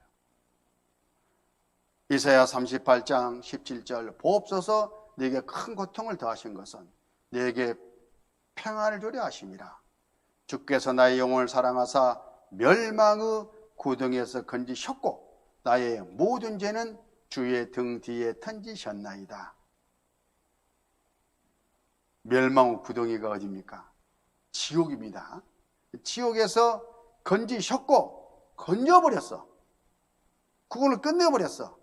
이사야 38장 17절 보옵소서 내게 큰 고통을 더하신 것은 내게 평안을 주려 하심이라. 주께서 나의 영혼을 사랑하사 멸망의 구덩이에서 건지셨고 나의 모든 죄는 주의 등 뒤에 던지셨나이다. 멸망의 구덩이가 어디입니까? 지옥입니다. 지옥에서 건지셨고 건져버렸어. 그걸 끝내버렸어.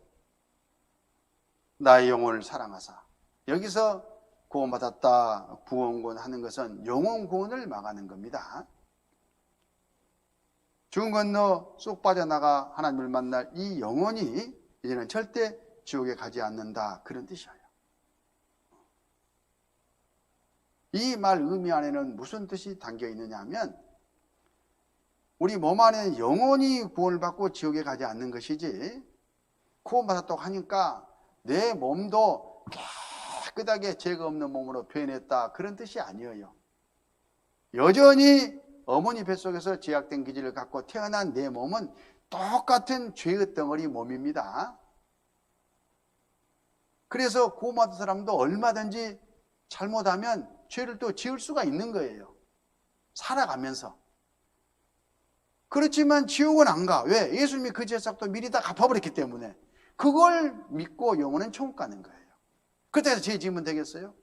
나의 영혼을 사랑하사. 여기서 구원받았다, 구원권 하는 것은 영혼 구원을 말하는 겁니다. 죽음 건너 쏙 빠져나가 하나님을 만날 이 영혼이 이제는 절대 지옥에 가지 않는다 그런 뜻이에요. 이 말 의미 안에는 무슨 뜻이 담겨 있느냐 하면 우리 몸 안에는 영혼이 구원을 받고 지옥에 가지 않는 것이지 구원받았다고 하니까 내 몸도 깨끗하게 죄가 없는 몸으로 표현했다 그런 뜻이 아니에요. 여전히 어머니 뱃속에서 죄악된 기질을 갖고 태어난 내 몸은 똑같은 죄의 덩어리 몸입니다. 그래서 구원받은 사람도 얼마든지 잘못하면 죄를 또 지을 수가 있는 거예요. 살아가면서. 그렇지만 지옥은 안 가. 왜? 예수님이 그 죄싹도 미리 다 갚아버렸기 때문에 그걸 믿고 영혼은 천국 가는 거예요. 그때서 죄 지으면 되겠어요?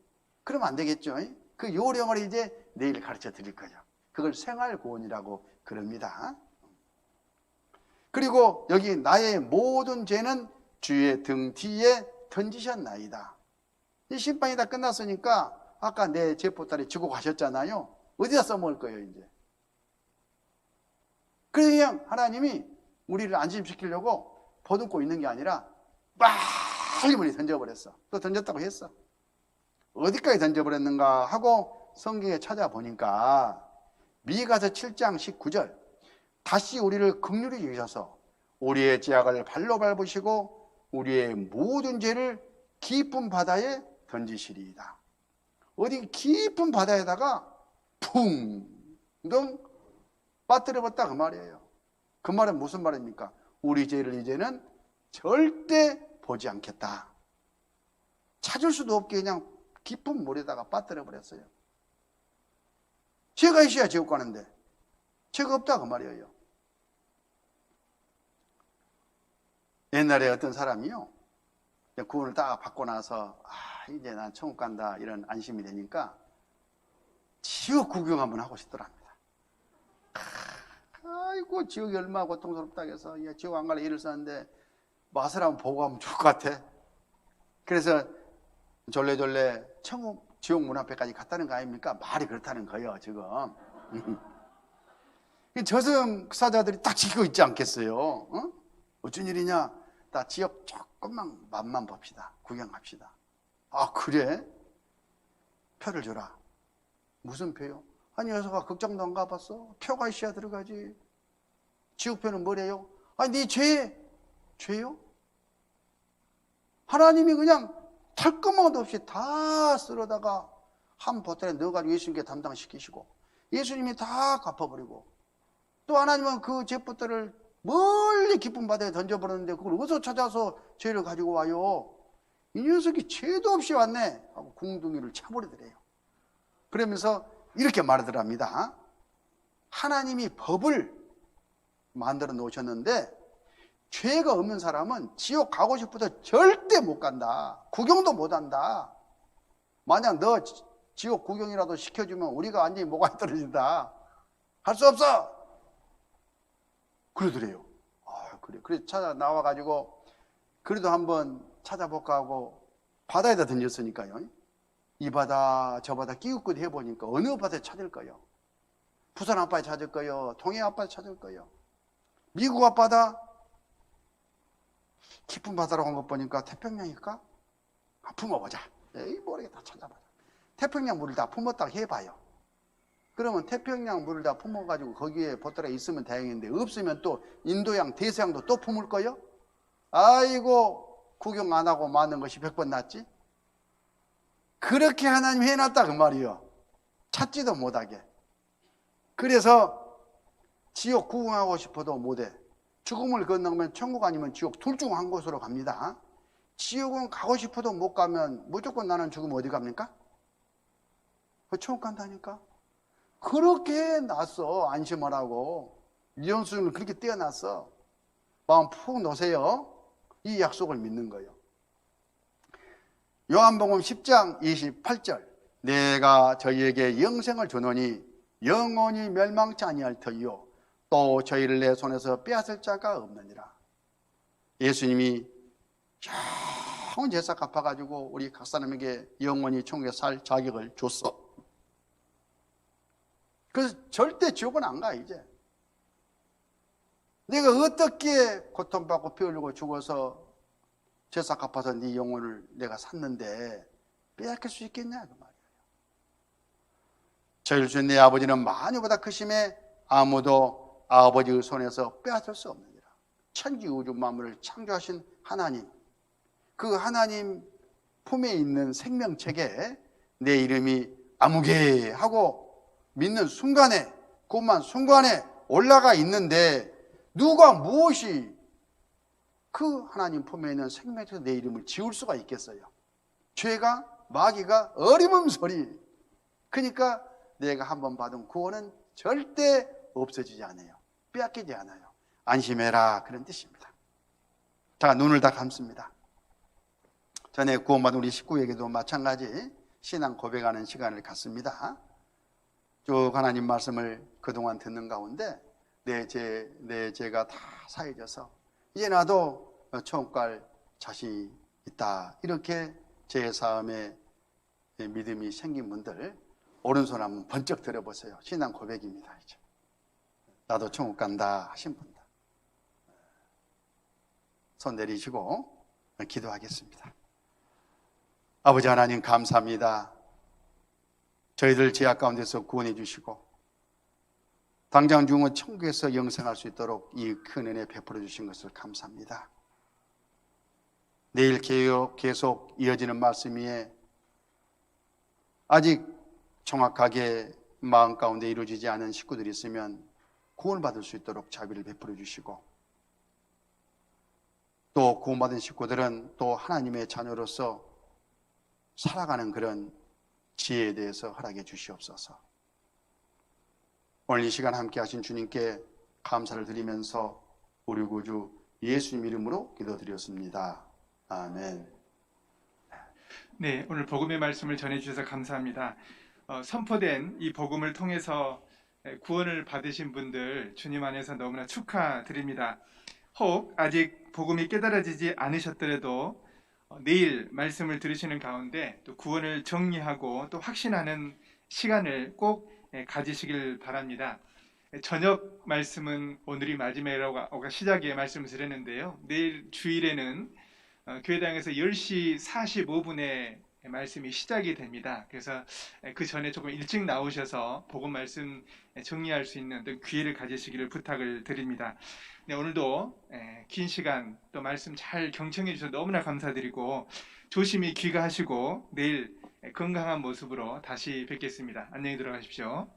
그러면 안 되겠죠. 그 요령을 이제 내일 가르쳐 드릴 거예요. 그걸 생활구원이라고 그럽니다. 그리고 여기 나의 모든 죄는 주의 등 뒤에 던지셨나이다. 이 심판이 다 끝났으니까 아까 내 죄보따리 지고 가셨잖아요. 어디다 써먹을 거예요 이제. 그냥 하나님이 우리를 안심시키려고 보듬고 있는 게 아니라 빨리 머리 던져버렸어. 또 던졌다고 했어. 어디까지 던져버렸는가 하고 성경에 찾아보니까 미가서 7장 19절 다시 우리를 긍휼히 여기셔서 우리의 죄악을 발로 밟으시고 우리의 모든 죄를 깊은 바다에 던지시리이다. 어디 깊은 바다에다가 붕덩 빠뜨려봤다 그 말이에요. 그 말은 무슨 말입니까? 우리 죄를 이제는 절대 보지 않겠다. 찾을 수도 없게 그냥 깊은 물에다가 빠뜨려버렸어요. 죄가 있어야 지옥 가는데 죄가 없다 그 말이에요. 옛날에 어떤 사람이요 구원을 딱 받고 나서 이제 난 천국 간다 이런 안심이 되니까 지옥 구경 한번 하고 싶더랍니다. 아이고 지옥이 얼마나 고통스럽다 해서 지옥 안 갈래 일을 썼는데 맛을 한번 보고 하면 좋을 것 같아. 그래서 졸래졸래 지옥 문 앞에까지 갔다는 거 아닙니까? 말이 그렇다는 거예요 지금. 저승사자들이 딱 지키고 있지 않겠어요? 어? 어쩐 일이냐? 나 지옥 조금만 맛만 봅시다. 구경합시다. 아 그래? 표를 줘라. 무슨 표요? 아니 녀석아 극장도 안 가봤어? 표가 있어야 들어가지. 지옥표는 뭐래요? 아니 네 죄요? 하나님이 그냥 털끄멍도 없이 다 쓸어다가 한 보따리에 넣어가지고 예수님께 담당시키시고 예수님이 다 갚아버리고 또 하나님은 그 죄보따리를 멀리 깊은 바다에 던져버렸는데 그걸 어디서 찾아서 죄를 가지고 와요? 이 녀석이 죄도 없이 왔네 하고 궁둥이를 차버리더래요. 그러면서 이렇게 말하더랍니다. 하나님이 법을 만들어 놓으셨는데 죄가 없는 사람은 지옥 가고 싶어도 절대 못 간다. 구경도 못 한다. 만약 너 지옥 구경이라도 시켜주면 우리가 완전히 모가지 떨어진다. 할 수 없어. 그러더래요. 그래. 그래서 찾아 나와가지고 그래도 한번 찾아볼까 하고 바다에다 던졌으니까요. 이 바다 저 바다 끼웃끼웃 해보니까 어느 바다에 찾을 거예요? 부산 앞바다에 찾을 거예요? 동해 앞바다에 찾을 거예요? 미국 앞바다? 깊은 바다로 간 것 보니까 태평양일까? 품어보자. 에이 모르겠다. 찾아보자. 태평양 물을 다 품었다고 해봐요. 그러면 태평양 물을 다 품어가지고 거기에 보따리가 있으면 다행인데 없으면 또 인도양, 대서양도 또 품을 거요? 아이고 구경 안 하고 마는 것이 100번 낫지? 그렇게 하나님 해놨다 그 말이요. 찾지도 못하게. 그래서 지옥 구경하고 싶어도 못해. 죽음을 건너면 천국 아니면 지옥 둘 중 한 곳으로 갑니다. 지옥은 가고 싶어도 못 가면 무조건 나는 죽으면 어디 갑니까? 그 천국 간다니까. 그렇게 놨어. 안심을 하고 위험수준을 그렇게 떼어놨어. 마음 푹 놓으세요. 이 약속을 믿는 거예요. 요한복음 10장 28절 내가 저희에게 영생을 주노니 영원히 멸망치 아니할 터이요 또 저희를 내 손에서 빼앗을 자가 없느니라. 예수님이 영원 제사 갚아가지고 우리 각 사람에게 영원히 천국에 살 자격을 줬어. 그래서 절대 지옥은 안 가. 이제 내가 어떻게 고통받고 피 흘리고 죽어서 제사 갚아서 네 영혼을 내가 샀는데 빼앗길 수 있겠냐 그 말이에요. 저희를 주신 내 아버지는 만유보다 크심에 아무도 아버지의 손에서 빼앗을 수 없느니라. 천지 우주 만물을 창조하신 하나님, 그 하나님 품에 있는 생명책에 내 이름이 아무개 하고 믿는 순간에, 그것만 순간에 올라가 있는데 누가 무엇이 그 하나님 품에 있는 생명책에 내 이름을 지울 수가 있겠어요? 죄가, 마귀가 어리멍설이. 그러니까 내가 한번 받은 구원은 절대 없어지지 않아요. 빼앗기지 않아요. 안심해라 그런 뜻입니다. 자, 눈을 다 감습니다. 전에 구원받은 우리 식구에게도 마찬가지 신앙 고백하는 시간을 갖습니다. 쭉 하나님 말씀을 그동안 듣는 가운데 내 죄가 다 사해져서 이제 나도 천국 갈 자신이 있다. 이렇게 제 삶에 믿음이 생긴 분들 오른손 한번 번쩍 들어보세요. 신앙 고백입니다. 이제. 나도 천국 간다 하신 분들 손 내리시고 기도하겠습니다. 아버지 하나님 감사합니다. 저희들 죄악 가운데서 구원해 주시고 당장 중은 천국에서 영생할 수 있도록 이 큰 은혜 베풀어 주신 것을 감사합니다. 내일 계속 이어지는 말씀 위에 아직 정확하게 마음 가운데 이루어지지 않은 식구들이 있으면 구원받을 수 있도록 자비를 베풀어 주시고 또 구원받은 식구들은 또 하나님의 자녀로서 살아가는 그런 지혜에 대해서 허락해 주시옵소서. 오늘 이 시간 함께 하신 주님께 감사를 드리면서 우리 구주 예수님 이름으로 기도드렸습니다. 아멘. 네, 오늘 복음의 말씀을 전해주셔서 감사합니다. 선포된 이 복음을 통해서 구원을 받으신 분들 주님 안에서 너무나 축하드립니다. 혹 아직 복음이 깨달아지지 않으셨더라도 내일 말씀을 들으시는 가운데 또 구원을 정리하고 또 확신하는 시간을 꼭 가지시길 바랍니다. 저녁 말씀은 오늘이 마지막이라고 아까 시작에 말씀을 드렸는데요. 내일 주일에는 교회당에서 10시 45분에 말씀이 시작이 됩니다. 그래서 그 전에 조금 일찍 나오셔서 복음 말씀 정리할 수 있는 어떤 기회를 가지시기를 부탁을 드립니다. 네, 오늘도 긴 시간 또 말씀 잘 경청해 주셔서 너무나 감사드리고 조심히 귀가하시고 내일 건강한 모습으로 다시 뵙겠습니다. 안녕히 들어가십시오.